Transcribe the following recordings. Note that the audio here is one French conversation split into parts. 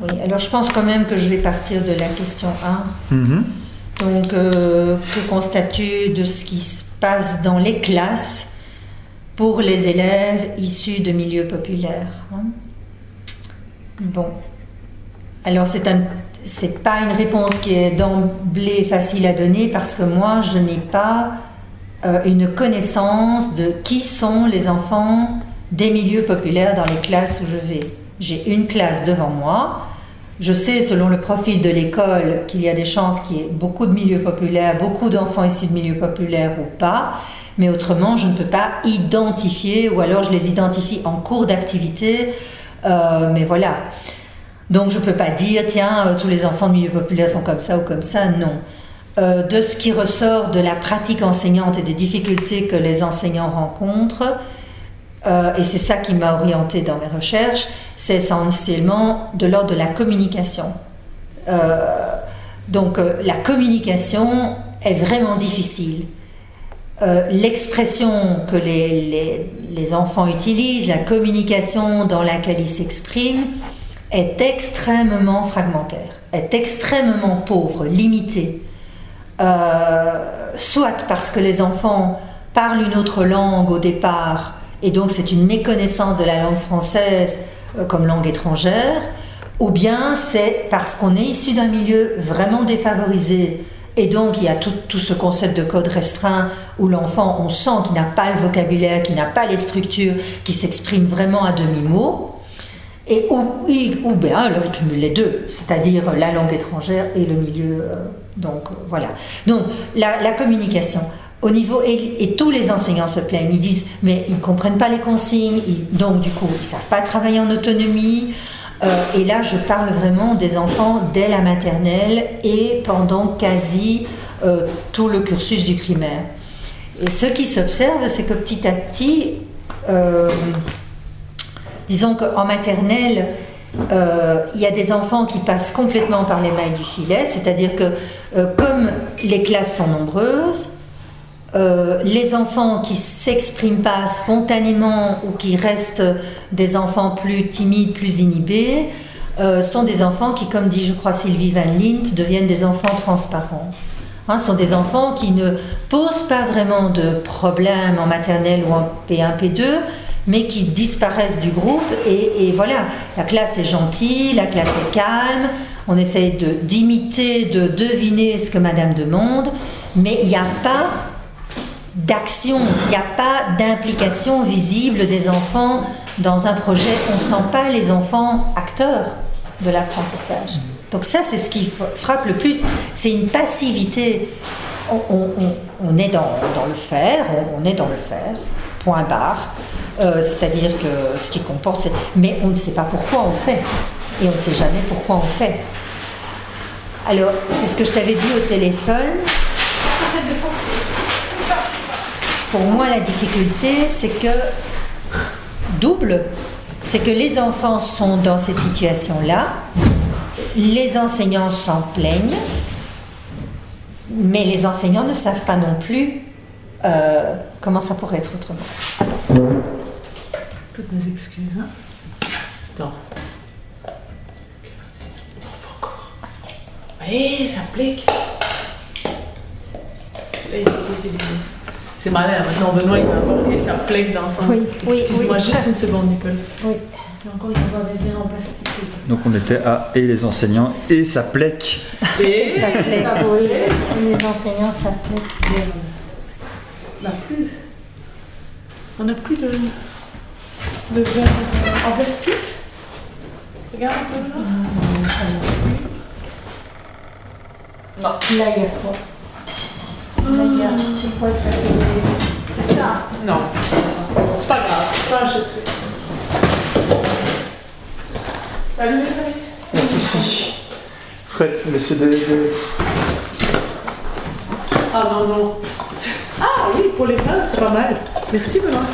Oui, alors je pense quand même que je vais partir de la question 1. Donc, que constates-tu de ce qui se passe dans les classes pour les élèves issus de milieux populaires, hein? Bon, alors c'est pas une réponse qui est d'emblée facile à donner parce que moi je n'ai pas une connaissance de qui sont les enfants des milieux populaires dans les classes où je vais. J'ai une classe devant moi. Je sais, selon le profil de l'école, qu'il y a des chances qu'il y ait beaucoup de milieux populaires, beaucoup d'enfants issus de milieux populaires ou pas, mais autrement, je ne peux pas identifier, ou alors je les identifie en cours d'activité, mais voilà. Donc je ne peux pas dire, tiens, tous les enfants de milieux populaires sont comme ça ou comme ça, non. De ce qui ressort de la pratique enseignante et des difficultés que les enseignants rencontrent, et c'est ça qui m'a orientée dans mes recherches, c'est essentiellement de l'ordre de la communication. Donc la communication est vraiment difficile. L'expression que les enfants utilisent, la communication dans laquelle ils s'expriment, est extrêmement fragmentaire, est extrêmement pauvre, limitée. Soit parce que les enfants parlent une autre langue au départ, et donc c'est une méconnaissance de la langue française comme langue étrangère, ou bien c'est parce qu'on est issu d'un milieu vraiment défavorisé, et donc il y a tout ce concept de code restreint où l'enfant, on sent qu'il n'a pas le vocabulaire, qu'il n'a pas les structures, qu'il s'exprime vraiment à demi-mot, et ou bien alors il cumule les deux, c'est-à-dire la langue étrangère et le milieu, donc voilà. Donc la communication. Au niveau, et tous les enseignants se plaignent, ils disent mais ils ne comprennent pas les consignes, donc du coup ils ne savent pas travailler en autonomie, et là je parle vraiment des enfants dès la maternelle et pendant quasi tout le cursus du primaire. Et ce qui s'observe, c'est que petit à petit, disons qu'en maternelle, il y a des enfants qui passent complètement par les mailles du filet, c'est-à-dire que comme les classes sont nombreuses, les enfants qui ne s'expriment pas spontanément ou qui restent des enfants plus timides, plus inhibés, sont des enfants qui, comme dit je crois Sylvie Van Lint, deviennent des enfants transparents. Hein, ce sont des enfants qui ne posent pas vraiment de problème en maternelle ou en P1, P2, mais qui disparaissent du groupe et voilà, la classe est gentille, la classe est calme, on essaye d'imiter, de deviner ce que madame demande, mais il n'y a pas d'action, il n'y a pas d'implication visible des enfants dans un projet. On ne sent pas les enfants acteurs de l'apprentissage. Donc ça, c'est ce qui frappe le plus, c'est une passivité. On est dans le faire, on est dans le faire, point barre. C'est-à-dire que ce qui comporte, mais on ne sait pas pourquoi on fait, et on ne sait jamais pourquoi on fait. Alors, c'est ce que je t'avais dit au téléphone. Pour moi, la difficulté, c'est que double, c'est que les enfants sont dans cette situation-là, les enseignants s'en plaignent, mais les enseignants ne savent pas non plus comment ça pourrait être autrement. Attends. Toutes mes excuses, hein. Attends. Encore. Oui, ça plique. Là, il faut utiliser. C'est malin, maintenant Benoît il va avoir et ça plaque dans son... Oui, oui, excuse-moi oui. juste une seconde, Nicole. Oui. Il y a encore une fois des verres en plastique. Donc on était à et les enseignants et ça plaque. Et Ça plaît, oui, les enseignants, ça plaît. On n'a plus. On n'a plus de verre en plastique. Regarde un peu là. Non. Là, il y a quoi? Là, il y a... C'est quoi ça? C'est ça? Non, c'est pas grave. Je peux acheter. Salut les amis. Merci. Fred, laissez des... Ah non, non. Ah oui, pour les plats, c'est pas mal. Merci Benoît.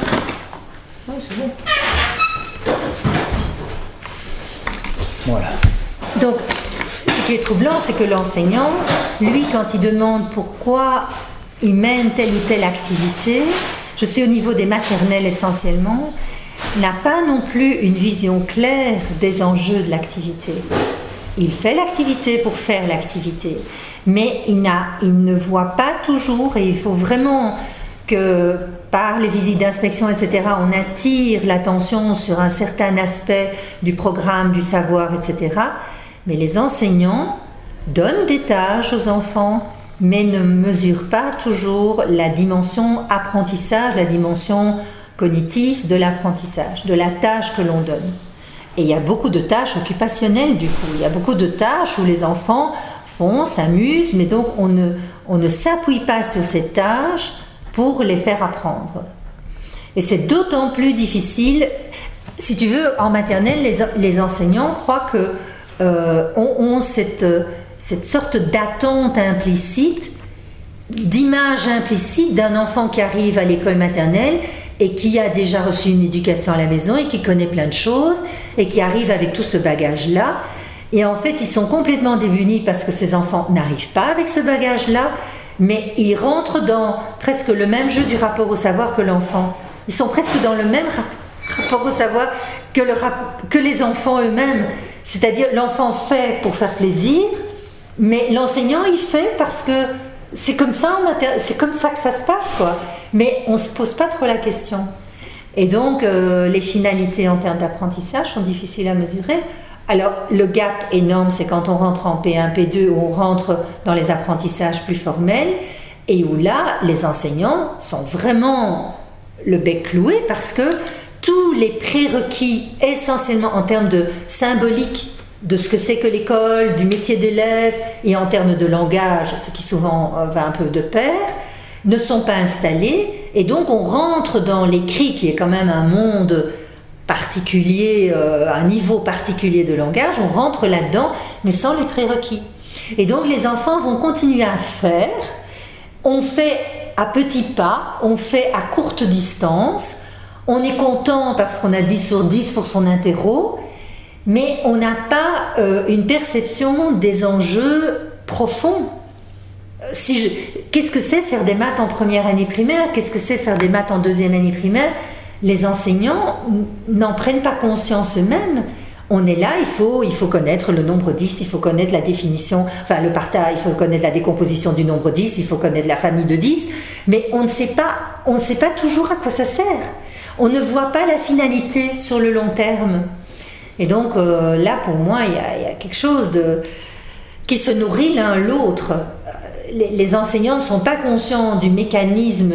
Ah, c'est bon. Voilà. Donc, ce qui est troublant, c'est que l'enseignant, lui, quand il demande pourquoi il mène telle ou telle activité, je suis au niveau des maternelles essentiellement, n'a pas non plus une vision claire des enjeux de l'activité. il fait l'activité pour faire l'activité, mais il ne voit pas toujours, et il faut vraiment que par les visites d'inspection, etc., on attire l'attention sur un certain aspect du programme, du savoir, etc. Mais les enseignants donnent des tâches aux enfants, mais ne mesurent pas toujours la dimension apprentissage, la dimension cognitive de l'apprentissage, de la tâche que l'on donne. Et il y a beaucoup de tâches occupationnelles du coup, il y a beaucoup de tâches où les enfants font, s'amusent, mais donc on ne s'appuie pas sur ces tâches pour les faire apprendre. Et c'est d'autant plus difficile, si tu veux, en maternelle, les enseignants croient que ont cette sorte d'attente implicite, d'image implicite d'un enfant qui arrive à l'école maternelle et qui a déjà reçu une éducation à la maison et qui connaît plein de choses et qui arrive avec tout ce bagage-là. Et en fait, ils sont complètement démunis parce que ces enfants n'arrivent pas avec ce bagage-là, mais ils rentrent dans presque le même jeu du rapport au savoir que l'enfant. Ils sont presque dans le même rapport au savoir que les enfants eux-mêmes. C'est-à-dire, l'enfant fait pour faire plaisir, mais l'enseignant, il fait parce que c'est comme ça que ça se passe, quoi. Mais on ne se pose pas trop la question. Et donc, les finalités en termes d'apprentissage sont difficiles à mesurer. Alors, le gap énorme, c'est quand on rentre en P1, P2, où on rentre dans les apprentissages plus formels, et où là, les enseignants sont vraiment le bec cloué, parce que tous les prérequis, essentiellement en termes de symbolique, de ce que c'est que l'école, du métier d'élève, et en termes de langage, ce qui souvent va un peu de pair, ne sont pas installés, et donc on rentre dans l'écrit, qui est quand même un monde particulier, un niveau particulier de langage, on rentre là-dedans, mais sans les prérequis. Et donc les enfants vont continuer à faire, on fait à petits pas, on fait à courte distance, on est content parce qu'on a 10 sur 10 pour son interro, mais on n'a pas une perception des enjeux profonds. Qu'est-ce que c'est faire des maths en première année primaire? Qu'est-ce que c'est faire des maths en deuxième année primaire? Les enseignants n'en prennent pas conscience eux-mêmes. On est là, il faut connaître le nombre 10, il faut connaître la définition, enfin le partage, il faut connaître la décomposition du nombre 10, il faut connaître la famille de 10, mais on ne sait pas toujours à quoi ça sert. On ne voit pas la finalité sur le long terme. Et donc là, pour moi, il y a quelque chose qui se nourrit l'un l'autre. Les enseignants ne sont pas conscients du mécanisme,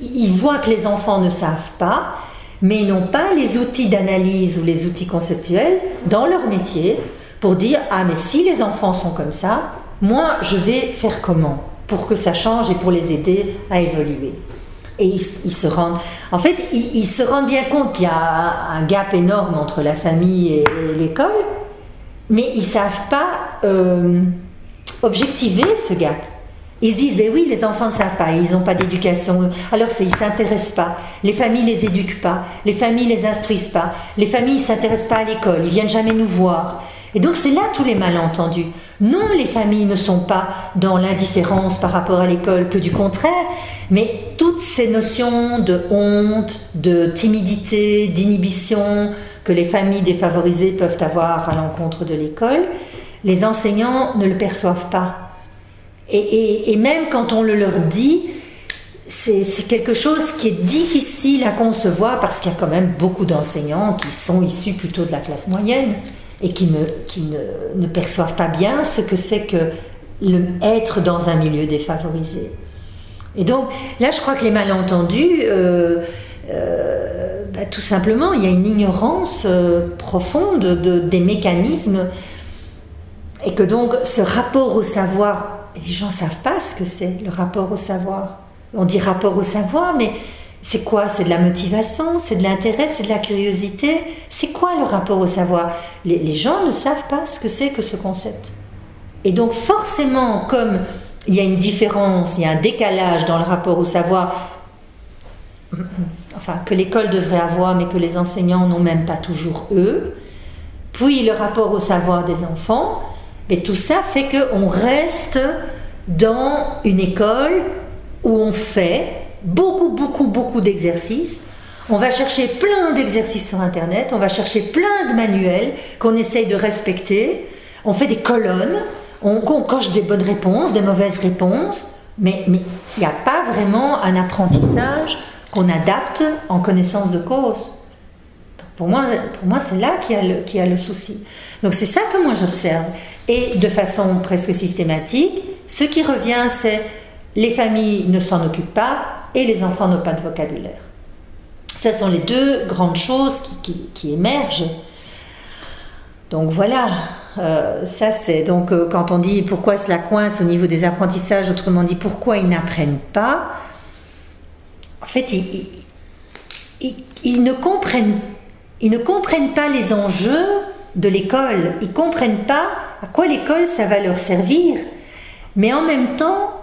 ils voient que les enfants ne savent pas, mais ils n'ont pas les outils d'analyse ou les outils conceptuels dans leur métier pour dire « Ah, mais si les enfants sont comme ça, moi, je vais faire comment pour que ça change et pour les aider à évoluer ?» Et ils se rendent bien compte qu'il y a un gap énorme entre la famille et l'école, mais ils ne savent pas objectiver ce gap. Ils se disent, ben oui, les enfants ne savent pas, ils n'ont pas d'éducation, alors ils ne s'intéressent pas, les familles ne les éduquent pas, les familles ne les instruisent pas, les familles ne s'intéressent pas à l'école, ils ne viennent jamais nous voir. Et donc c'est là tous les malentendus. Non, les familles ne sont pas dans l'indifférence par rapport à l'école, que du contraire, mais toutes ces notions de honte, de timidité, d'inhibition que les familles défavorisées peuvent avoir à l'encontre de l'école, les enseignants ne le perçoivent pas. Et même quand on le leur dit, c'est quelque chose qui est difficile à concevoir, parce qu'il y a quand même beaucoup d'enseignants qui sont issus plutôt de la classe moyenne et qui ne perçoivent pas bien ce que c'est que être dans un milieu défavorisé. Et donc là, je crois que les malentendus, tout simplement, il y a une ignorance profonde des mécanismes, et que donc ce rapport au savoir, les gens ne savent pas ce que c'est le rapport au savoir. On dit rapport au savoir, mais c'est quoi? C'est de la motivation, c'est de l'intérêt, c'est de la curiosité. C'est quoi le rapport au savoir? Les gens ne savent pas ce que c'est que ce concept. Et donc forcément, comme il y a une différence, il y a un décalage dans le rapport au savoir, enfin que l'école devrait avoir, mais que les enseignants n'ont même pas toujours eux, puis le rapport au savoir des enfants, mais tout ça fait qu'on reste dans une école où on fait beaucoup d'exercices. On va chercher plein d'exercices sur Internet, on va chercher plein de manuels qu'on essaye de respecter. On fait des colonnes, on coche des bonnes réponses, des mauvaises réponses, mais il n'y a pas vraiment un apprentissage qu'on adapte en connaissance de cause. Pour moi c'est là qu'il y a le souci. Donc c'est ça que moi j'observe. Et de façon presque systématique, ce qui revient, c'est les familles ne s'en occupent pas et les enfants n'ont pas de vocabulaire. Ce sont les deux grandes choses qui émergent. Donc voilà, ça c'est donc quand on dit pourquoi cela coince au niveau des apprentissages, autrement dit pourquoi ils n'apprennent pas, en fait ils ne comprennent pas les enjeux de l'école, ils ne comprennent pas à quoi l'école ça va leur servir, mais en même temps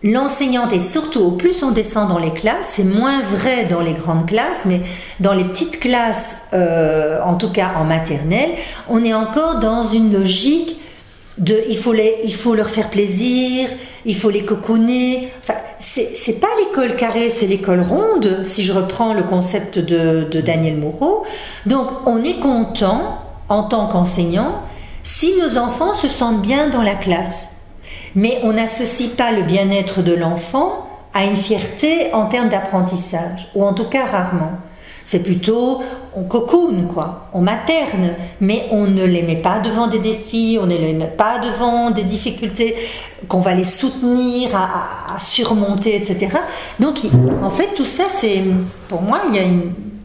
l'enseignante, et surtout au plus on descend dans les classes, c'est moins vrai dans les grandes classes, mais dans les petites classes, en tout cas en maternelle, on est encore dans une logique de il faut leur faire plaisir, il faut les cocooner. Enfin, c'est pas l'école carrée, c'est l'école ronde, si je reprends le concept de Daniel Moreau. Donc on est content en tant qu'enseignant si nos enfants se sentent bien dans la classe. Mais on n'associe pas le bien-être de l'enfant à une fierté en termes d'apprentissage, ou en tout cas rarement. C'est plutôt, on cocoon, quoi, on materne, mais on ne les met pas devant des défis, on ne les met pas devant des difficultés qu'on va les soutenir à surmonter, etc. Donc, en fait, tout ça, c'est, pour moi, il y a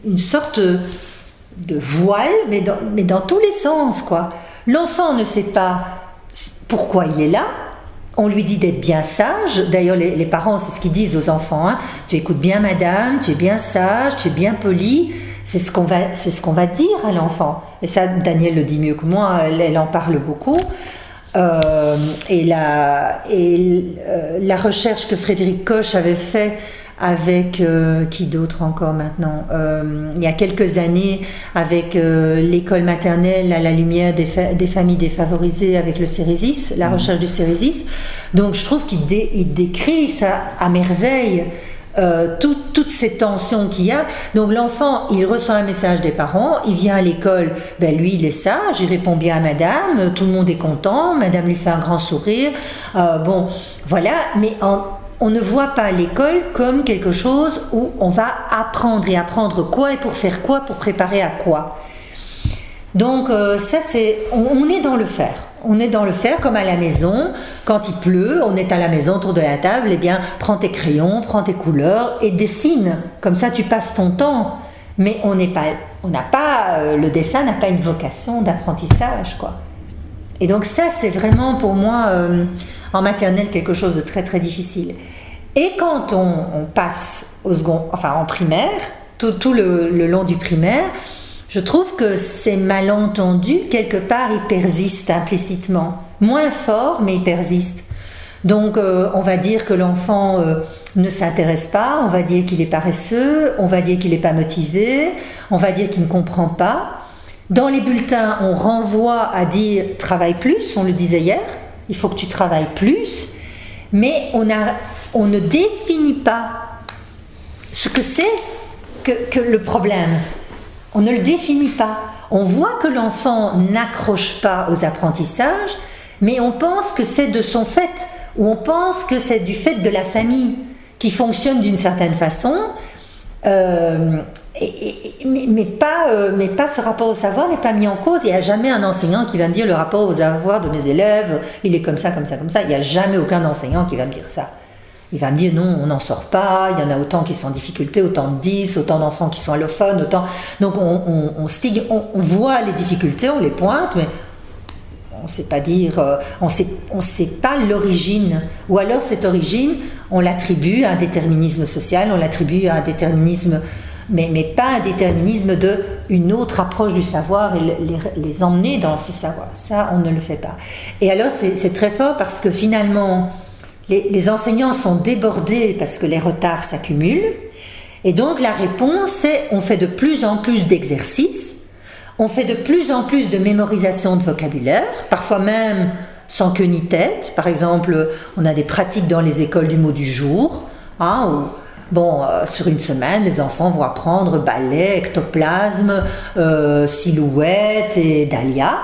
une sorte de voile, mais dans tous les sens, quoi. L'enfant ne sait pas pourquoi il est là. On lui dit d'être bien sage. D'ailleurs, les parents, c'est ce qu'ils disent aux enfants. Hein. Tu écoutes bien madame, tu es bien sage, tu es bien poli. C'est ce qu'on va dire à l'enfant. Et ça, Daniel le dit mieux que moi, elle en parle beaucoup. Et la recherche que Frédéric Koch avait fait avec qui d'autre encore maintenant, il y a quelques années, avec l'école maternelle à la lumière des familles défavorisées avec le Cérésis, la recherche du Cérésis. Donc je trouve qu'il décrit ça à merveille, toutes ces tensions qu'il y a. Donc l'enfant, il reçoit un message des parents, il vient à l'école, ben lui il est sage, il répond bien à madame, tout le monde est content, madame lui fait un grand sourire, bon voilà, mais on ne voit pas l'école comme quelque chose où on va apprendre, et apprendre quoi et pour faire quoi, pour préparer à quoi. Donc ça c'est, on est dans le faire. On est dans le faire comme à la maison, quand il pleut, on est à la maison autour de la table, eh bien prends tes crayons, prends tes couleurs et dessine. Comme ça tu passes ton temps. Mais le dessin n'a pas une vocation d'apprentissage, quoi. Et donc ça c'est vraiment pour moi en maternelle quelque chose de très très difficile. Et quand on passe en primaire, tout le long du primaire, je trouve que ces malentendus, quelque part, ils persistent implicitement. Moins fort, mais ils persistent. Donc, on va dire que l'enfant ne s'intéresse pas, on va dire qu'il est paresseux, on va dire qu'il n'est pas motivé, on va dire qu'il ne comprend pas. Dans les bulletins, on renvoie à dire « travaille plus », on le disait hier, il faut que tu travailles plus, mais on ne définit pas ce que c'est que le problème. On ne le définit pas. On voit que l'enfant n'accroche pas aux apprentissages, mais on pense que c'est de son fait, ou on pense que c'est du fait de la famille qui fonctionne d'une certaine façon, mais pas ce rapport au savoir n'est pas mis en cause. Il n'y a jamais un enseignant qui va me dire le rapport au savoir de mes élèves, il est comme ça, comme ça, comme ça. Il n'y a jamais aucun enseignant qui va me dire ça. Il va me dire non, on n'en sort pas, il y en a autant qui sont en difficulté, autant de 10, autant d'enfants qui sont allophones, autant... Donc on voit les difficultés, on les pointe, mais on ne sait pas dire, on sait pas l'origine. Ou alors cette origine, on l'attribue à un déterminisme social, on l'attribue à un déterminisme, mais pas un déterminisme d'une autre approche du savoir et les emmener dans ce savoir. Ça, on ne le fait pas. Et alors c'est très fort parce que finalement... Les enseignants sont débordés parce que les retards s'accumulent. Et donc la réponse, c'est on fait de plus en plus d'exercices, on fait de plus en plus de mémorisation de vocabulaire, parfois même sans queue ni tête. Par exemple, on a des pratiques dans les écoles du mot du jour, où sur une semaine, les enfants vont apprendre balai, ectoplasme, silhouette et dahlia.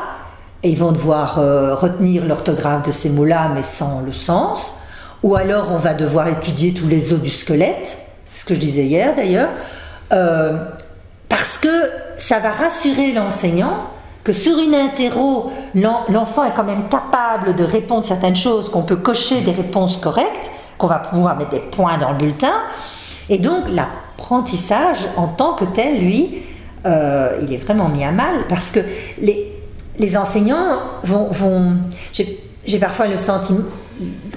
et ils vont devoir retenir l'orthographe de ces mots-là, mais sans le sens. Ou alors on va devoir étudier tous les os du squelette, c'est ce que je disais hier d'ailleurs, parce que ça va rassurer l'enseignant que sur une interro, l'enfant est quand même capable de répondre certaines choses, qu'on peut cocher des réponses correctes, qu'on va pouvoir mettre des points dans le bulletin. Et donc l'apprentissage en tant que tel, lui, il est vraiment mis à mal, parce que les enseignants vont j'ai parfois le sentiment,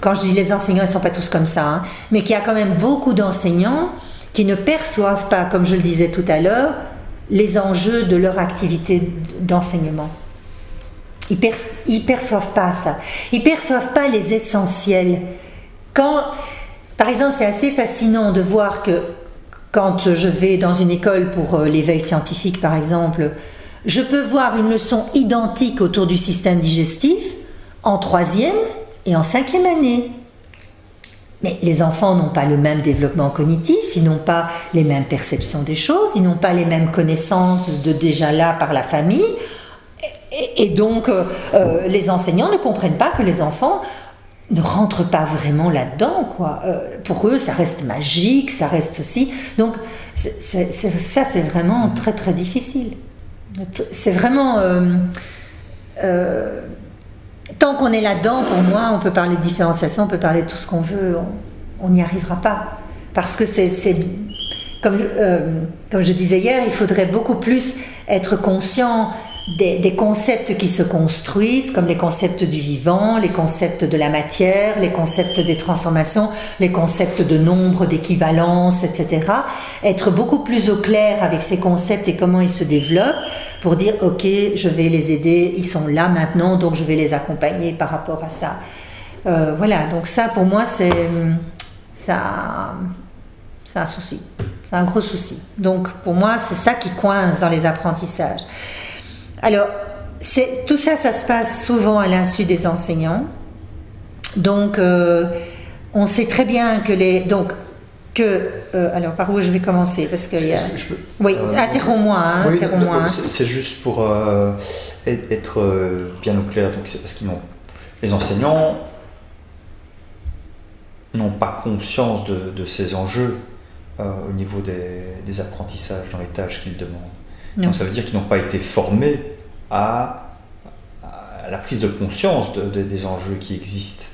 quand je dis les enseignants, ils ne sont pas tous comme ça, hein, mais qu'il y a quand même beaucoup d'enseignants qui ne perçoivent pas, comme je le disais tout à l'heure, les enjeux de leur activité d'enseignement. Ils perçoivent pas ça. Ils perçoivent pas les essentiels. Par exemple, c'est assez fascinant de voir que quand je vais dans une école pour l'éveil scientifique, par exemple, je peux voir une leçon identique autour du système digestif en 3e et en 5e année. Mais les enfants n'ont pas le même développement cognitif, ils n'ont pas les mêmes perceptions des choses, ils n'ont pas les mêmes connaissances déjà là par la famille. Et donc, les enseignants ne comprennent pas que les enfants ne rentrent pas vraiment là-dedans, quoi. Pour eux, ça reste magique, ça reste aussi. Donc, ça, c'est vraiment très, très difficile. C'est vraiment... tant qu'on est là-dedans, pour moi, on peut parler de différenciation, on peut parler de tout ce qu'on veut, on n'y arrivera pas. Parce que comme je disais hier, il faudrait beaucoup plus être conscient des concepts qui se construisent, comme les concepts du vivant, les concepts de la matière, les concepts des transformations, les concepts de nombre, d'équivalence, etc. Être beaucoup plus au clair avec ces concepts et comment ils se développent pour dire, ok, je vais les aider, ils sont là maintenant, donc je vais les accompagner par rapport à ça. Voilà, donc ça pour moi c'est un souci, c'est un gros souci. Donc pour moi c'est ça qui coince dans les apprentissages. Alors, tout ça, ça se passe souvent à l'insu des enseignants. Donc, on sait très bien alors, par où je vais commencer parce que oui, interromps-moi. Hein, oui, interromps-moi. C'est juste pour être bien au clair. Donc, c'est parce les enseignants n'ont pas conscience de ces enjeux au niveau des apprentissages dans les tâches qu'ils demandent. Non. Donc ça veut dire qu'ils n'ont pas été formés à la prise de conscience des enjeux qui existent.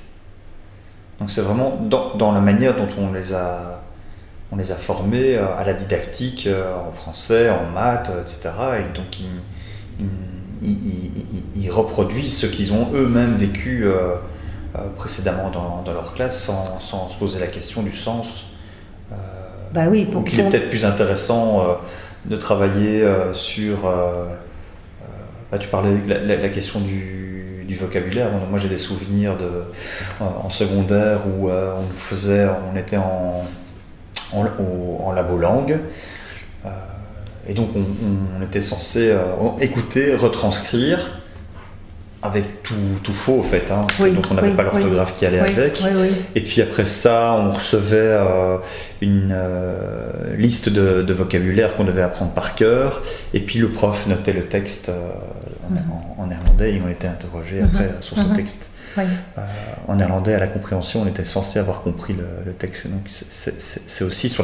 Donc c'est vraiment dans la manière dont on les a formés à la didactique en français, en maths, etc. Et donc ils reproduisent ce qu'ils ont eux-mêmes vécu précédemment dans leur classe sans se poser la question du sens. Bah oui, donc il est peut-être plus intéressant de travailler sur... tu parlais de la question du vocabulaire. Moi j'ai des souvenirs en secondaire où on était en labo langue et donc on était censé écouter, retranscrire avec tout faux en fait, hein, donc on n'avait pas l'orthographe qui allait avec. Et puis après ça, on recevait une liste de vocabulaire qu'on devait apprendre par cœur, et puis le prof notait le texte en néerlandais et on était interrogé après sur ce texte. En néerlandais, à la compréhension, on était censé avoir compris le texte. Donc c'est aussi sur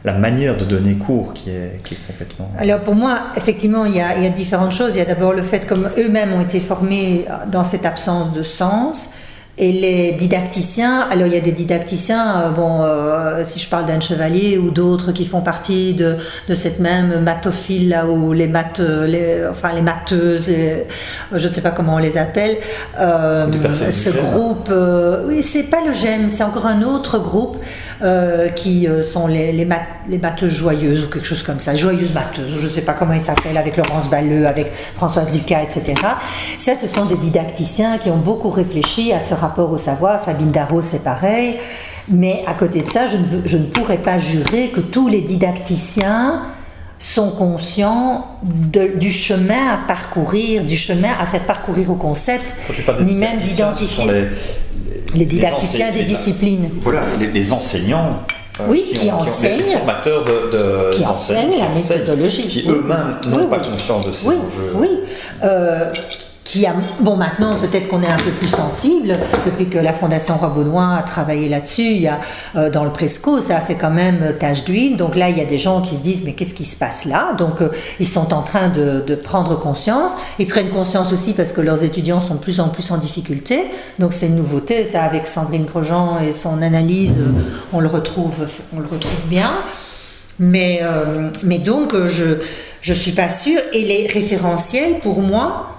la manière de donner cours qui est complètement... Alors pour moi, effectivement, il y a différentes choses. Il y a d'abord le fait comme eux-mêmes ont été formés dans cette absence de sens. Et les didacticiens, alors il y a des didacticiens, si je parle d'Anne Chevalier ou d'autres qui font partie de cette même mathophile là où les matheuses, je ne sais pas comment on les appelle, ce groupe, oui c'est pas le GEM, c'est encore un autre groupe qui sont les matheuses joyeuses ou quelque chose comme ça, joyeuses matheuses, je ne sais pas comment ils s'appellent, avec Laurence Balleux, avec Françoise Lucas, etc. Ça, ce sont des didacticiens qui ont beaucoup réfléchi à ce rapport au savoir. Sabine Darros, c'est pareil. Mais à côté de ça, je ne pourrais pas jurer que tous les didacticiens sont conscients du chemin à parcourir, du chemin à faire parcourir au concept, ni même d'identifier les didacticiens des disciplines. Voilà, les enseignants. Qui enseignent, les formateurs qui enseignent la méthodologie, qui eux-mêmes n'ont pas conscience de ces enjeux. Oui, Bon, maintenant, peut-être qu'on est un peu plus sensible, depuis que la Fondation Roi-Baudouin a travaillé là-dessus, il y a, dans le Presco, ça a fait quand même tache d'huile, donc là, il y a des gens qui se disent, mais qu'est-ce qui se passe là? Donc, ils sont en train de prendre conscience, ils prennent conscience aussi parce que leurs étudiants sont de plus en plus en difficulté, donc c'est une nouveauté, ça, avec Sandrine Grosjean et son analyse, on le retrouve bien. Mais donc, je suis pas sûre, et les référentiels, pour moi,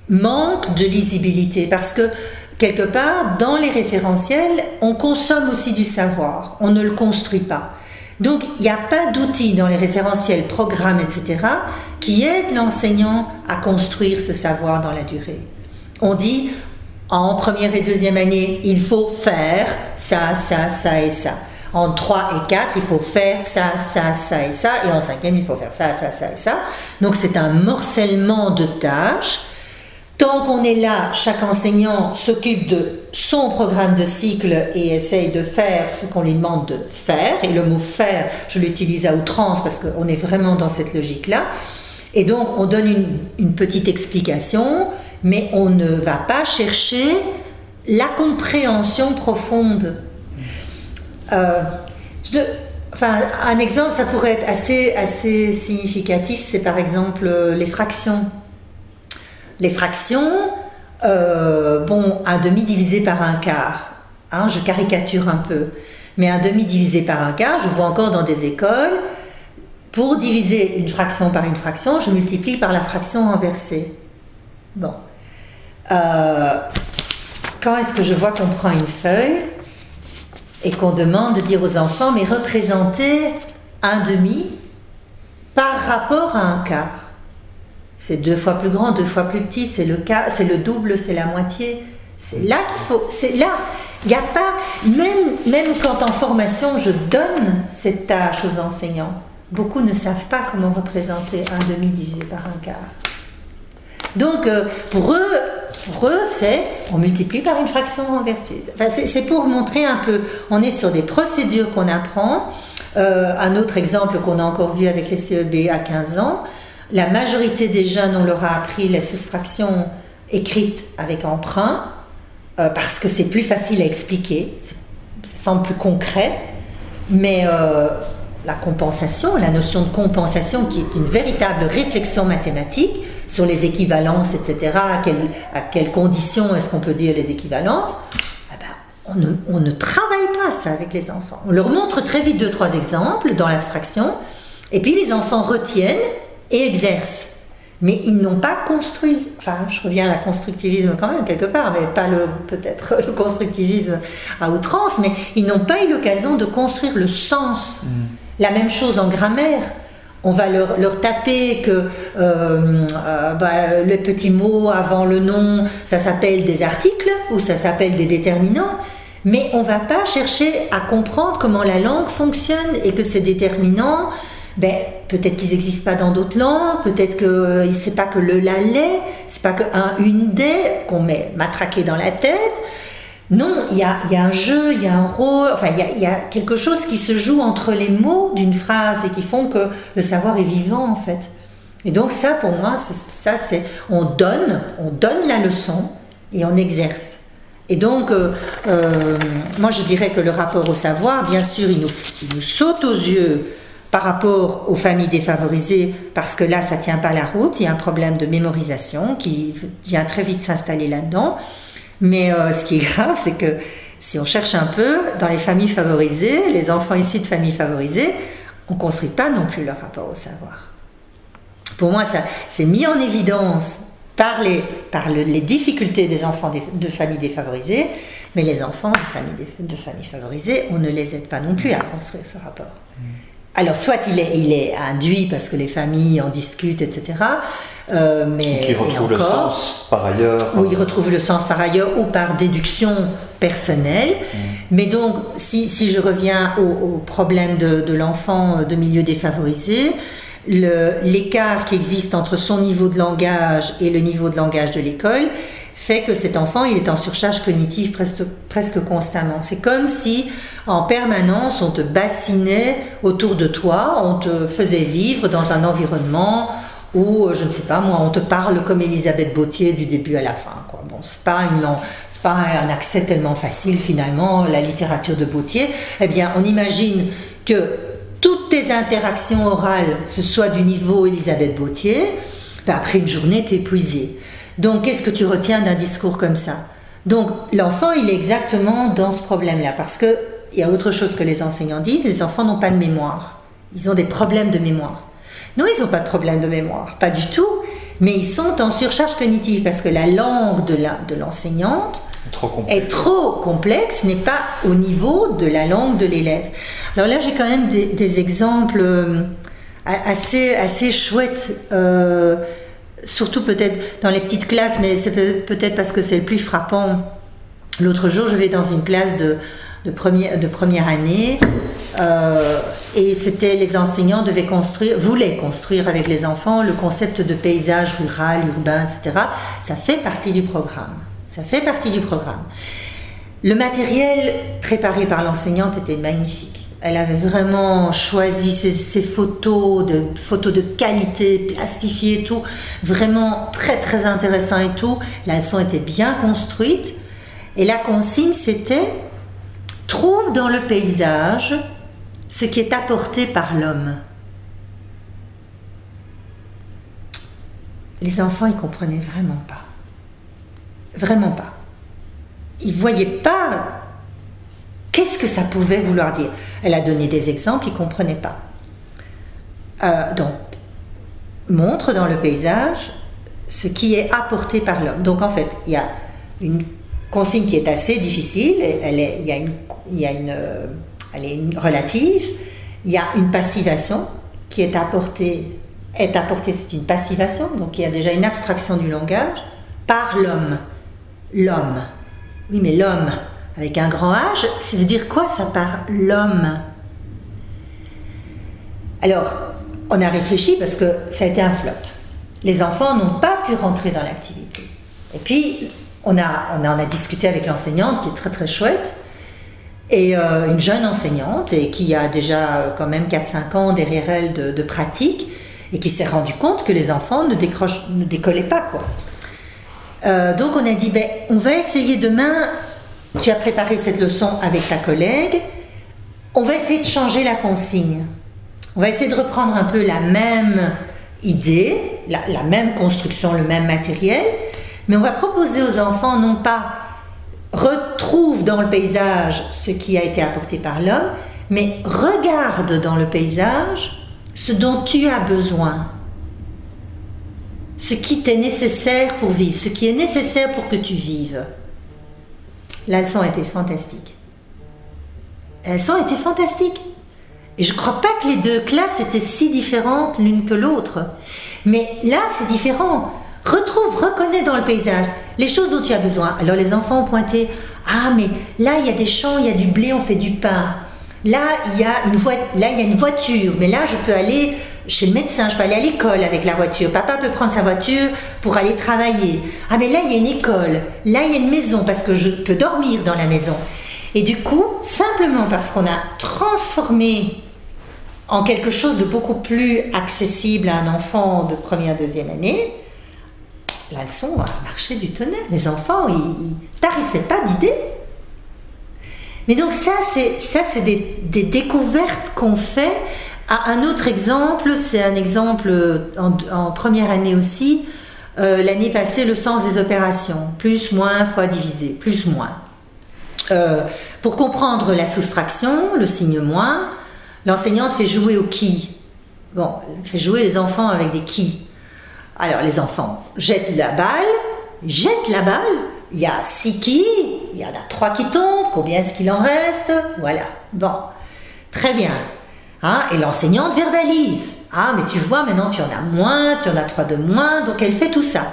manque de lisibilité parce que quelque part dans les référentiels on consomme aussi du savoir, on ne le construit pas, donc il n'y a pas d'outils dans les référentiels, programmes, etc. qui aident l'enseignant à construire ce savoir dans la durée. On dit en première et deuxième année il faut faire ça, ça, ça et ça, en 3 et 4 il faut faire ça, ça, ça et ça, et en 5e il faut faire ça, ça, ça et ça, donc c'est un morcellement de tâches. Tant qu'on est là, chaque enseignant s'occupe de son programme de cycle et essaye de faire ce qu'on lui demande de faire. Et le mot « faire », je l'utilise à outrance parce qu'on est vraiment dans cette logique-là. Et donc, on donne une petite explication, mais on ne va pas chercher la compréhension profonde. Un exemple, ça pourrait être assez significatif, c'est par exemple les fractions. Les fractions, un demi divisé par un quart, hein, je caricature un peu, mais un demi divisé par un quart, je vois encore dans des écoles, pour diviser une fraction par une fraction, je multiplie par la fraction renversée. Bon. Quand est-ce que je vois qu'on prend une feuille et qu'on demande de dire aux enfants, mais représentez un demi par rapport à un quart? C'est 2 fois plus grand, 2 fois plus petit, c'est le double, c'est la moitié. C'est là qu'il faut. C'est là. Il n'y a pas. Même quand en formation je donne cette tâche aux enseignants, beaucoup ne savent pas comment représenter un demi divisé par un quart. Donc pour eux, c'est on multiplie par une fraction renversée. Enfin, c'est pour montrer un peu. On est sur des procédures qu'on apprend. Un autre exemple qu'on a encore vu avec les CEB à 15 ans. La majorité des jeunes, on leur a appris la soustraction écrite avec emprunt, parce que c'est plus facile à expliquer, ça semble plus concret, mais la compensation, la notion de compensation qui est une véritable réflexion mathématique sur les équivalences, etc., à quelles conditions est-ce qu'on peut dire les équivalences, on ne travaille pas ça avec les enfants. On leur montre très vite 2-3 exemples dans l'abstraction, et puis les enfants retiennent et exercent. Mais ils n'ont pas construit, enfin je reviens à la constructivisme quand même quelque part, mais pas peut-être le constructivisme à outrance, mais ils n'ont pas eu l'occasion de construire le sens. La même chose en grammaire. On va leur taper que le petit mot avant le nom, ça s'appelle des articles ou ça s'appelle des déterminants, mais on ne va pas chercher à comprendre comment la langue fonctionne et que ces déterminants, peut-être qu'ils n'existent pas dans d'autres langues, peut-être que c'est pas que le la les, c'est pas que une des qu'on met matraqué dans la tête. Non, il y a un jeu, il y a un rôle, enfin il y a quelque chose qui se joue entre les mots d'une phrase et qui font que le savoir est vivant en fait. Et donc ça pour moi, c'est on donne la leçon et on exerce. Et donc moi je dirais que le rapport au savoir, bien sûr, il nous saute aux yeux par rapport aux familles défavorisées, parce que là, ça ne tient pas la route, il y a un problème de mémorisation qui vient très vite s'installer là-dedans. Mais ce qui est grave, c'est que si on cherche un peu, dans les familles favorisées, les enfants issus de familles favorisées, on ne construit pas non plus leur rapport au savoir. Pour moi, ça c'est mis en évidence par les difficultés des enfants de familles défavorisées, mais les enfants de familles favorisées, on ne les aide pas non plus à construire ce rapport. Alors, soit il est induit parce que les familles en discutent, etc. Mais ils retrouvent le sens par ailleurs. Ou ils retrouvent le sens par ailleurs ou par déduction personnelle. Mais donc, si je reviens au problème de l'enfant de milieu défavorisé, l'écart qui existe entre son niveau de langage et le niveau de langage de l'école fait que cet enfant, il est en surcharge cognitive presque constamment. C'est comme si, en permanence, on te bassinait autour de toi, on te faisait vivre dans un environnement Ou, je ne sais pas, moi, on te parle comme Elisabeth Bautier du début à la fin, quoi. Bon, c'est pas un accès tellement facile, finalement, la littérature de Bautier. Eh bien, on imagine que toutes tes interactions orales, ce soit du niveau Elisabeth Bautier, ben après une journée, t'es épuisé. Donc, qu'est-ce que tu retiens d'un discours comme ça? Donc, l'enfant, il est exactement dans ce problème-là, parce qu'il y a autre chose que les enseignants disent, les enfants n'ont pas de mémoire. Ils ont des problèmes de mémoire. Non, ils n'ont pas de problème de mémoire, pas du tout, mais ils sont en surcharge cognitive parce que la langue de l'enseignante est trop complexe, n'est pas au niveau de la langue de l'élève. Alors là, j'ai quand même des exemples assez chouettes, surtout peut-être dans les petites classes, mais c'est peut-être parce que c'est le plus frappant. L'autre jour, je vais dans une classe de première année, et c'était les enseignants voulaient construire avec les enfants le concept de paysage rural, urbain, etc. Ça fait partie du programme. Le matériel préparé par l'enseignante était magnifique. Elle avait vraiment choisi ces photos de qualité, plastifiées et tout, vraiment très très intéressant et tout. La leçon était bien construite et la consigne c'était: trouve dans le paysage ce qui est apporté par l'homme. Les enfants, ils ne comprenaient vraiment pas. Vraiment pas. Ils ne voyaient pas qu'est-ce que ça pouvait vouloir dire. Elle a donné des exemples, ils ne comprenaient pas. Donc, montre dans le paysage ce qui est apporté par l'homme. Donc, en fait, il y a une consigne qui est assez difficile. Elle est une relative. Il y a une passivation qui est apportée, c'est une passivation, donc il y a déjà une abstraction du langage par l'homme. L'homme. Oui, mais l'homme, avec un grand H, ça veut dire quoi ça par l'homme? Alors, on a réfléchi parce que ça a été un flop. Les enfants n'ont pas pu rentrer dans l'activité. Et puis, on en a discuté avec l'enseignante, qui est très très chouette, et une jeune enseignante, et qui a déjà quand même 4-5 ans derrière elle de pratique, et qui s'est rendu compte que les enfants ne décollaient pas, quoi. Donc on a dit, on va essayer demain, tu as préparé cette leçon avec ta collègue, on va essayer de changer la consigne. On va essayer de reprendre un peu la même idée, la même construction, le même matériel, mais on va proposer aux enfants non pas retrouve dans le paysage ce qui a été apporté par l'homme, mais regarde dans le paysage ce dont tu as besoin, ce qui t'est nécessaire pour vivre, ce qui est nécessaire pour que tu vives. La leçon a été fantastique. La leçon a été fantastique. Et je ne crois pas que les deux classes étaient si différentes l'une que l'autre. Mais là, c'est différent. Reconnais dans le paysage les choses dont tu as besoin. Alors les enfants ont pointé, ah mais là il y a des champs, il y a du blé, on fait du pain. Là il y a une voiture, mais là je peux aller chez le médecin, je peux aller à l'école avec la voiture. Papa peut prendre sa voiture pour aller travailler. Ah mais là il y a une école, là il y a une maison parce que je peux dormir dans la maison. Et du coup, simplement parce qu'on a transformé en quelque chose de beaucoup plus accessible à un enfant de première, deuxième année, la leçon a marché du tonnerre. Les enfants, ils tarissaient pas d'idées. Mais donc ça, c'est des découvertes qu'on fait. Un autre exemple, c'est un exemple en première année aussi. L'année passée, le sens des opérations. Plus, moins, fois divisé. Plus, moins. Pour comprendre la soustraction, le signe moins, l'enseignante fait jouer au qui. Bon, elle fait jouer les enfants avec des qui. Alors les enfants jettent la balle, il y a 6 qui, il y en a 3 qui tombent, combien est-ce qu'il en reste? Voilà, bon, très bien. Hein, et l'enseignante verbalise. Ah, mais tu vois, maintenant tu en as moins, tu en as 3 de moins, donc elle fait tout ça.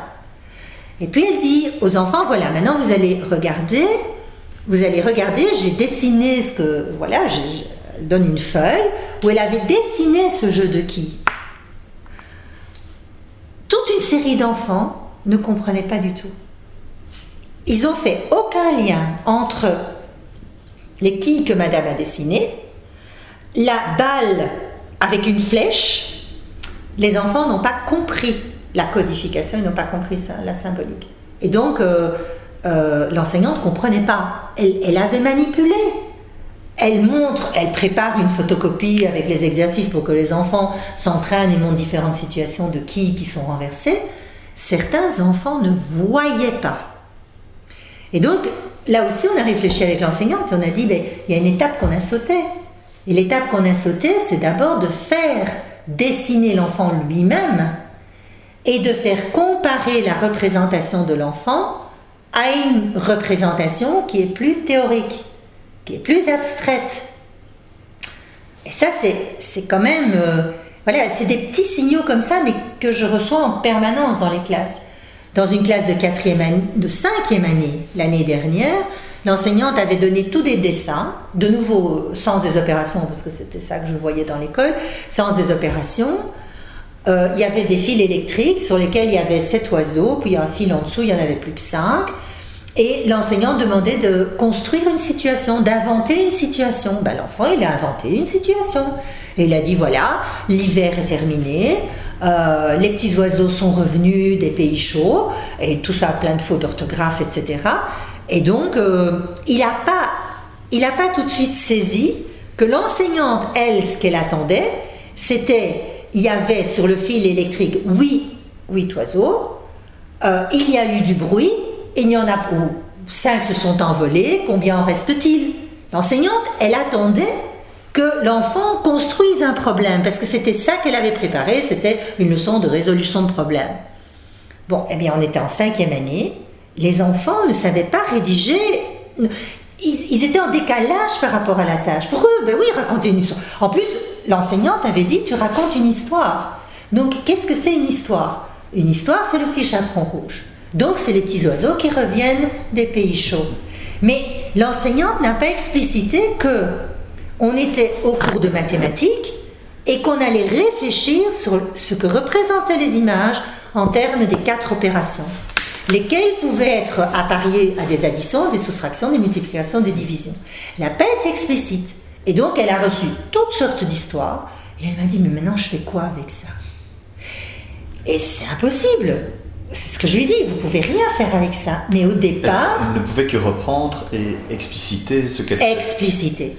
Et puis elle dit aux enfants, voilà, maintenant vous allez regarder, j'ai dessiné ce que, voilà, elle donne une feuille où elle avait dessiné ce jeu de qui. Toute une série d'enfants ne comprenaient pas du tout. Ils n'ont fait aucun lien entre les quilles que madame a dessinées, la balle avec une flèche, les enfants n'ont pas compris la codification, ils n'ont pas compris ça, la symbolique. Et donc, l'enseignante ne comprenait pas. Elle avait manipulé. Elle prépare une photocopie avec les exercices pour que les enfants s'entraînent et montrent différentes situations de qui sont renversés. Certains enfants ne voyaient pas. Et donc, là aussi, on a réfléchi avec l'enseignante. On a dit, il y a une étape qu'on a sautée. Et l'étape qu'on a sautée, c'est d'abord de faire dessiner l'enfant lui-même et de faire comparer la représentation de l'enfant à une représentation qui est plus théorique, qui est plus abstraite. Et ça, c'est quand même... voilà, c'est des petits signaux comme ça, mais que je reçois en permanence dans les classes. Dans une classe de 5e année, l'année dernière, l'enseignante avait donné tous des dessins, de nouveau, sens des opérations, parce que c'était ça que je voyais dans l'école, sens des opérations. Il y avait des fils électriques sur lesquels il y avait 7 oiseaux, puis il y a un fil en dessous, il n'y en avait plus que 5. Et l'enseignant demandait de construire une situation, d'inventer une situation. L'enfant, il a inventé une situation. Et il a dit, voilà, l'hiver est terminé, les petits oiseaux sont revenus des pays chauds, et tout ça, plein de fautes d'orthographe, etc. Et donc, il n'a pas tout de suite saisi que l'enseignante, elle, ce qu'elle attendait, c'était, il y avait sur le fil électrique 8 oiseaux, il y a eu du bruit, il y en a 5 se sont envolés, combien en reste-t-il? L'enseignante, elle attendait que l'enfant construise un problème, parce que c'était ça qu'elle avait préparé, c'était une leçon de résolution de problème. Bon, eh bien, on était en 5e année, les enfants ne savaient pas rédiger, ils étaient en décalage par rapport à la tâche. Pour eux, oui, raconter une histoire. En plus, l'enseignante avait dit, tu racontes une histoire. Donc, qu'est-ce que c'est une histoire? Une histoire, c'est le petit chaperon rouge. Donc, c'est les petits oiseaux qui reviennent des pays chauds. Mais l'enseignante n'a pas explicité que on était au cours de mathématiques et qu'on allait réfléchir sur ce que représentaient les images en termes des 4 opérations, lesquelles pouvaient être appariées à des additions, des soustractions, des multiplications, des divisions. Elle n'a pas été explicite. Et donc, elle a reçu toutes sortes d'histoires. Et elle m'a dit, mais maintenant, je fais quoi avec ça? Et c'est impossible. C'est ce que je lui ai dit, vous ne pouvez rien faire avec ça. Mais au départ... Elle ne pouvait que reprendre et expliciter ce qu'elle fait. Expliciter.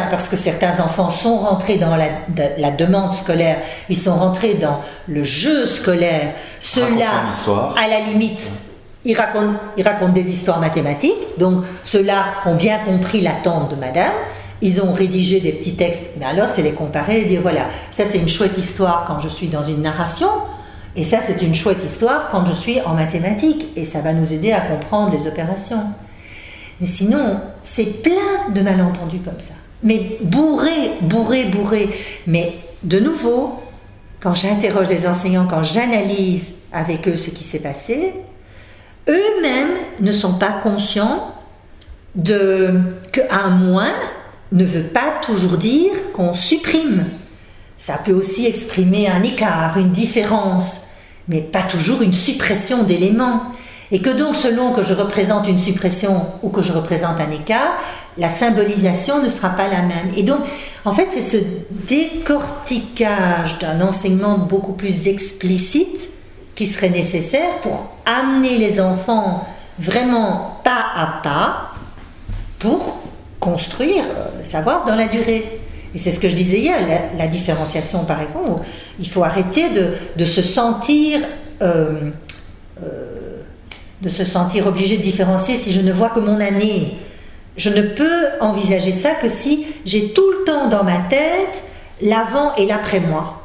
Parce que certains enfants sont rentrés dans la demande scolaire, ils sont rentrés dans le jeu scolaire. Ceux-là, à la limite, ils racontent des histoires mathématiques, donc ceux-là ont bien compris l'attente de madame. Ils ont rédigé des petits textes, mais alors c'est les comparer et dire voilà, ça c'est une chouette histoire quand je suis dans une narration, et ça c'est une chouette histoire quand je suis en mathématiques, et ça va nous aider à comprendre les opérations. Mais sinon, c'est plein de malentendus comme ça. Mais bourré. Mais de nouveau, quand j'interroge les enseignants, quand j'analyse avec eux ce qui s'est passé, eux-mêmes ne sont pas conscients qu'un moins ne veut pas toujours dire qu'on supprime. Ça peut aussi exprimer un écart, une différence, mais pas toujours une suppression d'éléments. Et que donc, selon que je représente une suppression ou que je représente un écart, la symbolisation ne sera pas la même. Et donc, en fait, c'est ce décortiquage d'un enseignement beaucoup plus explicite qui serait nécessaire pour amener les enfants vraiment pas à pas pour construire le savoir dans la durée. Et c'est ce que je disais hier, la différenciation par exemple, où il faut arrêter de se sentir obligé de différencier si je ne vois que mon année. Je ne peux envisager ça que si j'ai tout le temps dans ma tête l'avant et l'après-moi.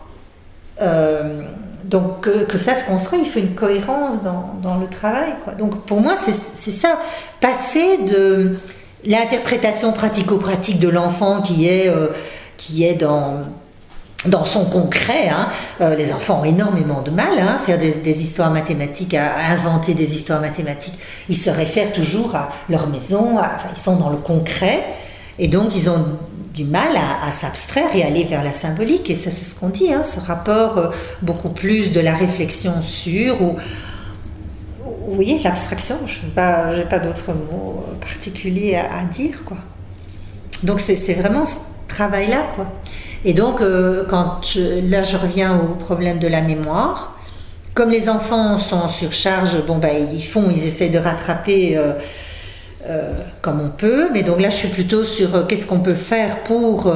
Donc que ça se construit, il faut une cohérence dans le travail, quoi. Donc pour moi c'est ça, passer de l'interprétation pratico-pratique de l'enfant qui est dans son concret, hein. Les enfants ont énormément de mal à faire des histoires mathématiques, à inventer des histoires mathématiques. Ils se réfèrent toujours à leur maison, ils sont dans le concret, et donc ils ont du mal à s'abstraire et aller vers la symbolique. Et ça, c'est ce qu'on dit, hein, ce rapport beaucoup plus de la réflexion sur, ou vous voyez, l'abstraction, je n'ai pas d'autres mots particuliers à dire, quoi. Donc c'est vraiment ce travail-là, quoi. Et donc, là, je reviens au problème de la mémoire. Comme les enfants sont en surcharge, ils essaient de rattraper comme on peut. Mais donc là, je suis plutôt sur qu'est-ce qu'on peut faire pour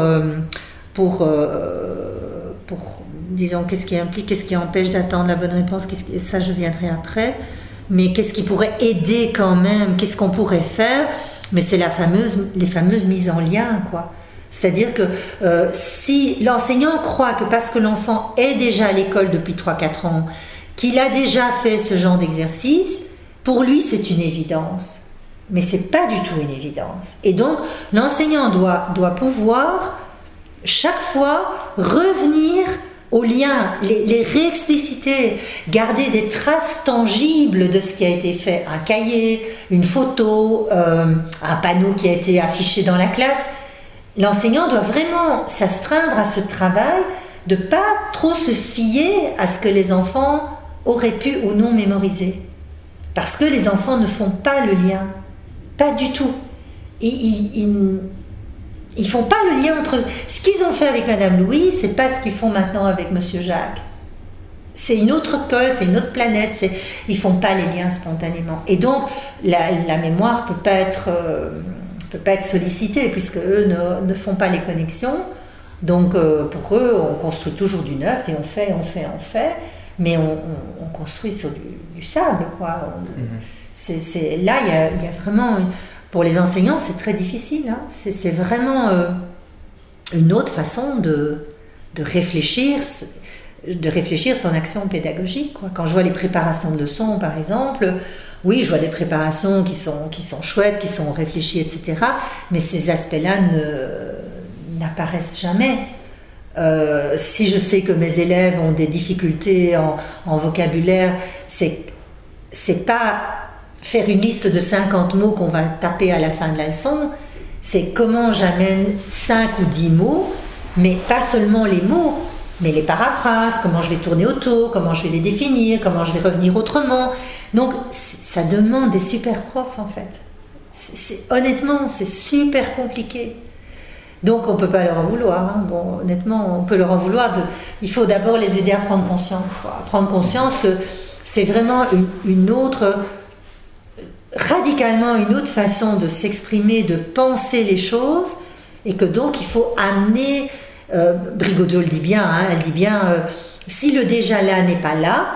disons, qu'est-ce qui implique, qu'est-ce qui empêche d'attendre la bonne réponse, ça je viendrai après. Mais qu'est-ce qui pourrait aider quand même, qu'est-ce qu'on pourrait faire? Mais c'est les fameuses mises en lien, quoi. C'est-à-dire que si l'enseignant croit que parce que l'enfant est déjà à l'école depuis 3-4 ans, qu'il a déjà fait ce genre d'exercice, pour lui c'est une évidence. Mais c'est pas du tout une évidence. Et donc l'enseignant doit pouvoir chaque fois revenir aux liens, les réexpliciter, garder des traces tangibles de ce qui a été fait, un cahier, une photo, un panneau qui a été affiché dans la classe. L'enseignant doit vraiment s'astreindre à ce travail de ne pas trop se fier à ce que les enfants auraient pu ou non mémoriser. Parce que les enfants ne font pas le lien, pas du tout. Ils font pas le lien entre... Ce qu'ils ont fait avec Madame Louis, c'est pas ce qu'ils font maintenant avec Monsieur Jacques. C'est une autre colle, c'est une autre planète, ils font pas les liens spontanément. Et donc, la mémoire peut pas être sollicitée, puisque eux ne font pas les connexions. Donc, pour eux, on construit toujours du neuf, et on fait, mais on construit sur du sable, quoi. Là, il y a vraiment... Pour les enseignants, c'est très difficile. Hein. C'est vraiment une autre façon de réfléchir son action pédagogique, quoi. Quand je vois les préparations de leçons, par exemple, oui, je vois des préparations qui sont chouettes, qui sont réfléchies, etc. Mais ces aspects-là n'apparaissent jamais. Si je sais que mes élèves ont des difficultés en vocabulaire, c'est pas faire une liste de 50 mots qu'on va taper à la fin de la leçon, c'est comment j'amène 5 ou 10 mots, mais pas seulement les mots, mais les paraphrases, comment je vais tourner autour, comment je vais les définir, comment je vais revenir autrement. Donc ça demande des super profs, en fait. Honnêtement, c'est super compliqué. Donc on ne peut pas leur en vouloir. Hein. Bon, honnêtement, on peut leur en vouloir. Il faut d'abord les aider à prendre conscience, quoi. À prendre conscience que c'est vraiment radicalement une autre façon de s'exprimer, de penser les choses, et que donc il faut amener, Brigodeau le dit bien, hein, elle dit bien, si le déjà là n'est pas là,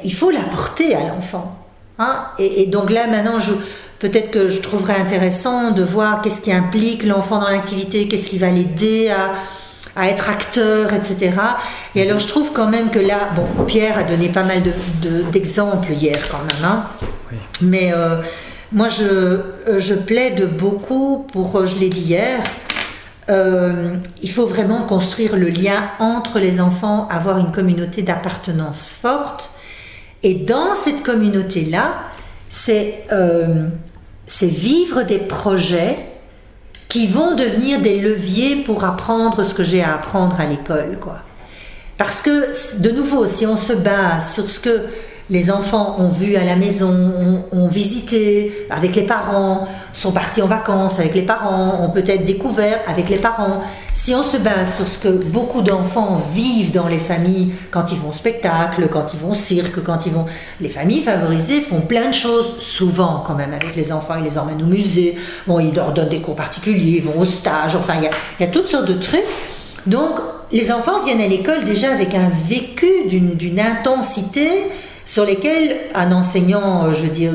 il faut l'apporter à l'enfant. Hein, et donc là maintenant, peut-être que je trouverais intéressant de voir qu'est-ce qui implique l'enfant dans l'activité, qu'est-ce qui va l'aider à être acteur, etc. Et alors je trouve quand même que là, bon, Pierre a donné pas mal d'exemples hier quand même, hein. Oui. Mais moi je plaide beaucoup pour, je l'ai dit hier, il faut vraiment construire le lien entre les enfants, avoir une communauté d'appartenance forte, et dans cette communauté-là, c'est vivre des projets qui vont devenir des leviers pour apprendre ce que j'ai à apprendre à l'école, quoi. Parce que, de nouveau, si on se base sur ce que les enfants ont vu à la maison, ont visité avec les parents, sont partis en vacances avec les parents, ont peut-être découvert avec les parents, si on se base sur ce que beaucoup d'enfants vivent dans les familles, quand ils vont au spectacle, quand ils vont au cirque, les familles favorisées font plein de choses, souvent quand même avec les enfants, ils les emmènent au musée, bon, ils leur donnent des cours particuliers, ils vont au stage, enfin il y a toutes sortes de trucs. Donc les enfants viennent à l'école déjà avec un vécu d'une intensité sur lesquels un enseignant, je veux dire,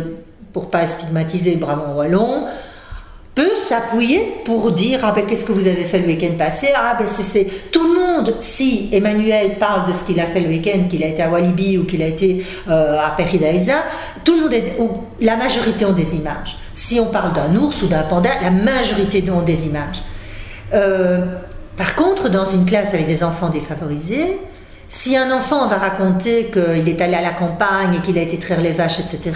pour pas stigmatiser Bramont Wallon, peut s'appuyer pour dire qu'est-ce que vous avez fait le week-end passé, c'est tout le monde. Si Emmanuel parle de ce qu'il a fait le week-end, qu'il a été à Walibi ou qu'il a été à Peridaisa, tout le monde la majorité ont des images. Si on parle d'un ours ou d'un panda, la majorité ont des images. Par contre, dans une classe avec des enfants défavorisés, si un enfant va raconter qu'il est allé à la campagne et qu'il a été traire les vaches, etc.,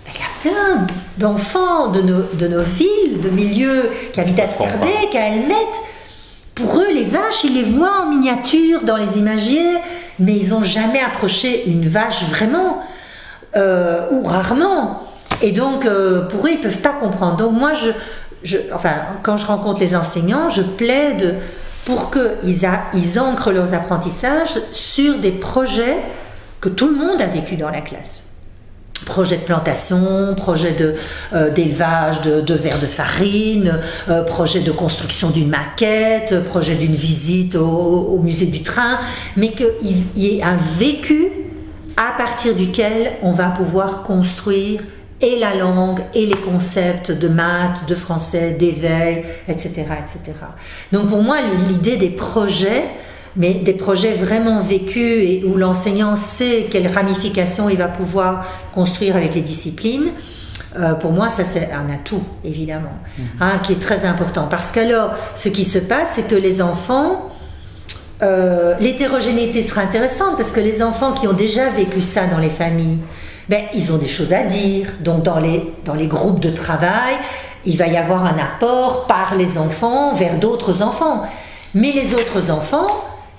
il y a plein d'enfants de nos villes, de milieux qui habitent à Scarbeck, à Elmette. Pour eux, les vaches, ils les voient en miniature dans les imagiers, mais ils n'ont jamais approché une vache vraiment, ou rarement. Et donc, pour eux, ils ne peuvent pas comprendre. Donc moi, quand je rencontre les enseignants, je plaide pour qu'ils ancrent leurs apprentissages sur des projets que tout le monde a vécu dans la classe. Projet de plantation, projet d'élevage de vers de farine, projet de construction d'une maquette, projet d'une visite au musée du train, mais qu'il y ait un vécu à partir duquel on va pouvoir construire et la langue, et les concepts de maths, de français, d'éveil, etc., etc. Donc pour moi, l'idée des projets, mais des projets vraiment vécus et où l'enseignant sait quelles ramifications il va pouvoir construire avec les disciplines, pour moi, ça c'est un atout, évidemment, qui est très important. Parce qu'alors, ce qui se passe, c'est que les enfants, l'hétérogénéité sera intéressante, parce que les enfants qui ont déjà vécu ça dans les familles, ils ont des choses à dire. Donc dans les groupes de travail, il va y avoir un apport par les enfants vers d'autres enfants. Mais les autres enfants,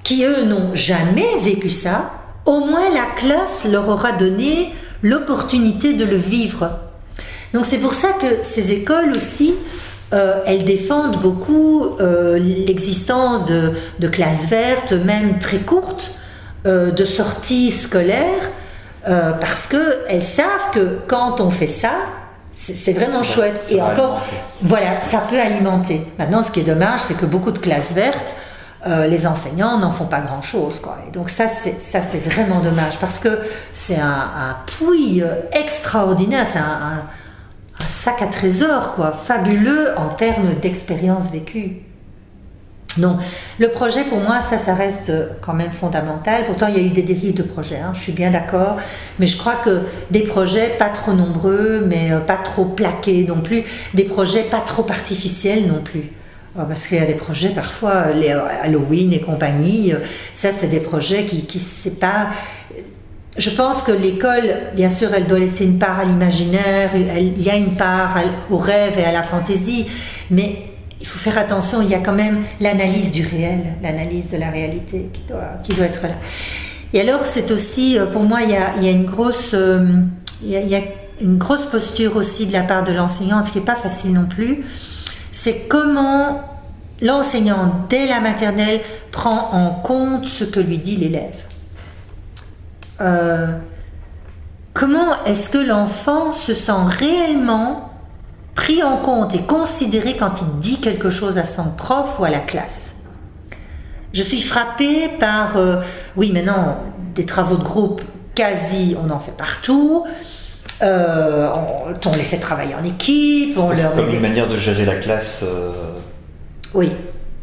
qui eux n'ont jamais vécu ça, au moins la classe leur aura donné l'opportunité de le vivre. Donc c'est pour ça que ces écoles aussi, elles défendent beaucoup l'existence de classes vertes, même très courtes, de sorties scolaires, parce qu'elles savent que quand on fait ça, c'est vraiment chouette. Et encore, voilà, ça peut alimenter. Maintenant, ce qui est dommage, c'est que beaucoup de classes vertes, les enseignants n'en font pas grand-chose, quoi. Et donc ça c'est vraiment dommage, parce que c'est un puits extraordinaire, c'est un sac à trésor, quoi, fabuleux en termes d'expérience vécue. Donc le projet, pour moi, ça reste quand même fondamental. Pourtant il y a eu des dérives de projets, je suis bien d'accord, mais je crois que des projets pas trop nombreux, mais pas trop plaqués non plus, des projets pas trop artificiels non plus. Parce qu'il y a des projets, parfois, les Halloween et compagnie, ça c'est des projets qui c'est pas... Je pense que l'école, bien sûr, elle doit laisser une part à l'imaginaire, il y a une part au rêve et à la fantaisie, mais il faut faire attention, il y a quand même l'analyse du réel, l'analyse de la réalité qui doit être là. Et alors, c'est aussi, pour moi, il y a une grosse... il y a une grosse posture aussi de la part de l'enseignante, ce qui n'est pas facile non plus. C'est comment l'enseignant, dès la maternelle, prend en compte ce que lui dit l'élève. Comment est-ce que l'enfant se sent réellement pris en compte et considéré quand il dit quelque chose à son prof ou à la classe? Je suis frappée par, oui, maintenant, des travaux de groupe, quasi, on en fait partout. On les fait travailler en équipe, on leur comme une manière de gérer la classe, oui,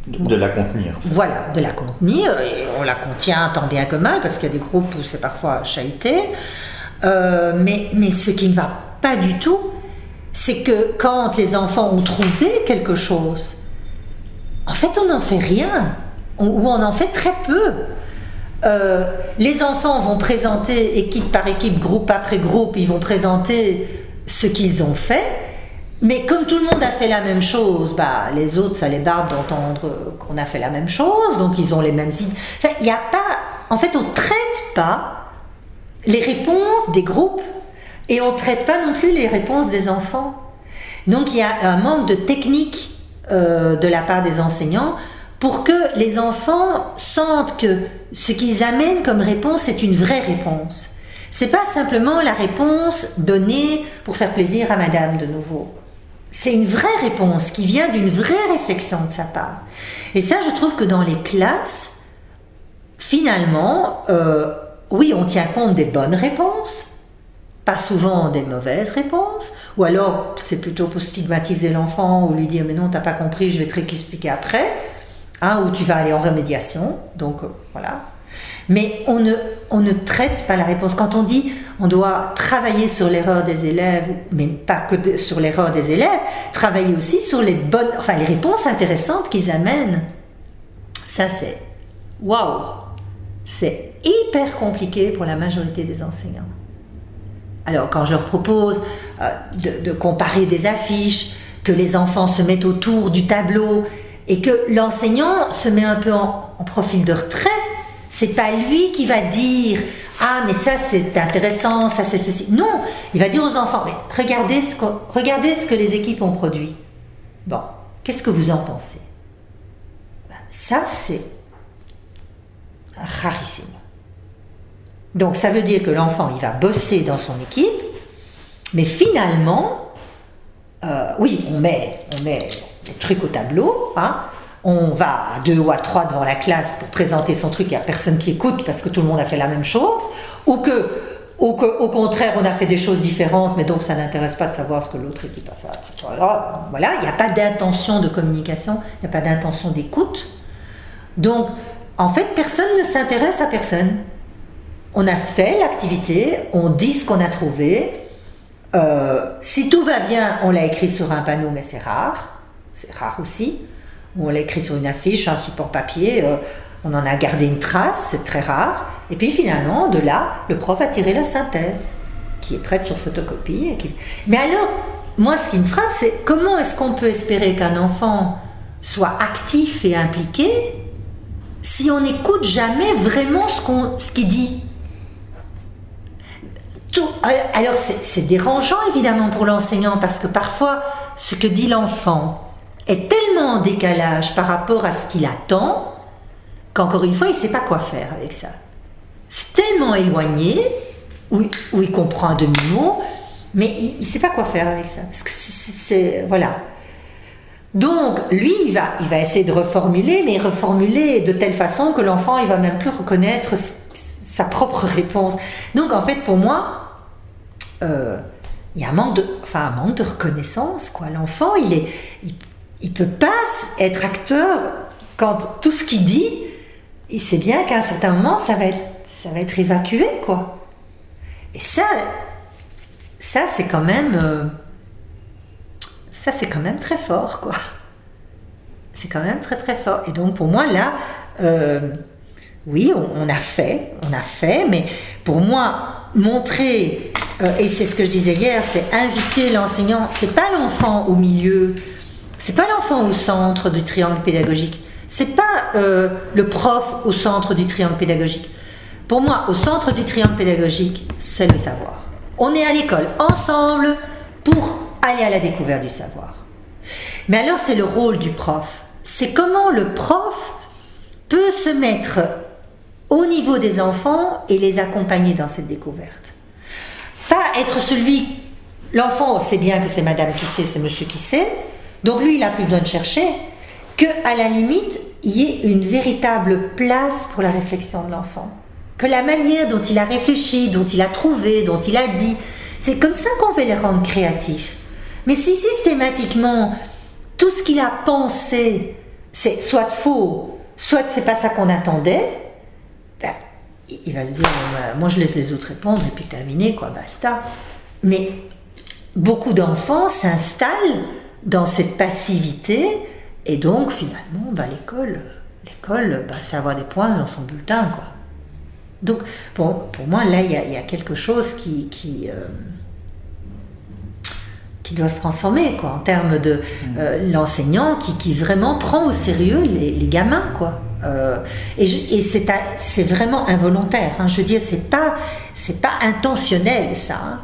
de la contenir. Voilà, de la contenir, et on la contient tant bien que mal, parce qu'il y a des groupes où c'est parfois chahuté, mais ce qui ne va pas du tout, c'est que quand les enfants ont trouvé quelque chose, en fait on n'en fait rien, ou on en fait très peu. Les enfants vont présenter, équipe par équipe, groupe après groupe, ils vont présenter ce qu'ils ont fait, mais comme tout le monde a fait la même chose, les autres, ça les barbe d'entendre qu'on a fait la même chose, donc ils ont les mêmes idées. Enfin, il n'y a pas... En fait, on ne traite pas les réponses des groupes, et on ne traite pas non plus les réponses des enfants. Donc il y a un manque de technique de la part des enseignants, pour que les enfants sentent que ce qu'ils amènent comme réponse est une vraie réponse. C'est pas simplement la réponse donnée pour faire plaisir à madame de nouveau. C'est une vraie réponse qui vient d'une vraie réflexion de sa part. Et ça, je trouve que dans les classes, finalement, oui, on tient compte des bonnes réponses, pas souvent des mauvaises réponses, ou alors c'est plutôt pour stigmatiser l'enfant ou lui dire « mais non, t'as pas compris, je vais te réexpliquer après ». Où tu vas aller en remédiation, donc voilà. Mais on ne traite pas la réponse. Quand on dit on doit travailler sur l'erreur des élèves, mais pas que sur l'erreur des élèves, travailler aussi sur les réponses intéressantes qu'ils amènent. Ça c'est waouh, c'est hyper compliqué pour la majorité des enseignants. Alors quand je leur propose de comparer des affiches, que les enfants se mettent autour du tableau, et que l'enseignant se met un peu en profil de retrait, c'est pas lui qui va dire « Ah, mais ça c'est intéressant, ça c'est ceci ». Non, il va dire aux enfants « Mais regardez ce que les équipes ont produit. Bon, qu'est-ce que vous en pensez ?» ça c'est rarissime. Donc ça veut dire que l'enfant, il va bosser dans son équipe, mais finalement, oui, on met des trucs au tableau, hein, on va à 2 ou à 3 devant la classe pour présenter son truc, il n'y a personne qui écoute parce que tout le monde a fait la même chose, ou au contraire, on a fait des choses différentes, mais donc ça n'intéresse pas de savoir ce que l'autre équipe a fait. Alors, voilà, il n'y a pas d'intention de communication, il n'y a pas d'intention d'écoute. Donc, en fait, personne ne s'intéresse à personne. On a fait l'activité, on dit ce qu'on a trouvé. Si tout va bien, on l'a écrit sur un panneau, mais c'est rare aussi. Ou on l'a écrit sur une affiche, un support papier, on en a gardé une trace, c'est très rare. Et puis finalement, de là, le prof a tiré la synthèse, qui est prête sur photocopie. Mais alors, moi, ce qui me frappe, c'est comment est-ce qu'on peut espérer qu'un enfant soit actif et impliqué si on n'écoute jamais vraiment ce qu'il dit. Alors c'est dérangeant évidemment pour l'enseignant parce que parfois ce que dit l'enfant est tellement en décalage par rapport à ce qu'il attend qu'encore une fois il ne sait pas quoi faire avec ça. C'est tellement éloigné, où il comprend un demi-mot, mais il ne sait pas quoi faire avec ça. Parce que voilà. Donc, lui, il va essayer de reformuler, mais reformuler de telle façon que l'enfant, il va même plus reconnaître sa propre réponse. Donc, en fait, pour moi, il y a un manque de reconnaissance, quoi. L'enfant, il peut pas être acteur quand tout ce qu'il dit, il sait bien qu'à un certain moment, ça va être évacué, quoi. Et ça c'est quand même... Ça, c'est quand même très fort, quoi. C'est quand même très, très fort. Et donc, pour moi, là, oui, on a fait, mais pour moi, montrer, et c'est ce que je disais hier, c'est inviter l'enseignant, c'est pas l'enfant au milieu, c'est pas l'enfant au centre du triangle pédagogique, c'est pas le prof au centre du triangle pédagogique. Pour moi, au centre du triangle pédagogique, c'est le savoir. On est à l'école ensemble pour aller à la découverte du savoir. Mais alors c'est le rôle du prof. C'est comment le prof peut se mettre au niveau des enfants et les accompagner dans cette découverte. Pas être l'enfant sait bien que c'est madame qui sait, c'est monsieur qui sait, donc lui il n'a plus besoin de chercher, qu'à la limite il y ait une véritable place pour la réflexion de l'enfant. Que la manière dont il a réfléchi, dont il a trouvé, dont il a dit, c'est comme ça qu'on va les rendre créatifs. Mais si systématiquement, tout ce qu'il a pensé, c'est soit faux, soit c'est pas ça qu'on attendait, ben, il va se dire, moi je laisse les autres répondre et puis terminé, quoi, basta. Mais beaucoup d'enfants s'installent dans cette passivité et donc finalement, ben, l'école, ben, c'est avoir des points dans son bulletin, quoi. Donc pour moi, là, il y a quelque chose qui doit se transformer, quoi, en termes de l'enseignant qui vraiment prend au sérieux les gamins, quoi. Et c'est vraiment involontaire, hein. Je veux dire, c'est pas intentionnel, ça, hein.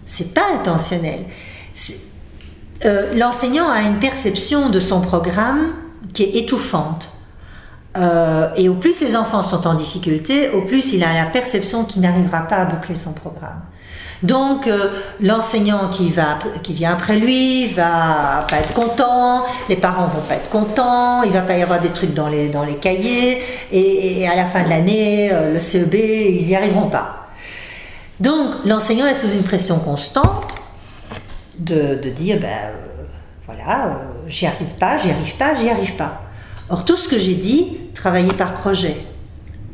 C'est pas intentionnel. L'enseignant a une perception de son programme qui est étouffante. Et au plus les enfants sont en difficulté, au plus il a la perception qu'il n'arrivera pas à boucler son programme. Donc l'enseignant qui vient après lui va pas être content, les parents vont pas être contents, il va pas y avoir des trucs dans les cahiers, et à la fin de l'année, le CEB, ils y arriveront pas. Donc l'enseignant est sous une pression constante de dire, voilà, j'y arrive pas. Or tout ce que j'ai dit, travailler par projet,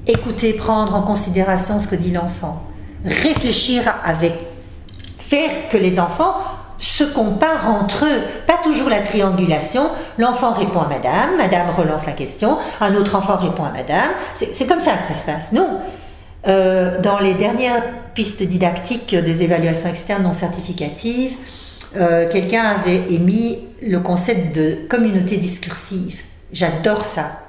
écouter, prendre en considération ce que dit l'enfant, réfléchir faire que les enfants se comparent entre eux, pas toujours la triangulation, l'enfant répond à madame relance la question, un autre enfant répond à madame, c'est comme ça que ça se passe. Non, dans les dernières pistes didactiques des évaluations externes non certificatives, quelqu'un avait émis le concept de communauté discursive. J'adore ça.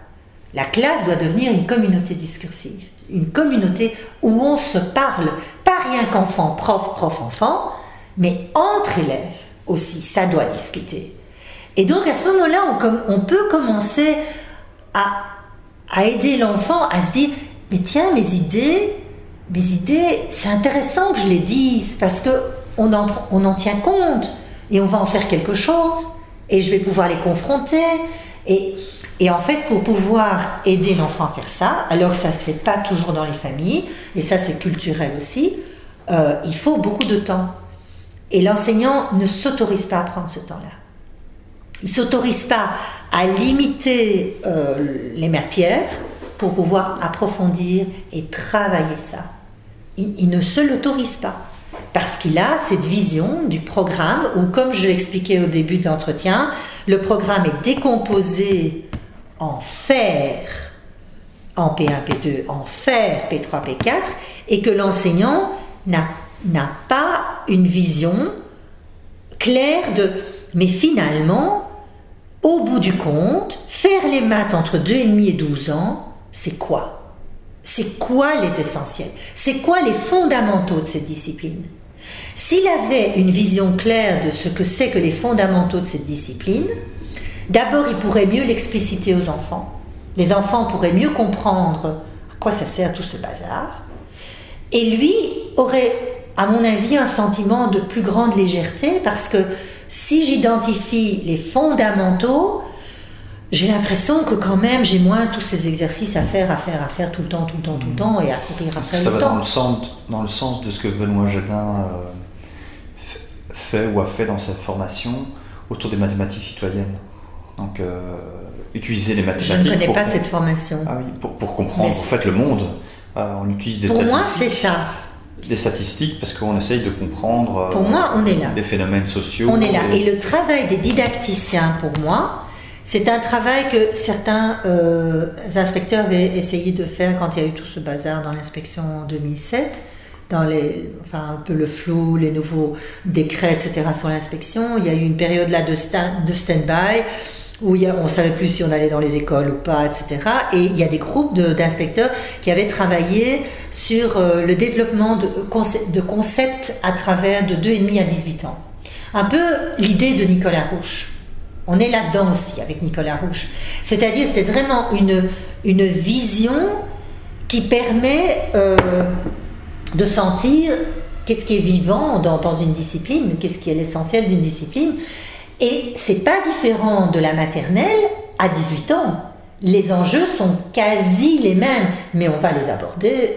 La classe doit devenir une communauté discursive, une communauté où on se parle, pas rien qu'enfant, prof, enfant, mais entre élèves aussi, ça doit discuter. Et donc à ce moment-là, on peut commencer à à aider l'enfant à se dire, mais tiens, mes idées, c'est intéressant que je les dise, parce qu'on en tient compte, et on va en faire quelque chose, et je vais pouvoir les confronter. Et en fait, pour pouvoir aider l'enfant à faire ça, alors que ça ne se fait pas toujours dans les familles, et ça c'est culturel aussi, il faut beaucoup de temps. Et l'enseignant ne s'autorise pas à prendre ce temps-là. Il ne s'autorise pas à limiter les matières pour pouvoir approfondir et travailler ça. Il ne se l'autorise pas. Parce qu'il a cette vision du programme où, comme je l'expliquais au début de l'entretien, le programme est décomposé en faire, en P1, P2, en faire, P3, P4, et que l'enseignant n'a pas une vision claire de... Mais finalement, au bout du compte, faire les maths entre 2,5 et 12 ans, c'est quoi? C'est quoi les essentiels? C'est quoi les fondamentaux de cette discipline? S'il avait une vision claire de ce que c'est que les fondamentaux de cette discipline, d'abord il pourrait mieux l'expliciter aux enfants. Les enfants pourraient mieux comprendre à quoi ça sert tout ce bazar. Et lui aurait, à mon avis, un sentiment de plus grande légèreté, parce que si j'identifie les fondamentaux, j'ai l'impression que quand même j'ai moins tous ces exercices à faire tout le temps, et à courir après le temps. Ça va dans le sens de ce que Benoît Jadin fait ou a fait dans sa formation autour des mathématiques citoyennes. Donc utiliser les mathématiques. Je ne connais pas cette formation. Ah oui, pour comprendre en fait le monde. On utilise des statistiques. Pour moi, c'est ça. Des statistiques parce qu'on essaye de comprendre. Pour moi, on est là. Des phénomènes sociaux. On est là. Et le travail des didacticiens, pour moi, c'est un travail que certains inspecteurs avaient essayé de faire quand il y a eu tout ce bazar dans l'inspection en 2007, un peu le flou, les nouveaux décrets, etc. sur l'inspection. Il y a eu une période là de stand-by où on ne savait plus si on allait dans les écoles ou pas, etc. Et il y a des groupes d'inspecteurs qui avaient travaillé sur le développement de concepts à travers de 2,5 à 18 ans. Un peu l'idée de Nicolas Rouche. On est là-dedans aussi avec Nicolas Rouche. C'est-à-dire, c'est vraiment une vision qui permet de sentir qu'est-ce qui est vivant dans une discipline, qu'est-ce qui est l'essentiel d'une discipline. Et c'est pas différent de la maternelle à 18 ans. Les enjeux sont quasi les mêmes, mais on va les aborder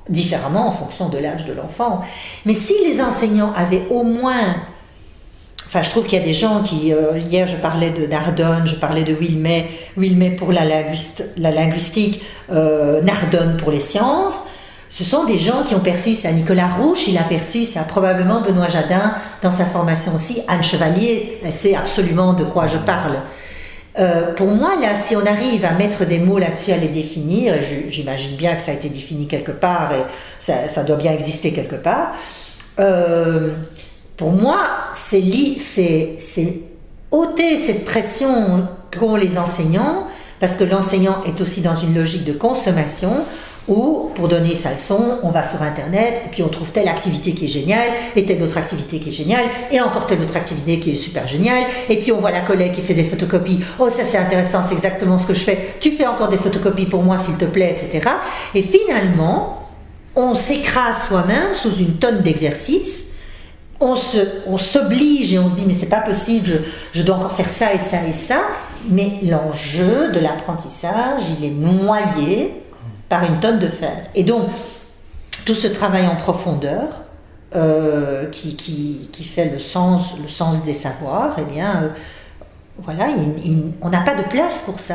différemment en fonction de l'âge de l'enfant. Mais si les enseignants avaient au moins... Enfin, je trouve qu'il y a des gens qui... hier, je parlais de Nardone, je parlais de Wilmay pour la linguistique, Nardone pour les sciences. Ce sont des gens qui ont perçu ça. Nicolas Rouche, il a perçu ça. Probablement Benoît Jadin, dans sa formation aussi. Anne Chevalier, elle sait absolument de quoi je parle. Pour moi, là, si on arrive à mettre des mots là-dessus, à les définir, j'imagine bien que ça a été défini quelque part, et ça doit bien exister quelque part. Pour moi, c'est ôter cette pression qu'ont les enseignants, parce que l'enseignant est aussi dans une logique de consommation, où, pour donner sa leçon, on va sur Internet, et puis on trouve telle activité qui est géniale, et telle autre activité qui est géniale, et encore telle autre activité qui est super géniale, et puis on voit la collègue qui fait des photocopies, oh ça c'est intéressant, c'est exactement ce que je fais, tu fais encore des photocopies pour moi s'il te plaît, etc. Et finalement, on s'écrase soi-même sous une tonne d'exercices, on s'oblige et on se dit mais c'est pas possible, je dois encore faire ça et ça et ça, mais l'enjeu de l'apprentissage, il est noyé par une tonne de fer. Et donc, tout ce travail en profondeur qui fait le sens des savoirs, eh bien, voilà, on n'a pas de place pour ça.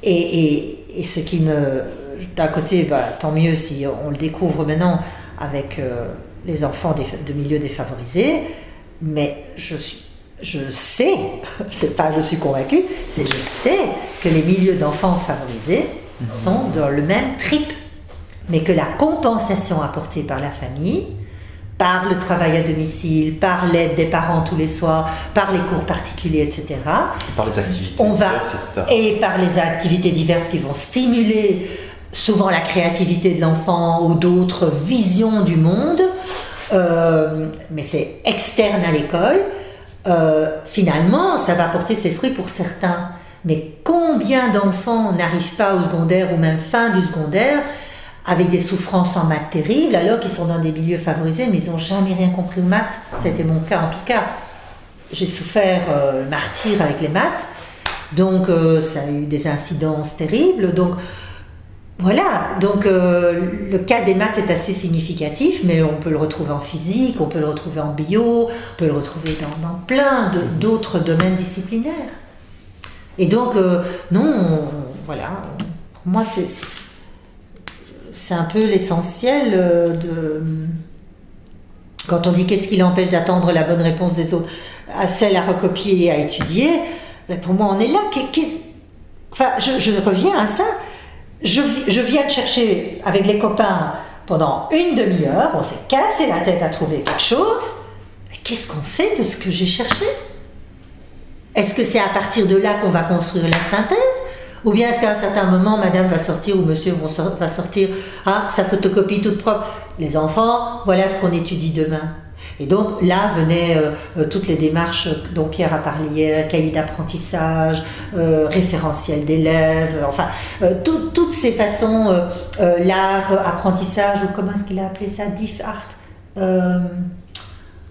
Et ce qui me... D'un côté, tant mieux si on le découvre maintenant avec les enfants de milieux défavorisés, mais je sais, c'est pas je suis convaincue, c'est je sais que les milieux d'enfants favorisés sont dans le même trip, mais que la compensation apportée par la famille, par le travail à domicile, par l'aide des parents tous les soirs, par les cours particuliers, etc. Par les activités diverses, etc. Et par les activités diverses qui vont stimuler souvent la créativité de l'enfant ou d'autres visions du monde, mais c'est externe à l'école. Finalement, ça va porter ses fruits pour certains. Mais combien d'enfants n'arrivent pas au secondaire ou même fin du secondaire avec des souffrances en maths terribles, alors qu'ils sont dans des milieux favorisés, mais ils n'ont jamais rien compris aux maths. C'était mon cas en tout cas. J'ai souffert le martyre avec les maths, donc ça a eu des incidences terribles. Donc voilà, donc le cas des maths est assez significatif, mais on peut le retrouver en physique, on peut le retrouver en bio, on peut le retrouver dans plein d'autres domaines disciplinaires. Et donc, non, voilà, pour moi c'est un peu l'essentiel de... Quand on dit qu'est-ce qui l'empêche d'attendre la bonne réponse des autres, à celle à recopier et à étudier, ben pour moi on est là. Enfin, je reviens à ça. Je viens de chercher avec les copains pendant une demi-heure, on s'est cassé la tête à trouver quelque chose. Mais qu'est-ce qu'on fait de ce que j'ai cherché? Est-ce que c'est à partir de là qu'on va construire la synthèse? Ou bien est-ce qu'à un certain moment, madame va sortir ou monsieur va sortir, ah, sa photocopie toute propre. Les enfants, voilà ce qu'on étudie demain. Et donc là venaient toutes les démarches dont Pierre a parlé, cahier d'apprentissage, référentiel d'élèves, enfin toutes ces façons, l'art, apprentissage, ou comment est-ce qu'il a appelé ça, diff art.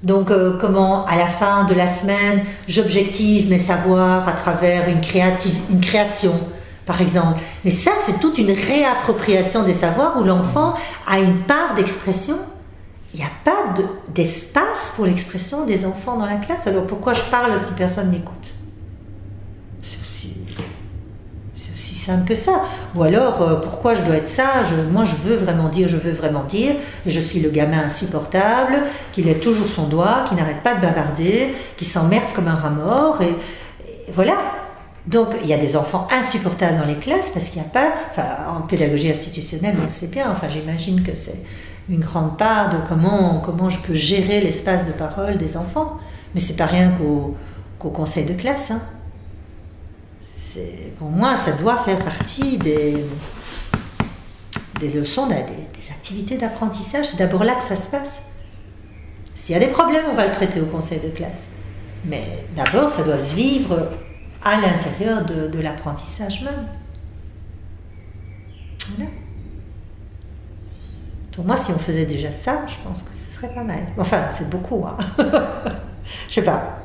Donc comment à la fin de la semaine j'objective mes savoirs à travers une création par exemple. Mais ça c'est toute une réappropriation des savoirs où l'enfant a une part d'expression. Il n'y a pas d'espace pour l'expression des enfants dans la classe. Alors pourquoi je parle si personne m'écoute? C'est aussi simple que ça. Ou alors pourquoi je dois être sage? Moi je veux vraiment dire, et je suis le gamin insupportable qui lève toujours son doigt, qui n'arrête pas de bavarder, qui s'emmerde comme un rat mort, et voilà. Donc il y a des enfants insupportables dans les classes parce qu'il n'y a pas, enfin en pédagogie institutionnelle on le sait bien, enfin j'imagine que c'est une grande part de comment je peux gérer l'espace de parole des enfants. Mais c'est pas rien qu'au conseil de classe. Hein. Pour moi, ça doit faire partie des leçons, des activités d'apprentissage. C'est d'abord là que ça se passe. S'il y a des problèmes, on va le traiter au conseil de classe. Mais d'abord, ça doit se vivre à l'intérieur de l'apprentissage même. Voilà. Pour moi, si on faisait déjà ça, je pense que ce serait pas mal. Enfin, c'est beaucoup. Hein. Je sais pas.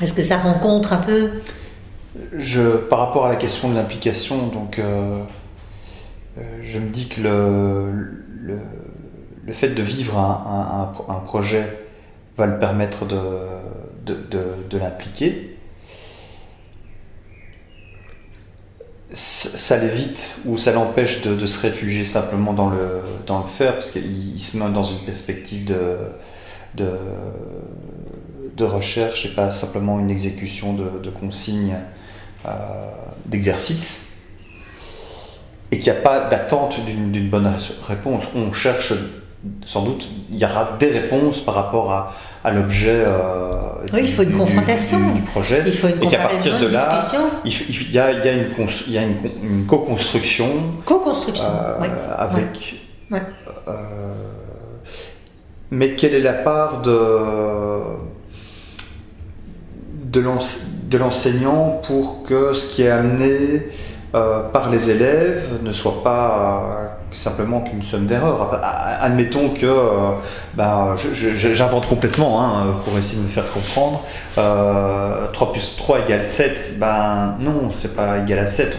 Est-ce que ça rencontre un peu? Par rapport à la question de l'implication, donc, je me dis que le fait de vivre un projet va le permettre de l'impliquer. Ça l'évite ou ça l'empêche de se réfugier simplement dans le faire, parce qu'il se met dans une perspective de recherche et pas simplement une exécution de consignes d'exercice, et qu'il n'y a pas d'attente d'une bonne réponse. On cherche, sans doute, il y aura des réponses par rapport à l'objet oui, il faut une confrontation du projet, il faut une comparaison, et qu'à partir de là, discussion. Il y a une co-construction, oui. avec ouais. Mais quelle est la part de l'enseignant pour que ce qui est amené par les élèves ne soit pas simplement qu'une somme d'erreurs. Admettons que j'invente complètement pour essayer de me faire comprendre, 3 plus 3 égale 7, non, c'est pas égal à 7,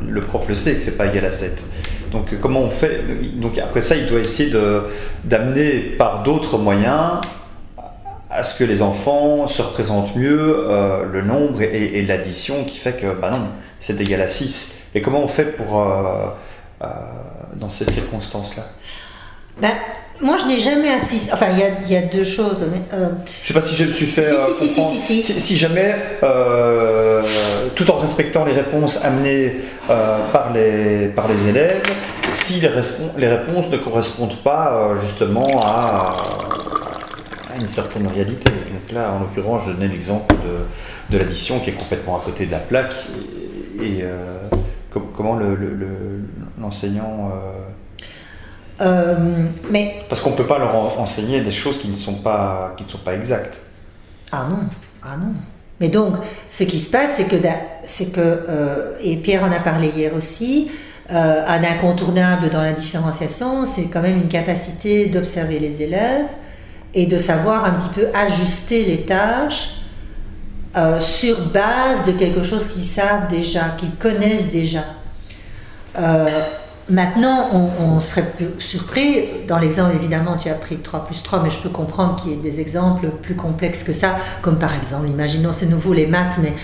le prof le sait que c'est pas égal à 7. Donc comment on fait? Donc après ça, il doit essayer d'amener par d'autres moyens à ce que les enfants se représentent mieux le nombre et l'addition qui fait que non, c'est égal à 6. Et comment on fait pour dans ces circonstances-là? Moi, je n'ai jamais assisté. Enfin, il y a deux choses. Mais, je ne sais pas si je me suis fait comprendre. Si jamais, tout en respectant les réponses amenées par les élèves, si les réponses ne correspondent pas justement à une certaine réalité. Donc là, en l'occurrence, je donnais l'exemple de l'addition qui est complètement à côté de la plaque. Et comment l'enseignant... Parce qu'on ne peut pas leur enseigner des choses qui ne sont pas exactes. Ah non. Mais donc, ce qui se passe, c'est que et Pierre en a parlé hier aussi, un incontournable dans la différenciation, c'est quand même une capacité d'observer les élèves et de savoir un petit peu ajuster les tâches sur base de quelque chose qu'ils savent déjà, qu'ils connaissent déjà. Maintenant, on serait plus surpris, dans l'exemple évidemment tu as pris 3+3, mais je peux comprendre qu'il y ait des exemples plus complexes que ça, comme par exemple, imaginons, c'est nouveau les maths, mais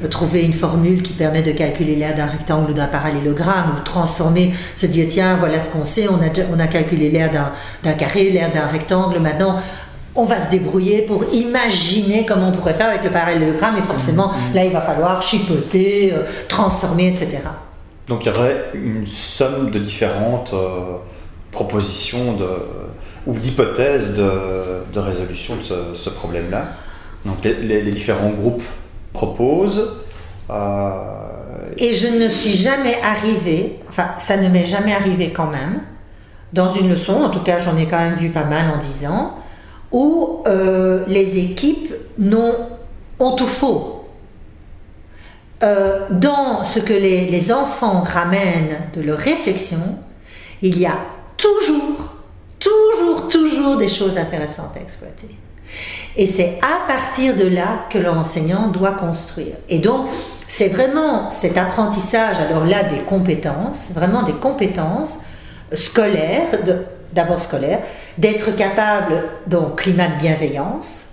trouver une formule qui permet de calculer l'aire d'un rectangle ou d'un parallélogramme, ou transformer, se dire tiens, voilà ce qu'on sait, on a calculé l'aire d'un carré, l'aire d'un rectangle, maintenant on va se débrouiller pour imaginer comment on pourrait faire avec le parallélogramme, et forcément, là il va falloir chipoter, transformer, etc. Donc il y aurait une somme de différentes propositions ou d'hypothèses de résolution de ce problème-là. Donc les différents groupes proposent. Et je ne suis jamais arrivée, enfin ça ne m'est jamais arrivé quand même, dans une leçon, en tout cas j'en ai quand même vu pas mal en 10 ans, où les équipes ont tout faux. Dans ce que les enfants ramènent de leur réflexion, il y a toujours des choses intéressantes à exploiter. Et c'est à partir de là que l'enseignant doit construire. Et donc, c'est vraiment cet apprentissage, alors là, des compétences, vraiment des compétences scolaires, d'abord scolaires, d'être capable, donc climat de bienveillance.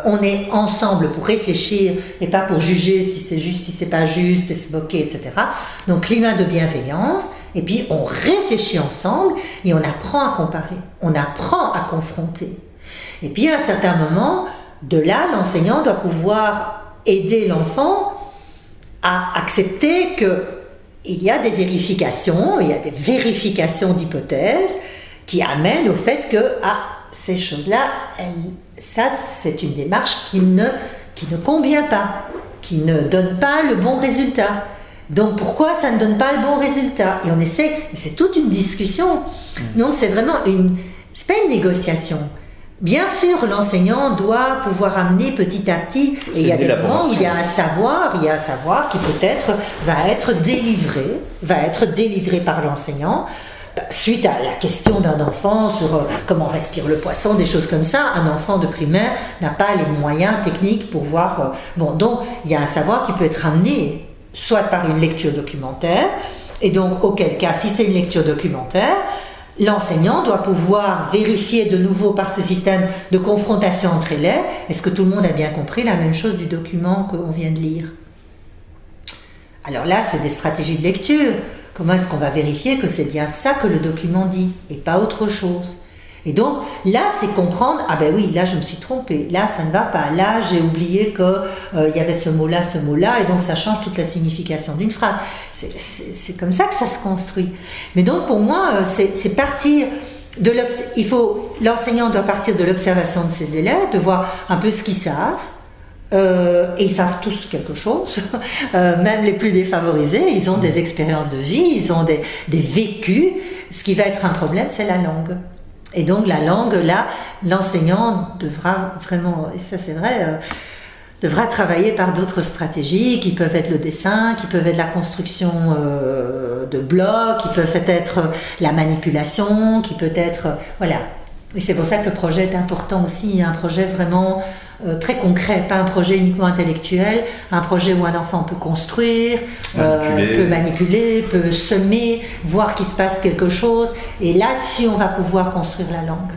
On est ensemble pour réfléchir et pas pour juger si c'est juste, si c'est pas juste, et se moquer, etc. Donc climat de bienveillance, et puis on réfléchit ensemble et on apprend à comparer, on apprend à confronter. Et puis à un certain moment, de là, l'enseignant doit pouvoir aider l'enfant à accepter qu'il y a des vérifications, il y a des vérifications d'hypothèses qui amènent au fait que ces choses-là, ça c'est une démarche qui ne convient pas, qui ne donne pas le bon résultat. Donc pourquoi ça ne donne pas le bon résultat? Et on essaie, et c'est toute une discussion. Donc c'est vraiment c'est pas une négociation. Bien sûr, l'enseignant doit pouvoir amener petit à petit, et il y a des moments où il y a un savoir qui peut-être va être délivré par l'enseignant, suite à la question d'un enfant sur comment respire le poisson, des choses comme ça. Un enfant de primaire n'a pas les moyens techniques pour voir... donc il y a un savoir qui peut être amené soit par une lecture documentaire, et donc auquel cas, si c'est une lecture documentaire, l'enseignant doit pouvoir vérifier de nouveau par ce système de confrontation entre élèves, est-ce que tout le monde a bien compris la même chose du document qu'on vient de lire? Alors là, c'est des stratégies de lecture. Comment est-ce qu'on va vérifier que c'est bien ça que le document dit et pas autre chose? Et donc là, c'est comprendre, ah ben oui, là je me suis trompée, là ça ne va pas, là j'ai oublié qu'il y avait ce mot-là, et donc ça change toute la signification d'une phrase. C'est comme ça que ça se construit. Mais donc pour moi, c'est partir de l'enseignant doit partir de l'observation de ses élèves, de voir un peu ce qu'ils savent. Et ils savent tous quelque chose, même les plus défavorisés, ils ont des expériences de vie, ils ont des vécus. Ce qui va être un problème, c'est la langue. Et donc la langue, là, l'enseignant devra vraiment, et ça c'est vrai, devra travailler par d'autres stratégies qui peuvent être le dessin, qui peuvent être la construction de blocs, qui peuvent être la manipulation, qui peut être... voilà. Et c'est pour ça que le projet est important aussi, un projet vraiment très concret, pas un projet uniquement intellectuel, un projet où un enfant peut construire, peut manipuler, peut semer, voir qu'il se passe quelque chose, et là-dessus on va pouvoir construire la langue.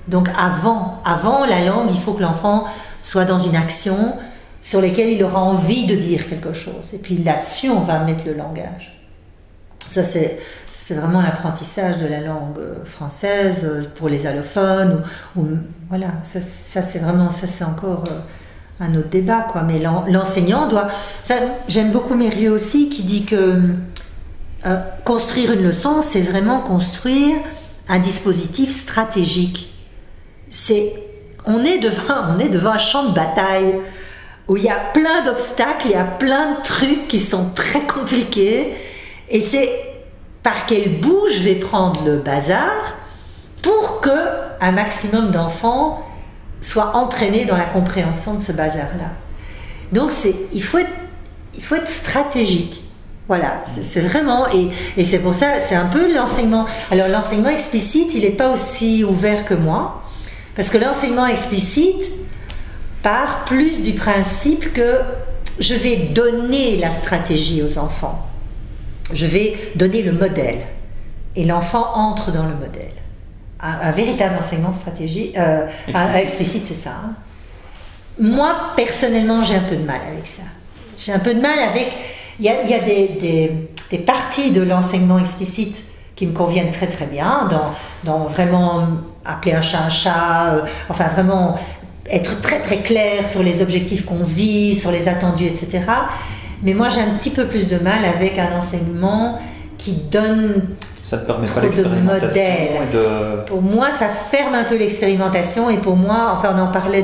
Donc avant la langue, il faut que l'enfant soit dans une action sur laquelle il aura envie de dire quelque chose, et puis là-dessus on va mettre le langage. Ça c'est vraiment l'apprentissage de la langue française pour les allophones, voilà, ça c'est vraiment, ça c'est encore un autre débat, quoi. Mais l'enseignant doit... Enfin, j'aime beaucoup Mérieux aussi qui dit que construire une leçon, c'est vraiment construire un dispositif stratégique. On est devant un champ de bataille où il y a plein d'obstacles, il y a plein de trucs qui sont très compliqués, et c'est par quel bout je vais prendre le bazar pour que un maximum d'enfants soient entraînés dans la compréhension de ce bazar-là. Donc il faut être stratégique. Voilà, c'est vraiment, et c'est pour ça, c'est un peu l'enseignement. Alors l'enseignement explicite, il n'est pas aussi ouvert que moi, parce que l'enseignement explicite part plus du principe que je vais donner la stratégie aux enfants. Je vais donner le modèle. Et l'enfant entre dans le modèle. Un véritable enseignement explicite, c'est ça. Hein. Moi, personnellement, j'ai un peu de mal avec ça. J'ai un peu de mal avec... Il y a des parties de l'enseignement explicite qui me conviennent très très bien, dans vraiment appeler un chat, enfin vraiment être très très clair sur les objectifs qu'on vise, sur les attendus, etc. Mais moi j'ai un petit peu plus de mal avec un enseignement qui donne ça ne permet trop pas de modèles. Pour moi ça ferme un peu l'expérimentation, et pour moi, enfin on en parlait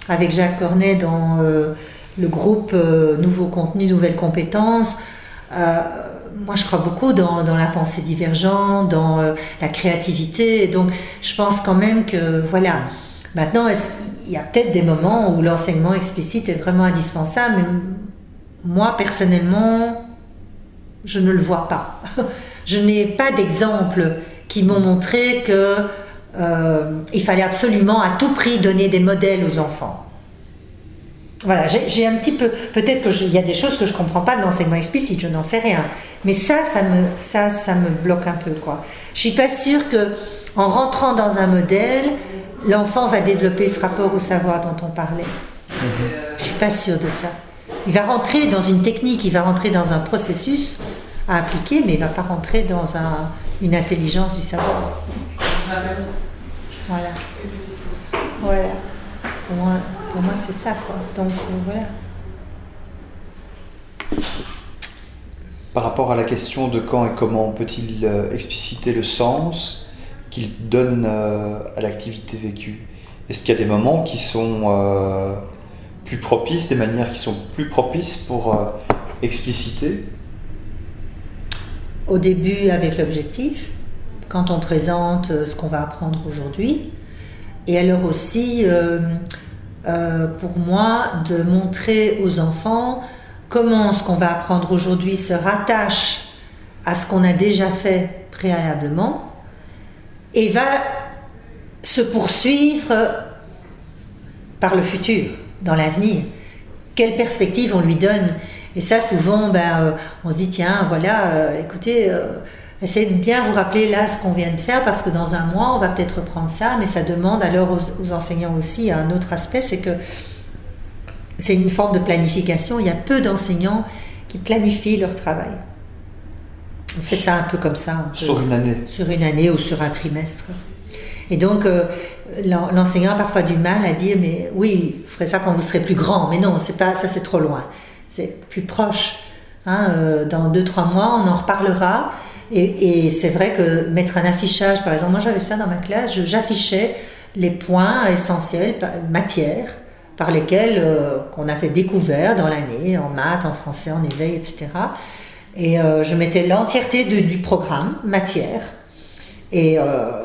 avec Jacques Cornet dans... le groupe Nouveaux Contenus, Nouvelles Compétences. Moi, je crois beaucoup dans la pensée divergente, dans la créativité. Et donc, je pense quand même que, voilà. Maintenant, il y a peut-être des moments où l'enseignement explicite est vraiment indispensable, mais moi, personnellement, je ne le vois pas. Je n'ai pas d'exemples qui m'ont montré qu'il fallait absolument à tout prix donner des modèles aux enfants. Voilà, j'ai un petit peu... Peut-être qu'il y a des choses que je ne comprends pas de l'enseignement explicite, je n'en sais rien. Mais ça me bloque un peu, quoi. Je ne suis pas sûre qu'en rentrant dans un modèle, l'enfant va développer ce rapport au savoir dont on parlait. Je ne suis pas sûre de ça. Il va rentrer dans une technique, il va rentrer dans un processus à appliquer, mais il ne va pas rentrer dans une intelligence du savoir. Voilà. Voilà. Pour moi, c'est ça, quoi. Donc, voilà. Par rapport à la question de quand et comment peut-il expliciter le sens qu'il donne à l'activité vécue, est-ce qu'il y a des moments qui sont plus propices, des manières qui sont plus propices pour expliciter? Au début, avec l'objectif, quand on présente ce qu'on va apprendre aujourd'hui, et alors aussi... pour moi, de montrer aux enfants comment ce qu'on va apprendre aujourd'hui se rattache à ce qu'on a déjà fait préalablement et va se poursuivre par le futur, dans l'avenir. Quelle perspective on lui donne? Et ça, souvent, on se dit, tiens, voilà, écoutez... essayez de bien vous rappeler là ce qu'on vient de faire, parce que dans un mois on va peut-être reprendre ça, mais ça demande alors aux enseignants aussi un autre aspect, c'est que c'est une forme de planification. Il y a peu d'enseignants qui planifient leur travail. On fait ça un peu comme ça. Sur une année. Sur une année ou sur un trimestre. Et donc l'enseignant a parfois du mal à dire, mais oui, vous ferez ça quand vous serez plus grand, mais non, c'est pas, ça c'est trop loin, c'est plus proche. Hein, dans 2-3 mois on en reparlera. Et c'est vrai que mettre un affichage, par exemple, moi j'avais ça dans ma classe, j'affichais les points essentiels, matières, par lesquelles qu'on avait découvert dans l'année, en maths, en français, en éveil, etc. Et je mettais l'entièreté du programme, matière, et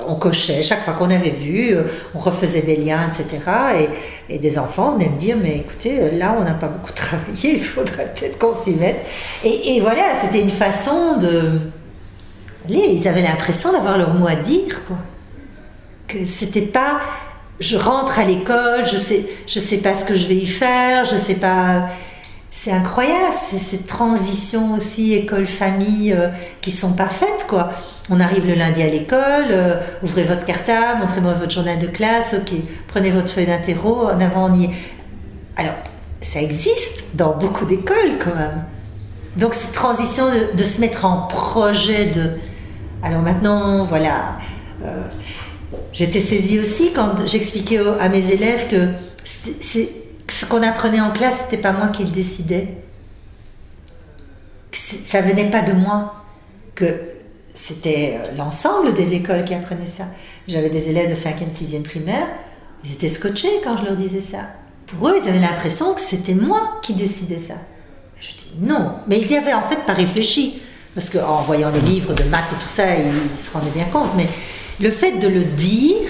on cochait chaque fois qu'on avait vu, on refaisait des liens, etc. Et des enfants venaient me dire, mais écoutez, là on n'a pas beaucoup travaillé, il faudrait peut-être qu'on s'y mette. Et voilà, c'était une façon de... Ils avaient l'impression d'avoir leur mot à dire, quoi. Que c'était pas, je rentre à l'école, je sais pas ce que je vais y faire, je sais pas. C'est incroyable, c'est cette transition aussi école-famille qui sont pas faites, quoi. On arrive le lundi à l'école, ouvrez votre cartable, montrez-moi votre journal de classe, ok, prenez votre feuille d'interro, en avant on y est. Alors, ça existe dans beaucoup d'écoles quand même. Donc cette transition de se mettre en projet de... Alors maintenant, voilà, j'étais saisie aussi quand j'expliquais à mes élèves que ce qu'on apprenait en classe, c'était pas moi qui le décidais, que ça venait pas de moi, que c'était l'ensemble des écoles qui apprenaient ça. J'avais des élèves de 5e, 6e primaire, ils étaient scotchés quand je leur disais ça. Pour eux, ils avaient l'impression que c'était moi qui décidais ça. Je dis non, mais ils y avaient en fait pas réfléchi. Parce qu'en voyant les livres de maths et tout ça, ils se rendaient bien compte. Mais le fait de le dire,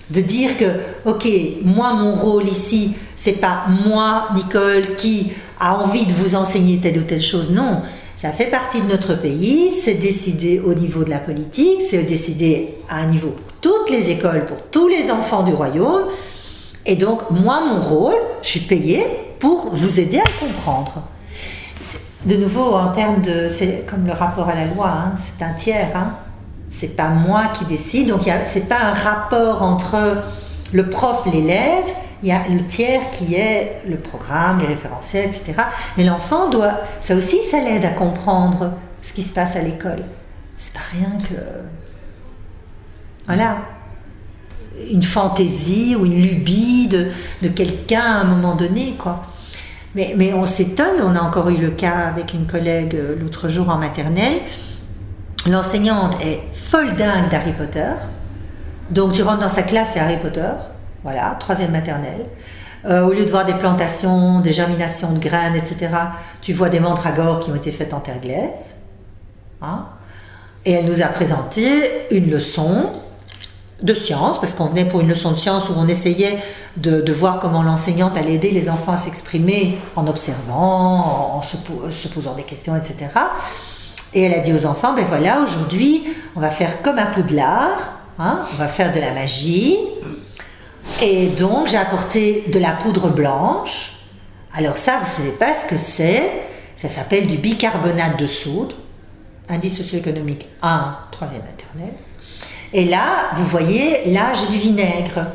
De dire que, ok, moi, mon rôle ici, c'est pas moi, Nicole, qui a envie de vous enseigner telle ou telle chose. Non, ça fait partie de notre pays, c'est décidé au niveau de la politique, c'est décidé à un niveau pour toutes les écoles, pour tous les enfants du royaume. Et donc, moi, mon rôle, je suis payée pour vous aider à le comprendre. De nouveau, en termes de... C'est comme le rapport à la loi, hein, c'est un tiers, hein. C'est pas moi qui décide, donc c'est pas un rapport entre le prof, l'élève, il y a le tiers qui est le programme, les référentiels, etc. Mais l'enfant doit, ça aussi, ça l'aide à comprendre ce qui se passe à l'école. C'est pas rien que, voilà, une fantaisie ou une lubie de quelqu'un à un moment donné, quoi. Mais on s'étonne, on a encore eu le cas avec une collègue l'autre jour en maternelle. L'enseignante est folle dingue d'Harry Potter. Donc tu rentres dans sa classe, c'est Harry Potter. Voilà, 3e maternelle. Au lieu de voir des plantations, des germinations de graines, etc., tu vois des mandragores qui ont été faites en terre glaise. Hein? Et elle nous a présenté une leçon de science, parce qu'on venait pour une leçon de science où on essayait de voir comment l'enseignante allait aider les enfants à s'exprimer en observant, en se posant des questions, etc. Et elle a dit aux enfants, ben voilà, aujourd'hui, on va faire comme à Poudlard, hein, on va faire de la magie. Et donc, j'ai apporté de la poudre blanche. Alors ça, vous ne savez pas ce que c'est. Ça s'appelle du bicarbonate de soude. Indice socio-économique 1, 3e maternelle. Et là, vous voyez, là, j'ai du vinaigre.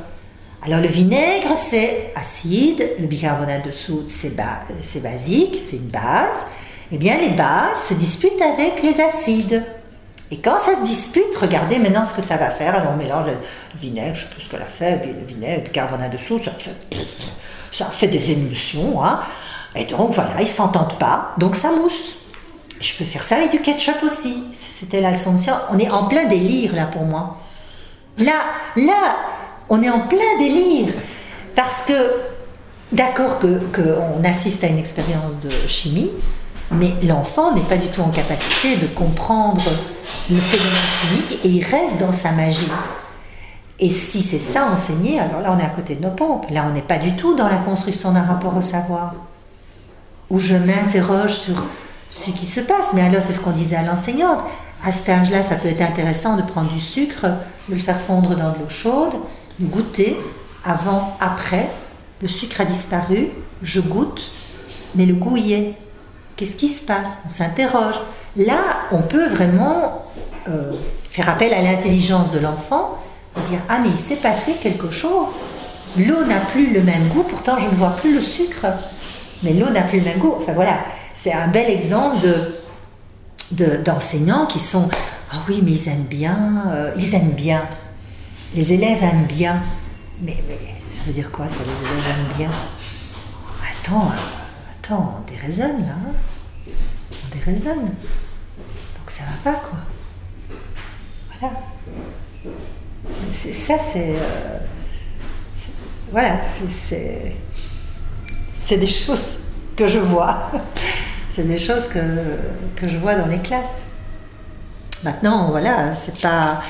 Alors, le vinaigre, c'est acide. Le bicarbonate de soude, c'est basique, c'est une base. Eh bien, les bases se disputent avec les acides. Et quand ça se dispute, regardez maintenant ce que ça va faire. Alors, on mélange le vinaigre, je ne sais plus ce qu'elle a fait, le vinaigre, le bicarbonate de soude, ça fait des émulsions. Hein. Et donc, voilà, ils ne s'entendent pas, donc ça mousse. Je peux faire ça avec du ketchup aussi. C'était la leçon de science. On est en plein délire, là, pour moi. Là, on est en plein délire. Parce que, d'accord qu'on assiste à une expérience de chimie, mais l'enfant n'est pas du tout en capacité de comprendre le phénomène chimique et il reste dans sa magie. Et si c'est ça enseigné, alors là on est à côté de nos pompes. Là on n'est pas du tout dans la construction d'un rapport au savoir. Où je m'interroge sur ce qui se passe. Mais alors c'est ce qu'on disait à l'enseignante. À cet âge-là, ça peut être intéressant de prendre du sucre, de le faire fondre dans de l'eau chaude, de goûter. Avant, après, le sucre a disparu, je goûte, mais le goût y est. Qu'est-ce qui se passe? On s'interroge. Là, on peut vraiment faire appel à l'intelligence de l'enfant et dire « Ah, mais il s'est passé quelque chose. L'eau n'a plus le même goût, pourtant je ne vois plus le sucre. Mais l'eau n'a plus le même goût. » Enfin voilà, c'est un bel exemple d'enseignants qui sont « Ah oui, mais ils aiment bien. Les élèves aiment bien. » Mais ça veut dire quoi, ça, les élèves aiment bien? Attends, on déraisonne là, hein. On déraisonne. Donc ça va pas, quoi. Voilà. Voilà, c'est des choses que je vois. C'est des choses que je vois dans les classes. Maintenant, voilà, c'est pas...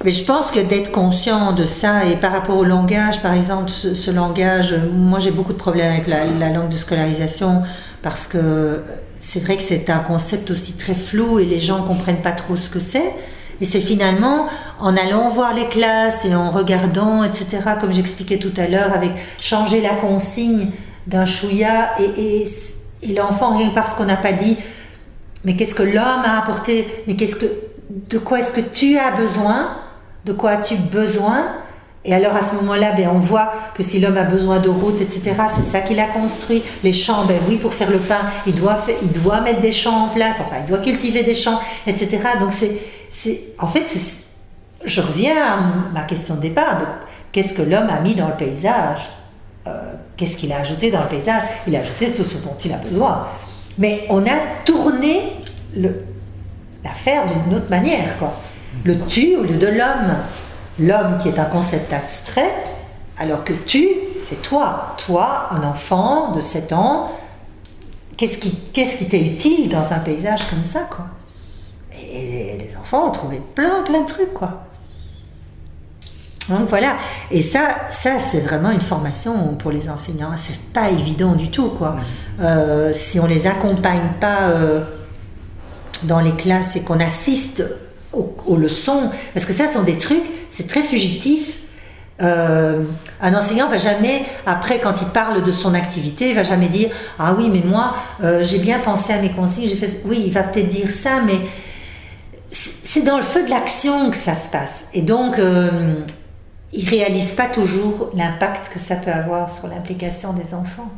Mais je pense que d'être conscient de ça, et par rapport au langage, par exemple, ce langage, moi j'ai beaucoup de problèmes avec la langue de scolarisation, parce que c'est vrai que c'est un concept aussi très flou et les gens ne comprennent pas trop ce que c'est. Et c'est finalement en allant voir les classes et en regardant, etc., comme j'expliquais tout à l'heure, avec changer la consigne d'un chouïa et l'enfant, rien que parce qu'on n'a pas dit, mais qu'est-ce que l'homme a apporté, mais de quoi est-ce que tu as besoin? De quoi as-tu besoin? Et alors à ce moment-là, on voit que si l'homme a besoin de routes, etc., c'est ça qu'il a construit. Les champs, oui, pour faire le pain, il doit mettre des champs en place, enfin, il doit cultiver des champs, etc. Donc en fait, je reviens à ma question de départ, qu'est-ce que l'homme a mis dans le paysage? Qu'est-ce qu'il a ajouté dans le paysage? Il a ajouté tout ce dont il a besoin. Mais on a tourné l'affaire d'une autre manière, quoi. Le tu au lieu de l'homme. L'homme qui est un concept abstrait, alors que tu, c'est toi. Toi, un enfant de 7 ans, qu'est-ce qui t'est utile dans un paysage comme ça, quoi? Et les enfants ont trouvé plein de trucs, quoi. Donc voilà, et ça c'est vraiment une formation pour les enseignants, c'est pas évident du tout, quoi. Si on les accompagne pas dans les classes et qu'on assiste aux leçons, parce que ça sont des trucs, c'est très fugitif. Un enseignant va jamais, après quand il parle de son activité, il va jamais dire « Ah oui, mais moi, j'ai bien pensé à mes consignes, j'ai fait... » Oui, il va peut-être dire ça, mais c'est dans le feu de l'action que ça se passe. Et donc, il ne réalise pas toujours l'impact que ça peut avoir sur l'implication des enfants.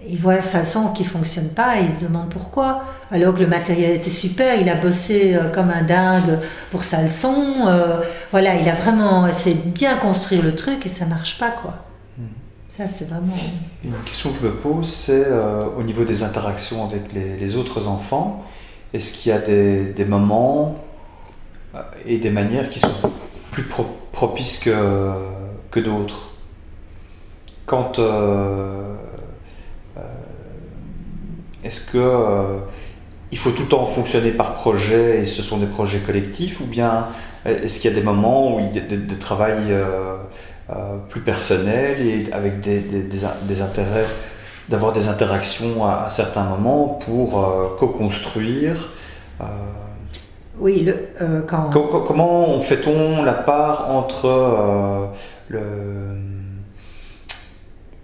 Il voit sa leçon qui ne fonctionne pas et il se demande pourquoi. Alors que le matériel était super, il a bossé comme un dingue pour sa leçon. Voilà, il a vraiment essayé de bien construire le truc et ça ne marche pas, quoi. Ça, c'est vraiment... Une question que je me pose, c'est au niveau des interactions avec les autres enfants, est-ce qu'il y a des moments et des manières qui sont plus propices que d'autres? Quand... est-ce que il faut tout le temps fonctionner par projet et ce sont des projets collectifs, ou bien est-ce qu'il y a des moments où il y a des travail plus personnels et avec des intérêts, d'avoir des interactions à certains moments pour co-construire Oui, comment fait-on la part entre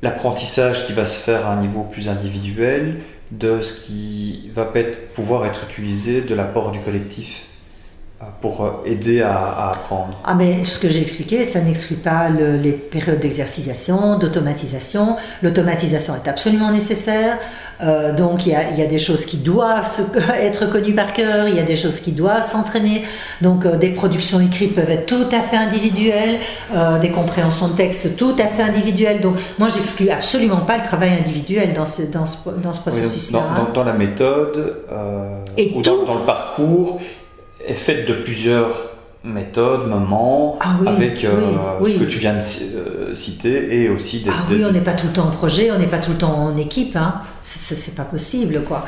l'apprentissage qui va se faire à un niveau plus individuel de ce qui va pouvoir être utilisé de l'apport du collectif pour aider à apprendre? Ah, mais ce que j'ai expliqué, ça n'exclut pas les périodes d'exercitation, d'automatisation. L'automatisation est absolument nécessaire. Donc il y a des choses qui doivent être connues par cœur, il y a des choses qui doivent s'entraîner. Donc des productions écrites peuvent être tout à fait individuelles, des compréhensions de texte tout à fait individuelles. Donc moi, j'exclus absolument pas le travail individuel dans ce processus-là. Oui, dans la méthode ou dans le parcours est faite de plusieurs méthodes, moments, avec ce que tu viens de citer, et aussi oui, on n'est pas tout le temps en projet, on n'est pas tout le temps en équipe, hein. C'est pas possible, quoi.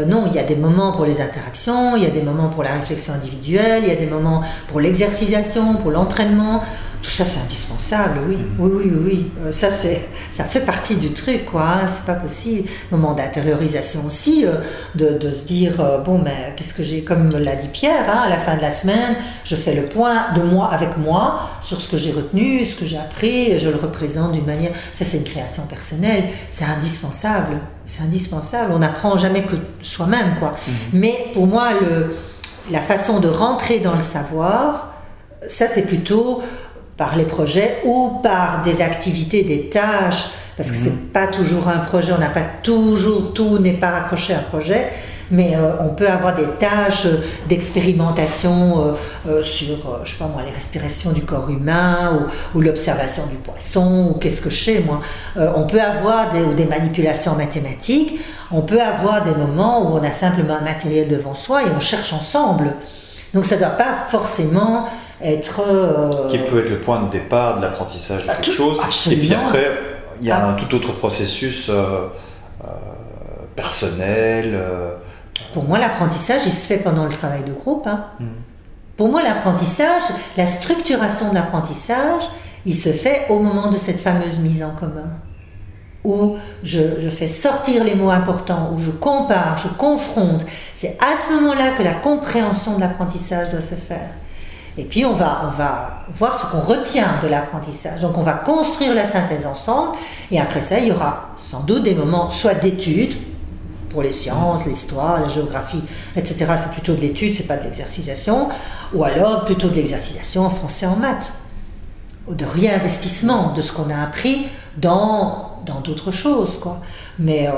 Non, il y a des moments pour les interactions, il y a des moments pour la réflexion individuelle, il y a des moments pour l'exercitation, pour l'entraînement. Tout ça, c'est indispensable, oui. Oui. Ça fait partie du truc, quoi. Hein. C'est pas possible. Moment d'intériorisation aussi, de se dire, bon, mais qu'est-ce que j'ai, comme l'a dit Pierre, hein, à la fin de la semaine, je fais le point de moi avec moi sur ce que j'ai retenu, ce que j'ai appris, je le représente d'une manière. Ça, c'est une création personnelle. C'est indispensable. C'est indispensable. On n'apprend jamais que soi-même, quoi. Mais pour moi, la façon de rentrer dans le savoir, ça, c'est plutôt par les projets ou par des activités, des tâches, parce que c'est pas toujours un projet, on n'a pas toujours, tout n'est pas raccroché à un projet, mais on peut avoir des tâches d'expérimentation sur, je sais pas moi, les respirations du corps humain ou l'observation du poisson, ou qu'est-ce que je sais moi. On peut avoir des manipulations mathématiques, on peut avoir des moments où on a simplement un matériel devant soi et on cherche ensemble. Donc ça ne doit pas forcément être... Qui peut être le point de départ de l'apprentissage de quelque chose. Absolument. Et puis après, il y a un tout autre processus personnel. Pour moi, l'apprentissage, il se fait pendant le travail de groupe. Hein. Pour moi, l'apprentissage, la structuration de l'apprentissage, il se fait au moment de cette fameuse mise en commun. Où je fais sortir les mots importants, où je compare, je confronte. C'est à ce moment-là que la compréhension de l'apprentissage doit se faire. Et puis on va voir ce qu'on retient de l'apprentissage. Donc on va construire la synthèse ensemble, et après ça, il y aura sans doute des moments soit d'études, pour les sciences, l'histoire, la géographie, etc. C'est plutôt de l'étude, c'est pas de l'exercitation, ou alors plutôt de l'exercitation en français, en maths, ou de réinvestissement de ce qu'on a appris dans d'autres choses, quoi. Mais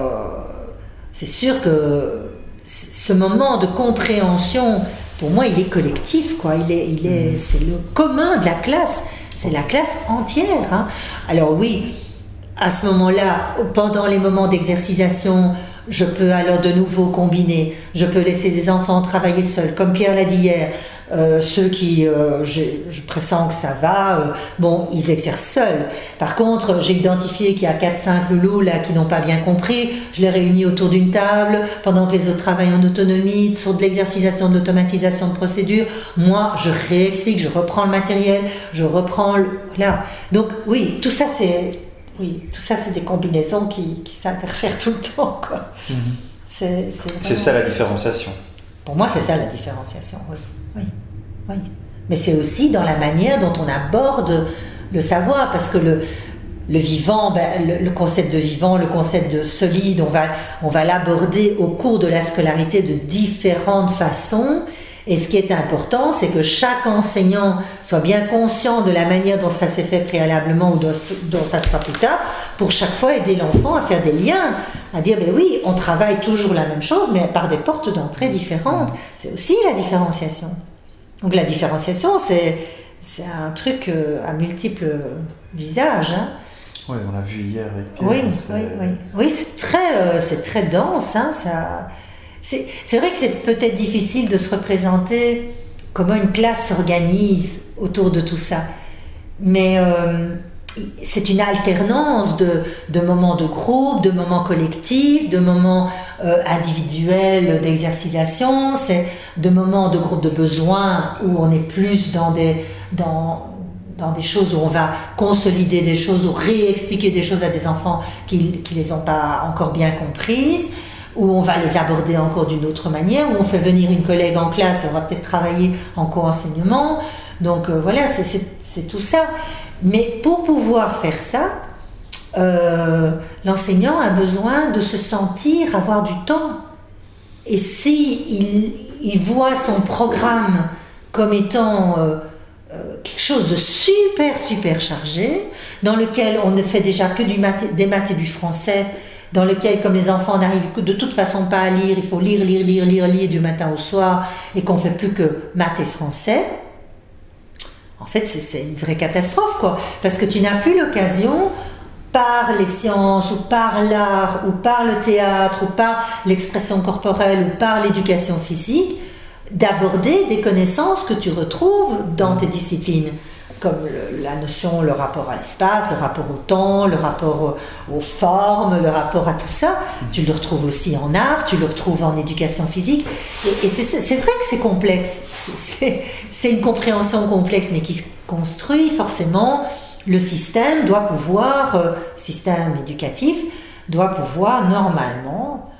c'est sûr que ce moment de compréhension, pour moi, il est collectif, quoi. C'est le commun de la classe, c'est la classe entière. Hein. Alors oui, à ce moment-là, pendant les moments d'exercitation, je peux alors de nouveau combiner. Je peux laisser des enfants travailler seuls, comme Pierre l'a dit hier. Ceux qui, je pressens que ça va, bon, ils exercent seuls. Par contre, j'ai identifié qu'il y a 4-5 loulous là qui n'ont pas bien compris. Je les réunis autour d'une table pendant que les autres travaillent en autonomie sur de l'exercisation, de l'automatisation de procédures. Moi, je réexplique, je reprends le matériel, je reprends voilà. Donc oui, tout ça c'est des combinaisons qui s'interfèrent tout le temps, quoi. C'est ça la différenciation. Pour moi, c'est ça la différenciation, oui. Mais c'est aussi dans la manière dont on aborde le savoir, parce que le vivant, le concept de vivant, le concept de solide, on va l'aborder au cours de la scolarité de différentes façons. Et ce qui est important, c'est que chaque enseignant soit bien conscient de la manière dont ça s'est fait préalablement ou dont ça sera plus tard, pour chaque fois aider l'enfant à faire des liens, à dire, ben oui, on travaille toujours la même chose, mais par des portes d'entrée différentes. C'est aussi la différenciation. Donc la différenciation, c'est un truc à multiples visages. Hein. Oui, on l'a vu hier avec Pierre. Oui, c'est très dense, hein, ça... C'est vrai que c'est peut-être difficile de se représenter comment une classe s'organise autour de tout ça. Mais c'est une alternance de moments de groupe, de moments collectifs, de moments individuels d'exercisation, c'est de moments de groupe de besoins où on est plus dans des choses où on va consolider des choses ou réexpliquer des choses à des enfants qui les ont pas encore bien comprises, où on va les aborder encore d'une autre manière, où on fait venir une collègue en classe et on va peut-être travailler en co-enseignement. Donc voilà, c'est tout ça. Mais pour pouvoir faire ça, l'enseignant a besoin de se sentir avoir du temps. Et si il voit son programme comme étant quelque chose de super chargé, dans lequel on ne fait déjà que des maths et du français, dans lequel, comme les enfants n'arrivent de toute façon pas à lire, il faut lire du matin au soir, et qu'on fait plus que maths et français, en fait c'est une vraie catastrophe, quoi, parce que tu n'as plus l'occasion, par les sciences, ou par l'art, ou par le théâtre, ou par l'expression corporelle, ou par l'éducation physique, d'aborder des connaissances que tu retrouves dans tes disciplines, comme la notion, le rapport à l'espace, le rapport au temps, le rapport aux formes, le rapport à tout ça. Tu le retrouves aussi en art, tu le retrouves en éducation physique. Et c'est vrai que c'est complexe. C'est une compréhension complexe, mais qui se construit forcément. Le système doit pouvoir, système éducatif, doit pouvoir normalement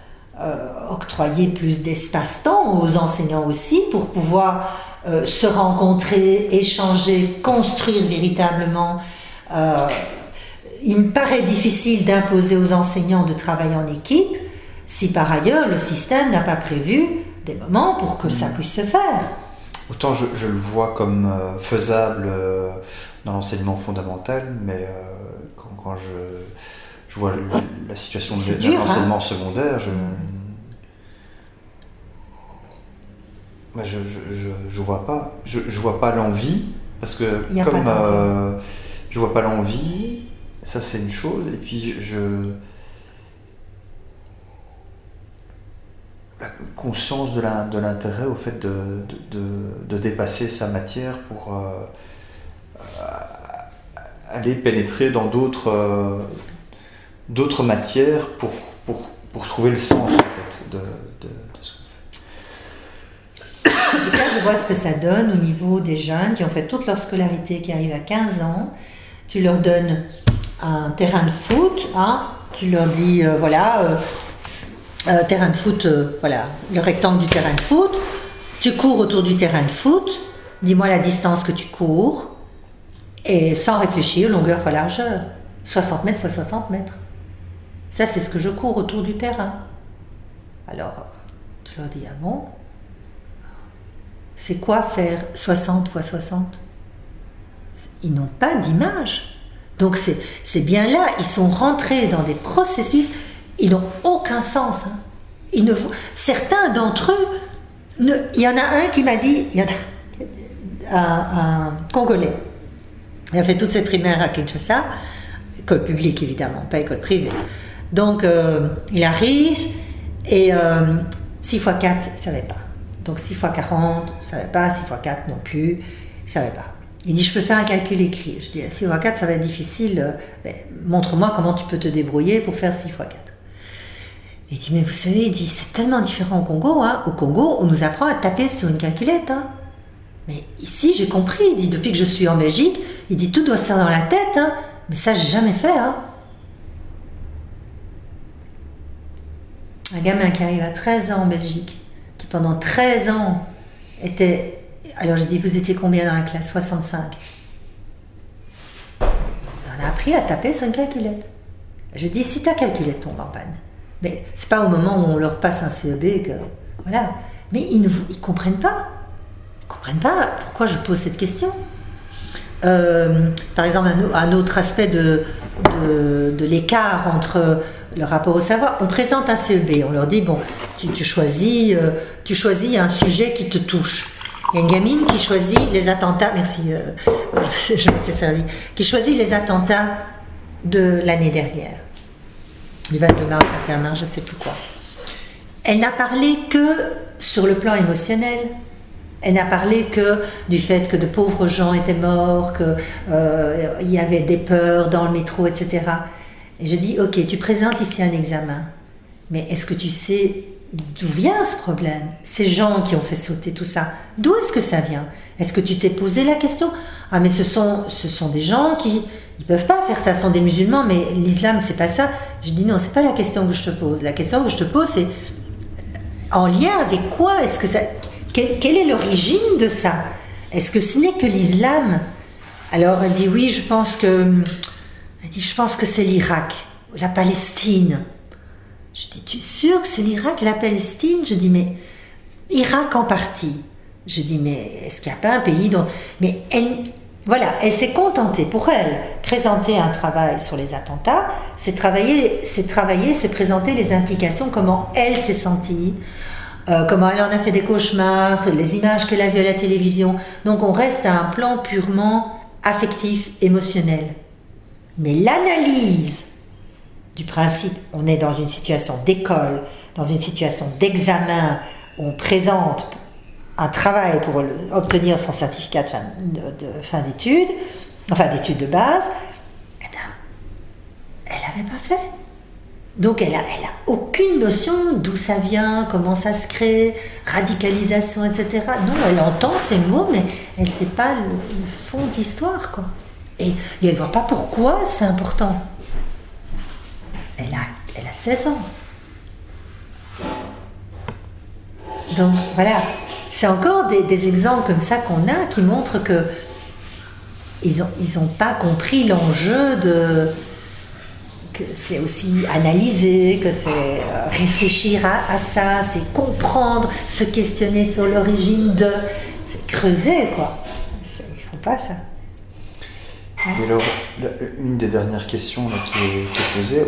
octroyer plus d'espace-temps aux enseignants aussi pour pouvoir se rencontrer, échanger, construire véritablement. Il me paraît difficile d'imposer aux enseignants de travailler en équipe si par ailleurs le système n'a pas prévu des moments pour que ça puisse se faire. Autant je le vois comme faisable dans l'enseignement fondamental, mais quand je vois la situation de l'enseignement secondaire, je vois pas l'envie, parce que comme je vois pas l'envie, ça c'est une chose, et puis la conscience de l'intérêt au fait de dépasser sa matière pour aller pénétrer dans d'autres matières pour trouver le sens en fait, de ce qu'on fait. En tout cas, je vois ce que ça donne au niveau des jeunes qui ont fait toute leur scolarité, qui arrivent à 15 ans. Tu leur donnes un terrain de foot, hein, tu leur dis, terrain de foot, voilà, le rectangle du terrain de foot, tu cours autour du terrain de foot, dis-moi la distance que tu cours, et sans réfléchir, longueur fois largeur, 60 mètres fois 60 mètres. Ça, c'est ce que je cours autour du terrain. Alors, tu leur dis, ah bon ? C'est quoi faire 60 fois 60 ? Ils n'ont pas d'image. Donc c'est bien là, ils sont rentrés dans des processus, ils n'ont aucun sens. Hein. Certains d'entre eux, il y en a un qui m'a dit, il y en a un Congolais, il a fait toutes ses primaires à Kinshasa, école publique évidemment, pas école privée. Donc il arrive Et 6 x 4, il ne savait pas. Donc 6 x 40, il ne savait pas, 6 x 4 non plus, il ne savait pas. Il dit, je peux faire un calcul écrit. Je dis, 6 x 4, ça va être difficile. Montre-moi comment tu peux te débrouiller pour faire 6 x 4. Il dit, mais vous savez, il dit, c'est tellement différent au Congo. Hein. Au Congo, on nous apprend à taper sur une calculette. Hein. Mais ici, j'ai compris. Il dit, depuis que je suis en Belgique, il dit, tout doit se faire dans la tête. Hein. Mais ça, j'ai jamais fait. Hein. Un gamin qui arrive à 13 ans en Belgique, qui pendant 13 ans était... Alors, je dis, vous étiez combien dans la classe? 65. On a appris à taper sur une calculette. Je dis, si ta calculette tombe en panne, mais c'est pas au moment où on leur passe un CEB que... Voilà. Mais ils ne comprennent pas. Ils comprennent pas pourquoi je pose cette question. Par exemple, un autre aspect de l'écart entre le rapport au savoir, on présente un CEB, on leur dit, bon, tu choisis un sujet qui te touche. Il y a une gamine qui choisit les attentats, merci, je m'étais servi, qui choisit les attentats de l'année dernière, du 22 mars, 21 mars, je ne sais plus quoi. Elle n'a parlé que sur le plan émotionnel. Elle n'a parlé que du fait que de pauvres gens étaient morts, qu'il y avait des peurs dans le métro, etc. Et je dis, ok, tu présentes ici un examen, mais est-ce que tu sais d'où vient ce problème? Ces gens qui ont fait sauter tout ça, d'où est-ce que ça vient? Est-ce que tu t'es posé la question? Ah, mais ce sont des gens qui ils peuvent pas faire ça, ce sont des musulmans, mais l'islam c'est pas ça. Je dis non, c'est pas la question que je te pose. La question que je te pose, c'est en lien avec quoi? Est-ce que ça... Quelle est l'origine de ça? Est-ce que ce n'est que l'islam? Alors elle dit oui, je pense que c'est l'Irak, la Palestine. Je dis, tu es sûr que c'est l'Irak et la Palestine? Je dis, mais Irak en partie. Je dis, mais est-ce qu'il n'y a pas un pays dont... Mais elle s'est contentée pour elle. Présenter un travail sur les attentats, c'est présenter les implications, comment elle s'est sentie, comment elle en a fait des cauchemars, les images qu'elle a vues à la télévision. Donc on reste à un plan purement affectif, émotionnel. Mais l'analyse du principe, on est dans une situation d'école, dans une situation d'examen, où on présente un travail pour obtenir son certificat de fin d'études, enfin d'études de base, eh bien, elle n'avait pas fait. Donc elle a aucune notion d'où ça vient, comment ça se crée, radicalisation, etc. Non, elle entend ces mots, mais elle ne sait pas le fond de l'histoire, quoi. Et elle ne voit pas pourquoi c'est important. Elle a 16 ans. Donc voilà, c'est encore des exemples comme ça qu'on a qui montrent que ils ont pas compris l'enjeu que c'est aussi analyser, que c'est réfléchir à ça, c'est comprendre, se questionner sur l'origine c'est creuser, quoi. Ils font pas ça. Et alors, une des dernières questions là, qui est posée,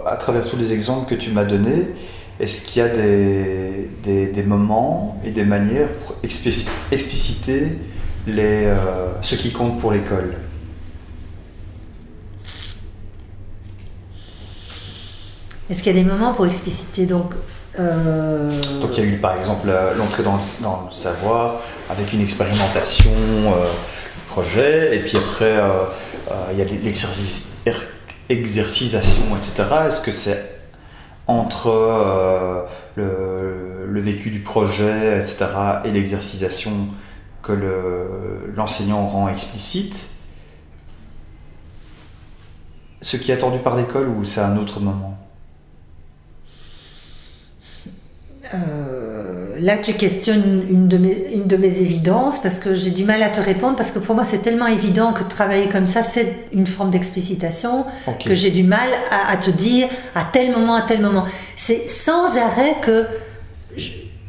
à travers tous les exemples que tu m'as donnés, est-ce qu'il y a des moments et des manières pour expliciter ce qui compte pour l'école? Est-ce qu'il y a des moments pour expliciter donc il y a eu par exemple l'entrée dans le savoir avec une expérimentation projet, et puis après il y a l'exercitation, etc. Est-ce que c'est entre le vécu du projet, etc. et l'exercitation que l'enseignant rend explicite ce qui est attendu par l'école, ou c'est un autre moment? Là, tu questionnes une de mes évidences, parce que j'ai du mal à te répondre, parce que pour moi, c'est tellement évident que de travailler comme ça, c'est une forme d'explicitation, okay, que j'ai du mal à te dire à tel moment. C'est sans arrêt que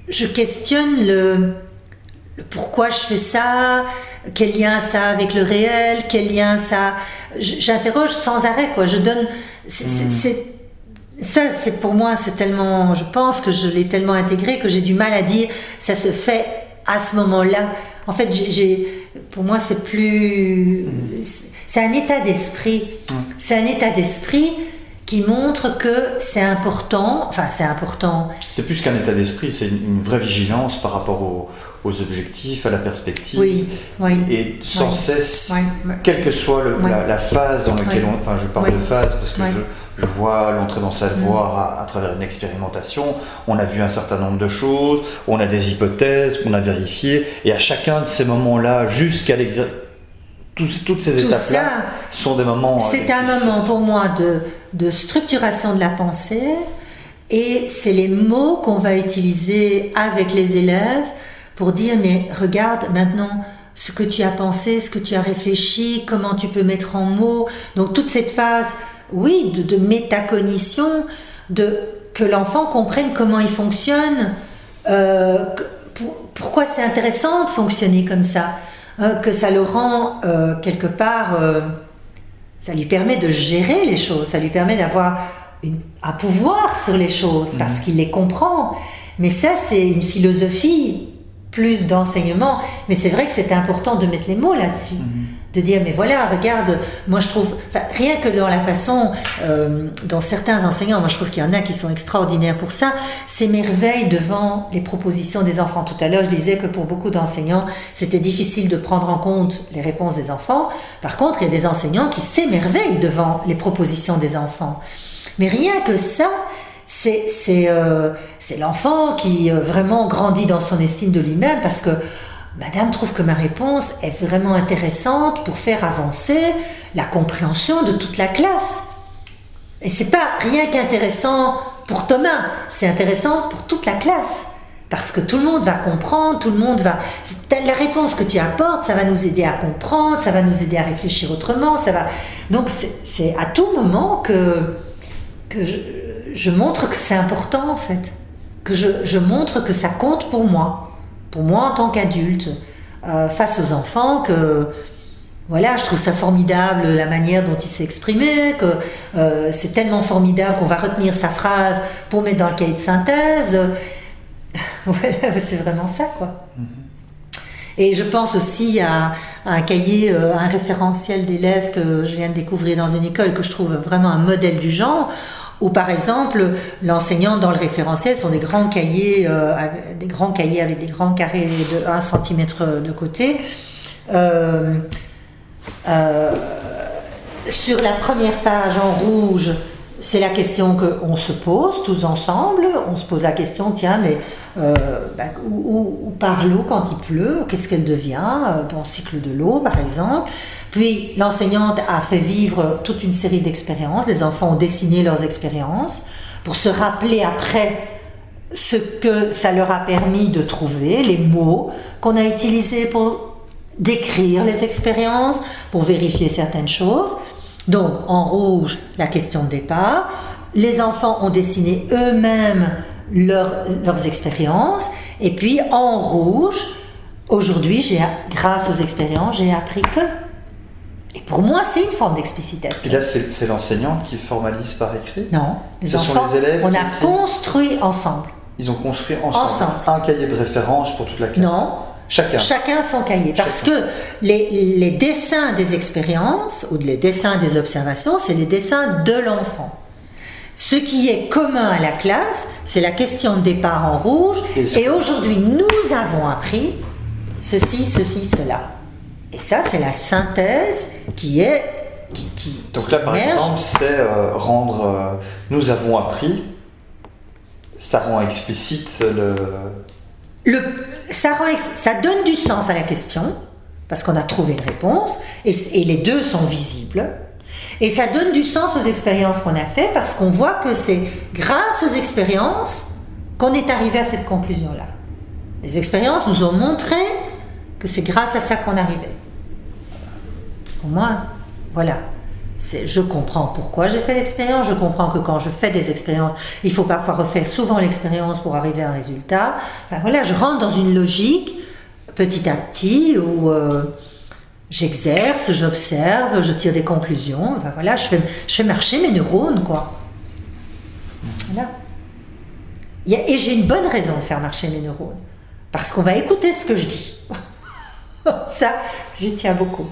je questionne le pourquoi je fais ça, quel lien ça a avec le réel, quel lien ça... J'interroge sans arrêt, quoi. Je donne... Ça, c'est pour moi, c'est tellement, je pense que je l'ai tellement intégré que j'ai du mal à dire ça se fait à ce moment-là. En fait, pour moi, c'est plus, c'est un état d'esprit. C'est un état d'esprit qui montre que c'est important, enfin c'est important. C'est plus qu'un état d'esprit, c'est une vraie vigilance par rapport aux objectifs, à la perspective. Oui, oui. Et sans cesse, oui. quelle que soit la phase dans laquelle enfin je parle de phase parce que je vois l'entrée dans le savoir à travers une expérimentation, on a vu un certain nombre de choses, on a des hypothèses qu'on a vérifiées, et à chacun de ces moments-là, jusqu'à l'exercice, toutes ces étapes-là sont des moments... C'est un moment pour moi de structuration de la pensée, et c'est les mots qu'on va utiliser avec les élèves pour dire, mais regarde maintenant ce que tu as pensé, ce que tu as réfléchi, comment tu peux mettre en mots. Donc toute cette phase, oui, de métacognition, que l'enfant comprenne comment il fonctionne, pourquoi c'est intéressant de fonctionner comme ça, que ça le rend quelque part, ça lui permet de gérer les choses, ça lui permet d'avoir un pouvoir sur les choses parce qu'il les comprend. Mais ça, c'est une philosophie plus d'enseignement, mais c'est vrai que c'est important de mettre les mots là-dessus, de dire mais voilà, regarde, moi je trouve, rien que dans la façon dont certains enseignants, moi je trouve qu'il y en a qui sont extraordinaires pour ça, s'émerveillent devant les propositions des enfants. Tout à l'heure je disais que pour beaucoup d'enseignants c'était difficile de prendre en compte les réponses des enfants. Par contre il y a des enseignants qui s'émerveillent devant les propositions des enfants, mais rien que ça, c'est l'enfant qui vraiment grandit dans son estime de lui-même parce que madame trouve que ma réponse est vraiment intéressante pour faire avancer la compréhension de toute la classe. Et c'est pas rien qu'intéressant pour Thomas, c'est intéressant pour toute la classe. Parce que tout le monde va comprendre, tout le monde va... La réponse que tu apportes, ça va nous aider à comprendre, ça va nous aider à réfléchir autrement, ça va... Donc c'est à tout moment que je montre que c'est important en fait, que je montre que ça compte pour moi en tant qu'adulte, face aux enfants, que voilà, je trouve ça formidable la manière dont il s'est exprimé, que c'est tellement formidable qu'on va retenir sa phrase pour mettre dans le cahier de synthèse. Voilà, c'est vraiment ça quoi. Et je pense aussi à un cahier, un référentiel d'élèves que je viens de découvrir dans une école que je trouve vraiment un modèle du genre, où par exemple l'enseignant dans le référentiel sont des grands cahiers avec des grands carrés de 1 cm de côté. Sur la première page en rouge, c'est la question qu'on se pose tous ensemble. On se pose la question, tiens, mais où part l'eau quand il pleut? Qu'est-ce qu'elle devient? Bon, cycle de l'eau, par exemple. Puis, l'enseignante a fait vivre toute une série d'expériences. Les enfants ont dessiné leurs expériences pour se rappeler après ce que ça leur a permis de trouver, les mots qu'on a utilisés pour décrire les expériences, pour vérifier certaines choses. Donc, en rouge, la question de départ. Les enfants ont dessiné eux-mêmes leurs expériences. Et puis, en rouge, aujourd'hui, grâce aux expériences, j'ai appris que... Et pour moi, c'est une forme d'explicitation. Et là, c'est l'enseignante qui formalise par écrit? Non, les enfants, sont les élèves on a construit ensemble. Ils ont construit ensemble. Un cahier de référence pour toute la classe? Non. Chacun son cahier. Parce que les dessins des expériences ou les dessins des observations, c'est les dessins de l'enfant. Ce qui est commun à la classe, c'est la question de départ en rouge. Et aujourd'hui, nous avons appris ceci, cela. Et ça, c'est la synthèse qui donc là, par exemple, c'est rendre... nous avons appris, ça rend explicite ça donne du sens à la question, parce qu'on a trouvé une réponse, et les deux sont visibles. Et ça donne du sens aux expériences qu'on a faites, parce qu'on voit que c'est grâce aux expériences qu'on est arrivé à cette conclusion-là. Les expériences nous ont montré que c'est grâce à ça qu'on arrivait. Au moins, voilà. Je comprends pourquoi j'ai fait l'expérience, je comprends que quand je fais des expériences, il faut parfois refaire souvent l'expérience pour arriver à un résultat. Enfin, voilà, je rentre dans une logique petit à petit où j'exerce, j'observe, je tire des conclusions. Enfin, voilà, je fais marcher mes neurones, quoi. Voilà. Et j'ai une bonne raison de faire marcher mes neurones, parce qu'on va écouter ce que je dis. Ça, j'y tiens beaucoup.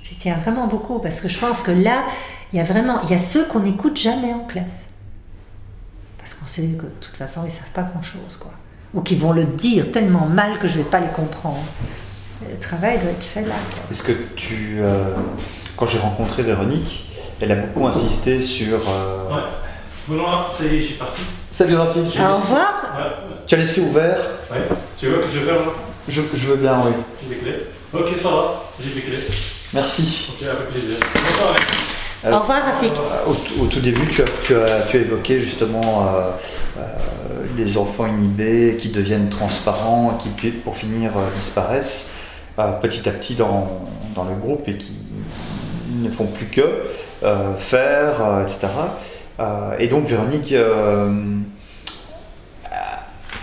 J'y tiens vraiment beaucoup, parce que je pense que là, Il y a ceux qu'on n'écoute jamais en classe. Parce qu'on sait que de toute façon, ils ne savent pas grand-chose, quoi. Ou qu'ils vont le dire tellement mal que je ne vais pas les comprendre. Et le travail doit être fait là, quoi. Est-ce que quand j'ai rencontré Véronique, elle a beaucoup insisté sur... Ouais. Bon, non, ça y est, je suis parti. Salut Rafi. Au revoir. Ouais. Tu as laissé ouvert. Ouais. Tu veux que je ferme? Je veux bien, oui. J'ai des clés. Ok, ça va. J'ai des clés. Merci. Ok, avec plaisir. Bonsoir. Au revoir, Rafik. Au tout début, tu as évoqué justement les enfants inhibés qui deviennent transparents, qui pour finir disparaissent petit à petit dans le groupe et qui ne font plus que faire, etc. Et donc Véronique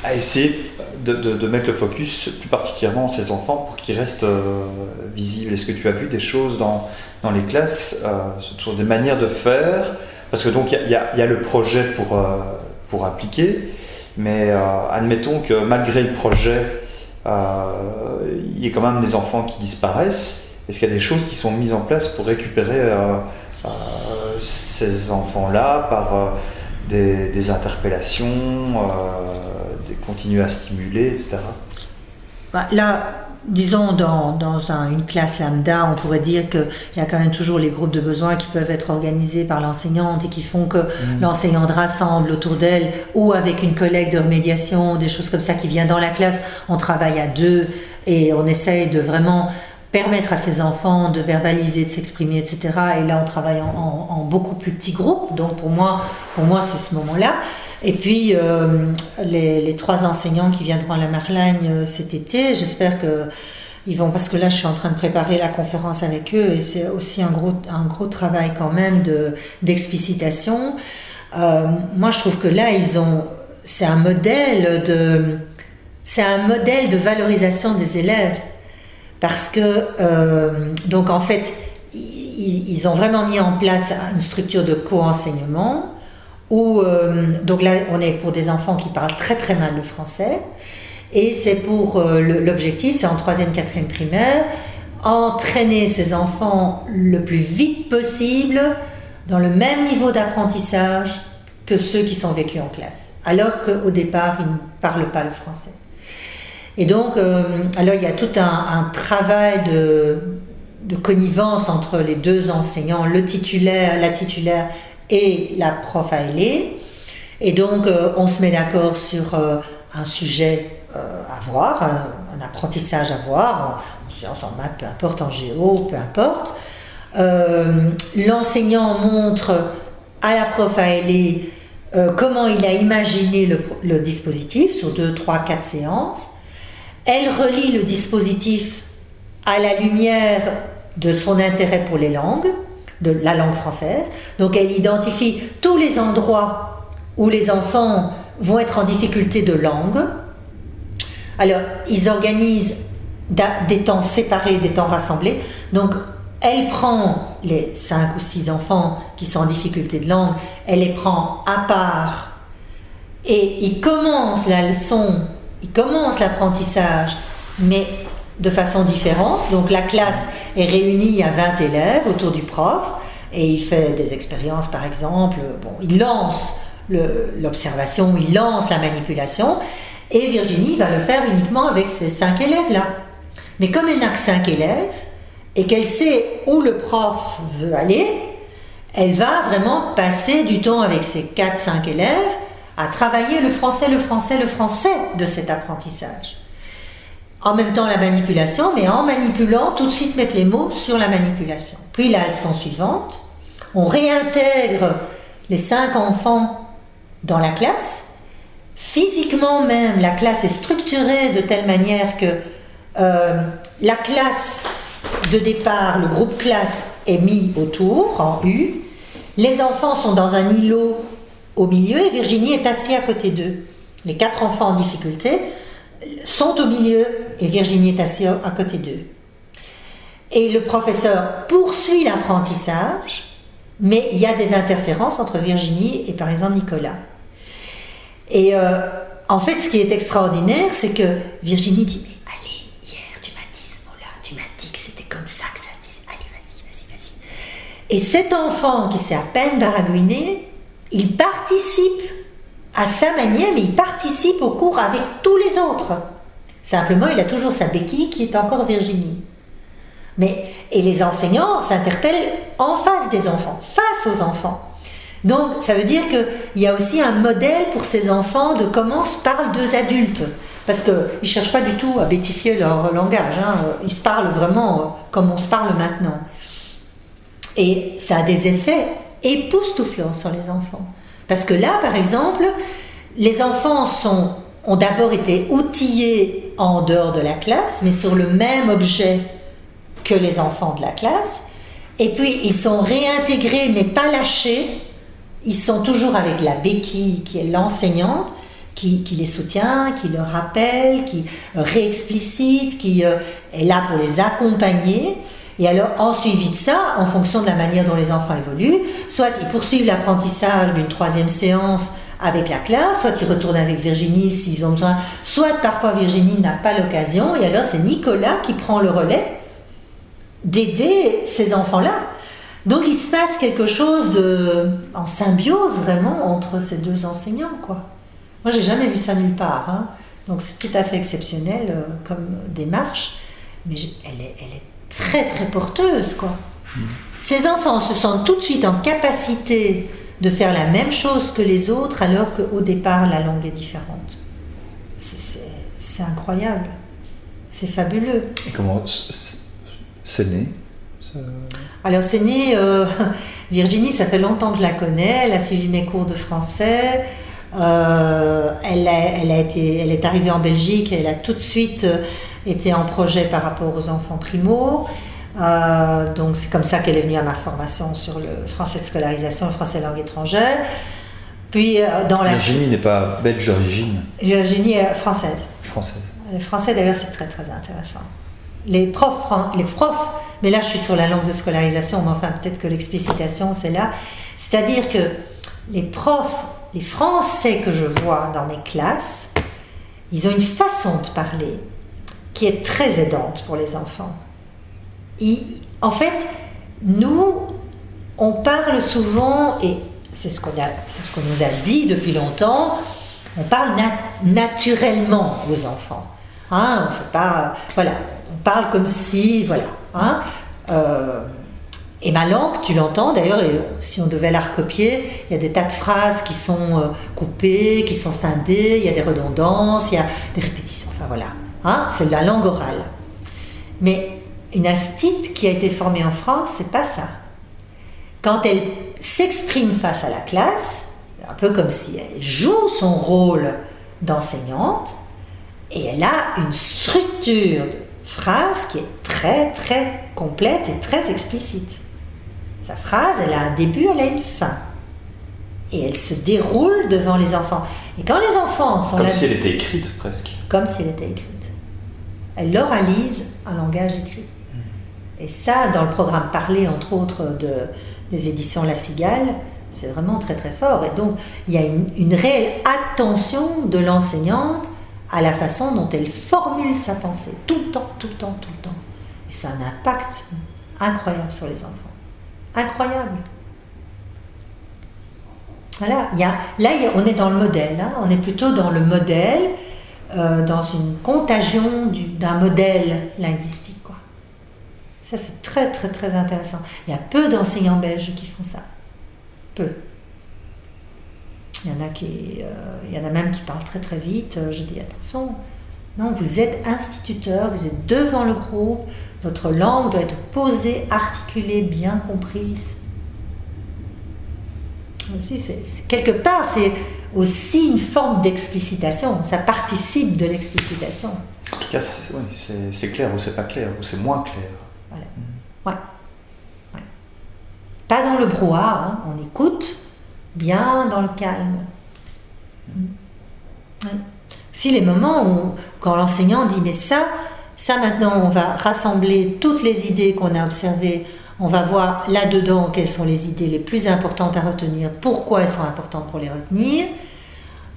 a essayé de mettre le focus plus particulièrement sur ces enfants pour qu'ils restent visibles. Est-ce que tu as vu des choses dans les classes sur des manières de faire? Parce que donc il y a le projet pour appliquer, mais admettons que malgré le projet, il y a quand même des enfants qui disparaissent. Est-ce qu'il y a des choses qui sont mises en place pour récupérer ces enfants-là par des interpellations, continuer à stimuler, etc. Là, disons, dans une classe lambda, on pourrait dire qu'il y a quand même toujours les groupes de besoins qui peuvent être organisés par l'enseignante et qui font que l'enseignante rassemble autour d'elle ou avec une collègue de remédiation, des choses comme ça qui vient dans la classe. On travaille à deux et on essaye de vraiment permettre à ces enfants de verbaliser, de s'exprimer, etc. Et là, on travaille en beaucoup plus petits groupes. Donc, pour moi c'est ce moment-là. Et puis, les 3 enseignants qui viendront à la Marlagne cet été, j'espère qu'ils vont, parce que là, je suis en train de préparer la conférence avec eux, et c'est aussi un gros travail quand même d'explicitation. Moi, je trouve que là, c'est un modèle de valorisation des élèves. Parce que, donc en fait, ils ont vraiment mis en place une structure de co-enseignement où, donc là, on est pour des enfants qui parlent très très mal le français, et c'est pour, l'objectif, c'est en 3e, 4e primaire, entraîner ces enfants le plus vite possible dans le même niveau d'apprentissage que ceux qui sont vécus en classe, alors qu'au départ, ils ne parlent pas le français. Et donc, alors il y a tout un travail de connivence entre les 2 enseignants, la titulaire et la prof ALE. Et donc, on se met d'accord sur un sujet à voir, un apprentissage à voir, en sciences, en maths, peu importe, en géo, peu importe. L'enseignant montre à la prof ALE comment il a imaginé le dispositif sur 2, 3, 4 séances. Elle relie le dispositif à la lumière de son intérêt pour les langues, de la langue française. Donc elle identifie tous les endroits où les enfants vont être en difficulté de langue. Alors, ils organisent des temps séparés, des temps rassemblés. Donc, elle prend les 5 ou 6 enfants qui sont en difficulté de langue, elle les prend à part et ils commencent la leçon. Il commence l'apprentissage, mais de façon différente. Donc la classe est réunie à 20 élèves autour du prof et il fait des expériences, par exemple. Bon, il lance l'observation, il lance la manipulation, et Virginie va le faire uniquement avec ces 5 élèves-là. Mais comme elle n'a que 5 élèves et qu'elle sait où le prof veut aller, elle va vraiment passer du temps avec ces 4-5 élèves à travailler le français de cet apprentissage. En même temps la manipulation, mais en manipulant, tout de suite mettre les mots sur la manipulation. Puis la leçon suivante, on réintègre les 5 enfants dans la classe. Physiquement même, la classe est structurée de telle manière que la classe de départ, le groupe classe est mis autour, en U. Les enfants sont dans un îlot au milieu et Virginie est assise à côté d'eux. Les 4 enfants en difficulté sont au milieu et Virginie est assise à côté d'eux. Et le professeur poursuit l'apprentissage, mais il y a des interférences entre Virginie et par exemple Nicolas. Et en fait, ce qui est extraordinaire, c'est que Virginie dit « Mais allez, hier tu m'as dit ce mot-là, tu m'as dit que c'était comme ça que ça se disait, allez, vas-y. » Et cet enfant qui s'est à peine baragouiné, il participe à sa manière, mais il participe au cours avec tous les autres. Simplement, il a toujours sa béquille qui est encore Virginie. Et les enseignants s'interpellent en face des enfants, face aux enfants. Donc, ça veut dire qu'il y a aussi un modèle pour ces enfants de comment se parlent deux adultes. Parce qu'ils ne cherchent pas du tout à bêtifier leur langage. Ils se parlent vraiment comme on se parle maintenant. Et ça a des effets époustouflants sur les enfants. Parce que là, par exemple, les enfants ont d'abord été outillés en dehors de la classe, mais sur le même objet que les enfants de la classe. Et puis, ils sont réintégrés, mais pas lâchés. Ils sont toujours avec la béquille, qui est l'enseignante, qui les soutient, qui leur rappelle, qui réexplicite, qui est là pour les accompagner. Et alors, en suivi de ça, en fonction de la manière dont les enfants évoluent, soit ils poursuivent l'apprentissage d'une 3e séance avec la classe, soit ils retournent avec Virginie s'ils ont besoin, soit parfois Virginie n'a pas l'occasion, et alors c'est Nicolas qui prend le relais d'aider ces enfants-là. Donc il se passe quelque chose en symbiose vraiment entre ces deux enseignants, quoi. Moi, j'ai jamais vu ça nulle part, donc c'est tout à fait exceptionnel comme démarche, mais elle est très très porteuse, quoi. Ces enfants se sentent tout de suite en capacité de faire la même chose que les autres alors qu'au départ la langue est différente. C'est incroyable, c'est fabuleux. Et comment c'est né Alors c'est né, Virginie, ça fait longtemps que je la connais, elle a suivi mes cours de français, elle est arrivée en Belgique et elle a tout de suite été en projet par rapport aux enfants primo. Donc c'est comme ça qu'elle est venue à ma formation sur le français de scolarisation, le français langue étrangère. Puis Virginie n'est pas belge d'origine. Virginie est française. Française. Les français d'ailleurs c'est très très intéressant. Les profs, mais là je suis sur la langue de scolarisation, mais enfin peut-être que l'explicitation c'est là. C'est-à-dire que les profs, les français que je vois dans mes classes, ils ont une façon de parler qui est très aidante pour les enfants. En fait, nous, on parle souvent, et c'est ce qu'on nous a dit depuis longtemps, on parle naturellement aux enfants. On fait pas, voilà, on parle comme si, voilà. Et ma langue, tu l'entends d'ailleurs, et si on devait la recopier, il y a des tas de phrases qui sont coupées, qui sont scindées, il y a des redondances, il y a des répétitions, enfin voilà. C'est de la langue orale. Mais une astite qui a été formée en France, c'est pas ça. Quand elle s'exprime face à la classe, un peu comme si elle joue son rôle d'enseignante, et elle a une structure de phrase qui est très très complète et très explicite. Sa phrase, elle a un début, elle a une fin. Et elle se déroule devant les enfants. Et quand les enfants sont comme si elle était écrite presque. Comme si elle était écrite. Elle l'oralise un langage écrit. Et ça, dans le programme parlé, entre autres, des éditions La Cigale, c'est vraiment très très fort. Et donc, il y a une réelle attention de l'enseignante à la façon dont elle formule sa pensée, tout le temps, tout le temps, tout le temps. Et ça a un impact incroyable sur les enfants. Incroyable. Voilà, on est dans le modèle, on est plutôt dans le modèle, dans une contagion d'un modèle linguistique, quoi. Ça, c'est très, très, très intéressant. Il y a peu d'enseignants belges qui font ça. Peu. Il y en a même qui parlent très, très vite. Je dis, attention, non, vous êtes instituteur, vous êtes devant le groupe, votre langue doit être posée, articulée, bien comprise. Aussi, quelque part, c'est aussi une forme d'explicitation. Ça participe de l'explicitation. En tout cas, c'est clair ou c'est pas clair, ou c'est moins clair. Voilà. Ouais. Pas dans le brouhaha, on écoute, bien dans le calme. Ouais. Si les moments où, quand l'enseignant dit, mais ça maintenant, on va rassembler toutes les idées qu'on a observées, on va voir là-dedans quelles sont les idées les plus importantes à retenir, pourquoi elles sont importantes pour les retenir.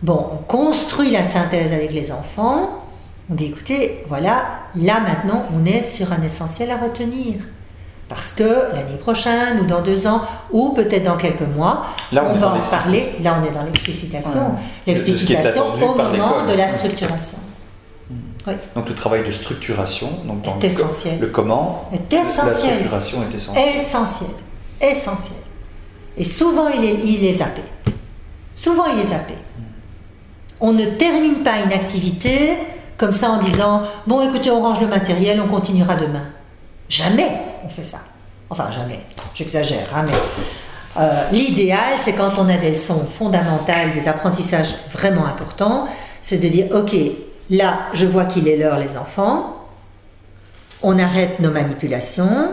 Bon, on construit la synthèse avec les enfants, on dit, écoutez, voilà, là maintenant, on est sur un essentiel à retenir. Parce que l'année prochaine, ou dans 2 ans, ou peut-être dans quelques mois, on va en parler. Là, on est dans l'explicitation. L'explicitation au moment de la structuration. Oui. Donc le travail de structuration, donc dans est essentiel. Le comment, est essentiel. La structuration est essentielle. Essentiel. Et souvent, il est zappé. On ne termine pas une activité comme ça en disant « Bon, écoutez, on range le matériel, on continuera demain. » Jamais on fait ça. Enfin, jamais. J'exagère, hein, mais l'idéal, c'est quand on a des leçons fondamentales, des apprentissages vraiment importants, c'est de dire « Ok, là, je vois qu'il est l'heure, les enfants. On arrête nos manipulations.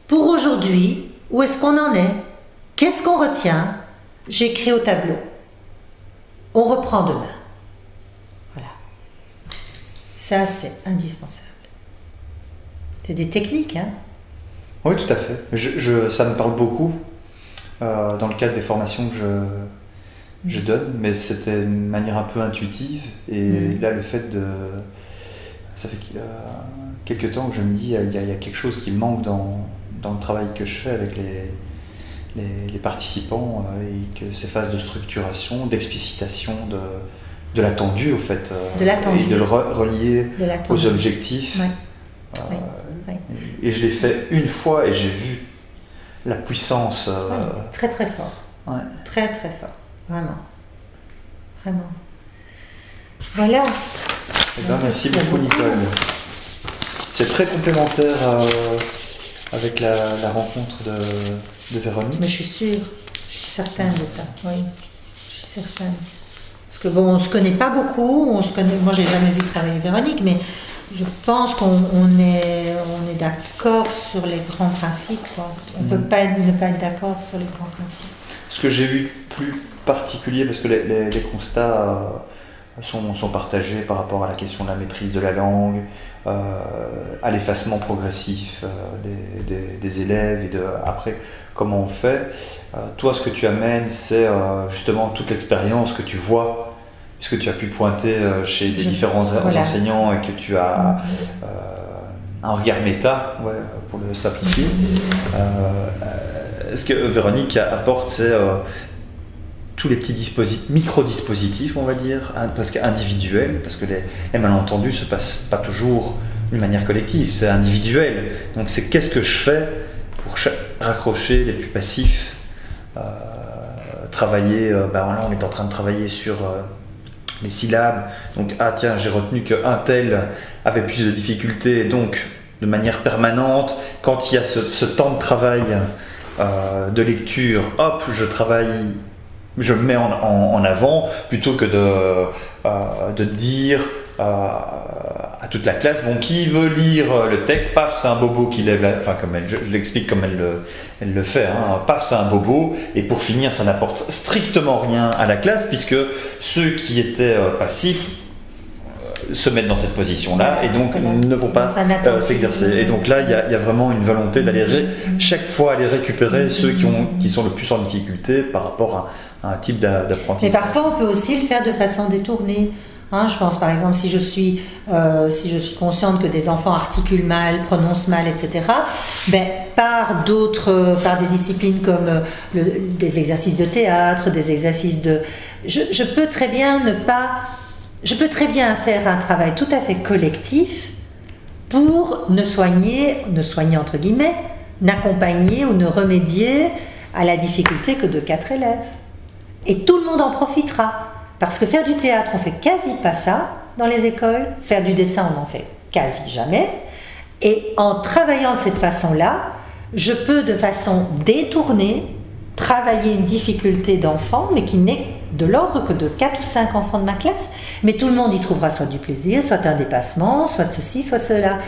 Pour aujourd'hui, où est-ce qu'on en est? Qu'est-ce qu'on retient? J'écris au tableau. On reprend demain. » Voilà. Ça, c'est indispensable. C'est des techniques, hein? Oui, tout à fait. Ça me parle beaucoup dans le cadre des formations que je donne, mais c'était une manière un peu intuitive. Et là, le fait de... Ça fait quelques temps que je me dis, il y a quelque chose qui me manque dans le travail que je fais avec les participants, et que ces phases de structuration, d'explicitation, de l'attendu, au fait, de l'attendu. Et de le relier aux objectifs. Ouais. Et je l'ai fait une fois et j'ai vu la puissance. Très très fort. Ouais. Très très fort. Vraiment. Voilà. Merci beaucoup, Nicole. C'est très complémentaire avec la rencontre de Véronique. Mais je suis certaine de ça. Oui, je suis certaine. Parce que bon, on se connaît pas beaucoup. Moi, j'ai jamais vu travailler Véronique, mais je pense qu'on est d'accord sur les grands principes, quoi. On ne peut pas ne pas être d'accord sur les grands principes. Ce que j'ai vu plus particulier, parce que les constats sont partagés par rapport à la question de la maîtrise de la langue, à l'effacement progressif des élèves, et après comment on fait. Toi, ce que tu amènes, c'est justement toute l'expérience que tu vois, ce que tu as pu pointer chez les différents enseignants, et que tu as un regard méta, pour le simplifier. Ce que Véronique apporte, c'est tous les petits micro-dispositifs, on va dire, presque individuels, parce que les malentendus ne se passent pas toujours d'une manière collective, c'est individuel. Donc c'est qu'est-ce que je fais pour raccrocher les plus passifs, travailler, là on est en train de travailler sur les syllabes, donc tiens, j'ai retenu qu'un tel avait plus de difficultés, donc de manière permanente, quand il y a ce temps de travail de lecture, hop, je me mets en avant, plutôt que de dire à toute la classe, bon, qui veut lire le texte, paf, c'est un bobo qui lève je l'explique comme elle le fait, hein, paf, c'est un bobo, et pour finir, ça n'apporte strictement rien à la classe, puisque ceux qui étaient passifs se mettent dans cette position-là, et donc ne vont pas s'exercer. Et donc là, il y a vraiment une volonté d'aller chaque fois aller récupérer ceux qui sont le plus en difficulté par rapport à un type d'apprentissage. Mais parfois, on peut aussi le faire de façon détournée. Je pense par exemple, si je suis consciente que des enfants articulent mal, prononcent mal, etc., par des disciplines comme des exercices de théâtre, des exercices de... Je peux très bien faire un travail tout à fait collectif pour ne soigner entre guillemets, n'accompagner ou ne remédier à la difficulté que de 4 élèves. Et tout le monde en profitera. Parce que faire du théâtre, on fait quasi pas ça dans les écoles. Faire du dessin, on n'en fait quasi jamais. Et en travaillant de cette façon-là, je peux de façon détournée travailler une difficulté d'enfant, mais qui n'est de l'ordre que de 4 ou 5 enfants de ma classe. Mais tout le monde y trouvera soit du plaisir, soit un dépassement, soit ceci, soit cela.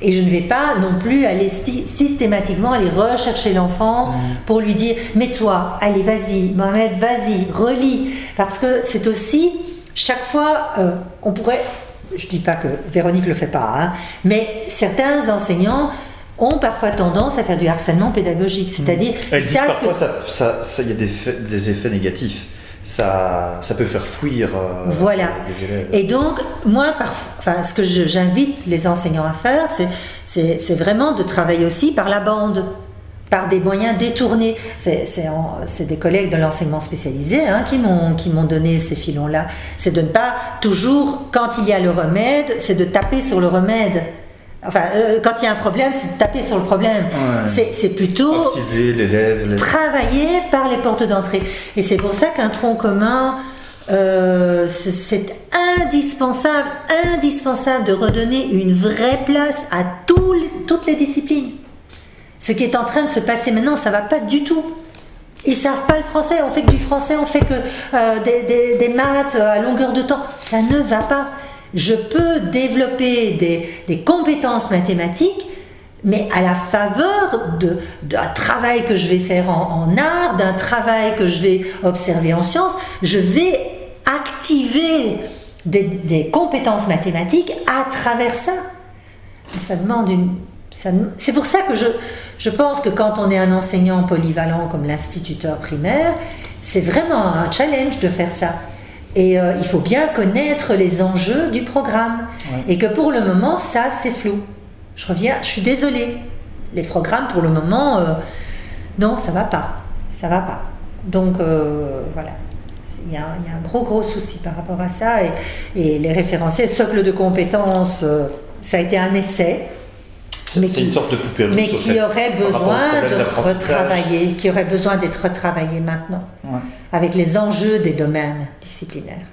Et je ne vais pas non plus aller systématiquement aller rechercher l'enfant pour lui dire « Mais toi, allez, vas-y, Mohamed, vas-y, relis ». Parce que c'est aussi, chaque fois, on pourrait... Je ne dis pas que Véronique ne le fait pas, mais certains enseignants ont parfois tendance à faire du harcèlement pédagogique. C'est-à-dire... Parfois, il y a des effets négatifs. ça peut faire fuir voilà. les élèves. Et donc, moi, ce que j'invite les enseignants à faire, c'est vraiment de travailler aussi par la bande, par des moyens détournés. C'est des collègues de l'enseignement spécialisé qui m'ont donné ces filons-là. C'est de ne pas toujours, quand il y a le remède, c'est de taper sur le remède. Enfin, quand il y a un problème, c'est de taper sur le problème. Ouais. C'est plutôt activer l'élève, travailler par les portes d'entrée. Et c'est pour ça qu'un tronc commun, c'est indispensable de redonner une vraie place à toutes les disciplines. Ce qui est en train de se passer maintenant, ça ne va pas du tout. Ils ne savent pas le français, on fait que du français, on fait que des maths à longueur de temps. Ça ne va pas. Je peux développer des compétences mathématiques, mais à la faveur d'un travail que je vais faire en art, d'un travail que je vais observer en sciences. Je vais activer des compétences mathématiques à travers ça. Ça demande c'est pour ça que je pense que quand on est un enseignant polyvalent comme l'instituteur primaire, c'est vraiment un challenge de faire ça. Et il faut bien connaître les enjeux du programme. Ouais. Et que pour le moment, ça, c'est flou. Je suis désolée. Les programmes, pour le moment, non, ça va pas. Ça va pas. Donc, voilà. Il y a un gros souci par rapport à ça. Et les référentiels, socle de compétences, ça a été un essai. C'est une sorte de poupée russe, mais qui aurait besoin d'être retravaillé maintenant, ouais. Avec les enjeux des domaines disciplinaires.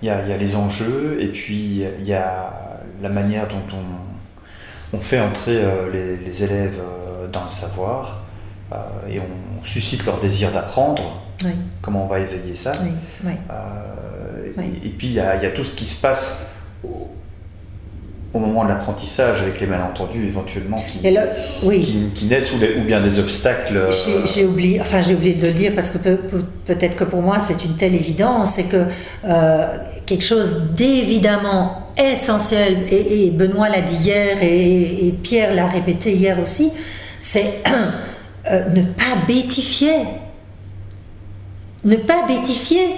Il y a les enjeux, et puis il y a la manière dont on fait entrer les élèves dans le savoir, et on suscite leur désir d'apprendre. Oui. Comment on va éveiller ça. Oui. Oui. Oui. Et puis il y a tout ce qui se passe au moment de l'apprentissage, avec les malentendus éventuellement qui naissent, ou bien des obstacles. J'ai oublié de le dire, parce que peut-être que pour moi c'est une telle évidence, c'est que quelque chose d'évidemment essentiel, et Benoît l'a dit hier, et Pierre l'a répété hier aussi, c'est ne pas bêtifier. Ne pas bêtifier,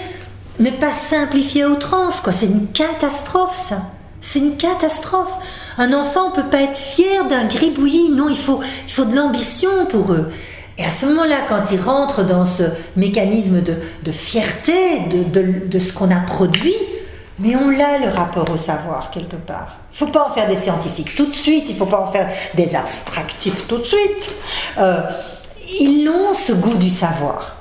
ne pas simplifier à outrance, quoi. C'est une catastrophe, ça. C'est une catastrophe. Un enfant ne peut pas être fier d'un gribouillis. Non, il faut de l'ambition pour eux. Et à ce moment-là, quand ils rentrent dans ce mécanisme de fierté de ce qu'on a produit, mais on a le rapport au savoir quelque part. Il ne faut pas en faire des scientifiques tout de suite, il ne faut pas en faire des abstractifs tout de suite. Ils ont ce goût du savoir.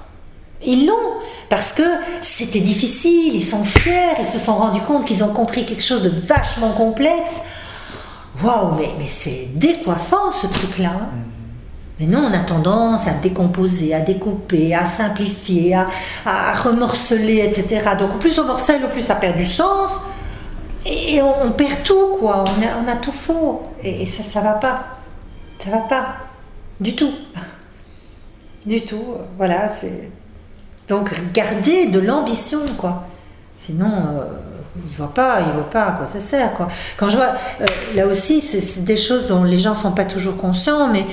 Ils l'ont, parce que c'était difficile, ils sont fiers, ils se sont rendus compte qu'ils ont compris quelque chose de vachement complexe. Waouh, mais c'est décoiffant ce truc-là. Hein. Mais non, on a tendance à décomposer, à découper, à simplifier, à remorceler, etc. Donc plus on morcelle, plus ça perd du sens, et on perd tout, quoi. On a tout faux, et ça va pas. Ça va pas. Du tout. Du tout. Voilà, c'est... Donc garder de l'ambition, quoi. Sinon, il ne voit pas à quoi ça sert, quoi. Quand je vois, là aussi, c'est des choses dont les gens ne sont pas toujours conscients, mais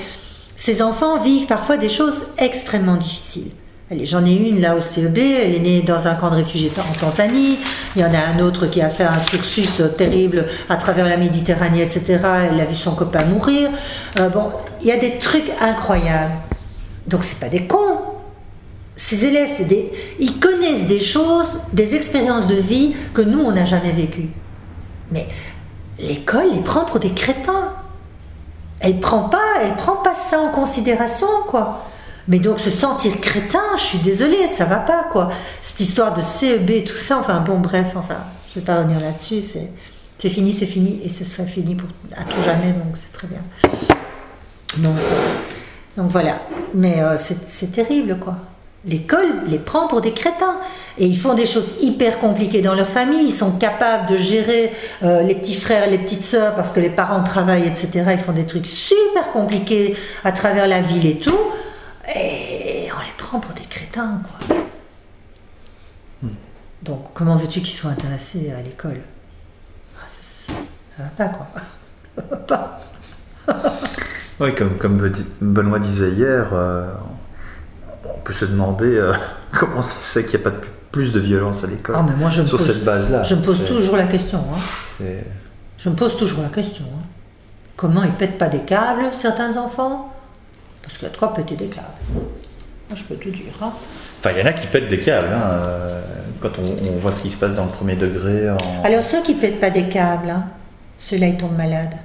ces enfants vivent parfois des choses extrêmement difficiles. Allez, j'en ai une là au CEB, elle est née dans un camp de réfugiés en Tanzanie. Il y en a un autre qui a fait un cursus terrible à travers la Méditerranée, etc. Elle a vu son copain mourir. Bon, il y a des trucs incroyables. Donc c'est pas des cons. Ces élèves, ils connaissent des choses, des expériences de vie que nous, on n'a jamais vécues. Mais l'école les prend pour des crétins. Elle prend pas ça en considération, quoi. Mais donc se sentir crétin, je suis désolée, ça va pas, quoi. Cette histoire de CEB, tout ça, enfin bon, bref, je vais pas revenir là-dessus, c'est fini, et ce sera fini à tout jamais, donc c'est très bien. Donc voilà, mais c'est terrible, quoi. L'école les prend pour des crétins, et ils font des choses hyper compliquées dans leur famille. Ils sont capables de gérer les petits frères, les petites sœurs, parce que les parents travaillent, etc. Ils font des trucs super compliqués à travers la ville et tout, et on les prend pour des crétins, quoi. Donc comment veux-tu qu'ils soient intéressés à l'école? Ça va pas, quoi. Ça va pas. Oui, comme Benoît disait hier, on peut se demander comment ça se fait qu'il n'y a pas plus de violence à l'école. Ah, mais moi, sur cette base-là. Je me pose toujours la question. Hein. Je me pose toujours la question. Hein. Comment ils pètent pas des câbles, certains enfants? Parce qu'il y a de quoi péter des câbles. Moi, je peux tout dire. Hein. Enfin, il y en a qui pètent des câbles, hein, quand on voit ce qui se passe dans le premier degré. Alors, ceux qui pètent pas des câbles, hein, ceux-là, ils tombent malades.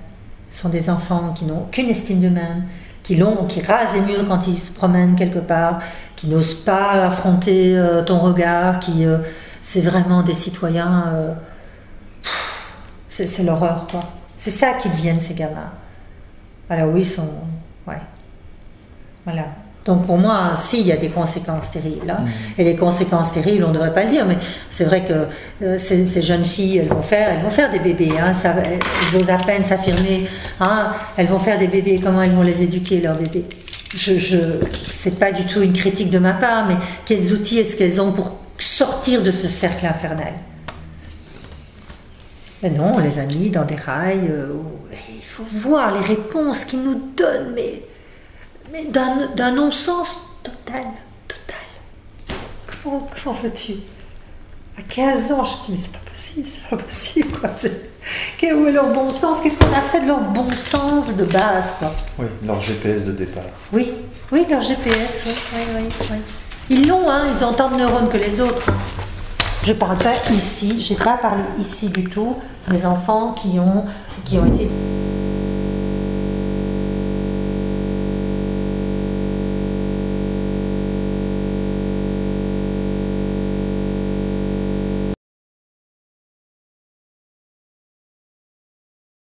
Ce sont des enfants qui n'ont aucune estime d'eux-mêmes, qui rasent les murs quand ils se promènent quelque part, qui n'osent pas affronter ton regard, c'est vraiment des citoyens... c'est l'horreur, quoi. C'est ça qu'ils deviennent, ces gamins. Alors oui, ils sont... Ouais. Voilà. Donc pour moi, si, il y a des conséquences terribles. Hein. Et les conséquences terribles, on ne devrait pas le dire, mais c'est vrai que ces jeunes filles, elles vont faire des bébés. Hein, elles osent à peine s'affirmer. Hein, elles vont faire des bébés. Comment elles vont les éduquer, leurs bébés? C'est pas du tout une critique de ma part, mais quels outils est-ce qu'elles ont pour sortir de ce cercle infernal? Et non, on les a mis dans des rails. Il faut voir les réponses qu'ils nous donnent, mais d'un non-sens total. Comment veux-tu? À 15 ans, je me dis, mais c'est pas possible, quoi. Où est leur bon sens? Qu'est-ce qu'on a fait de leur bon sens de base, quoi? Oui, leur GPS de départ. Oui, leur GPS, oui. Ils l'ont, hein, ils ont tant de neurones que les autres. Je parle pas ici, j'ai pas parlé ici du tout des enfants qui ont été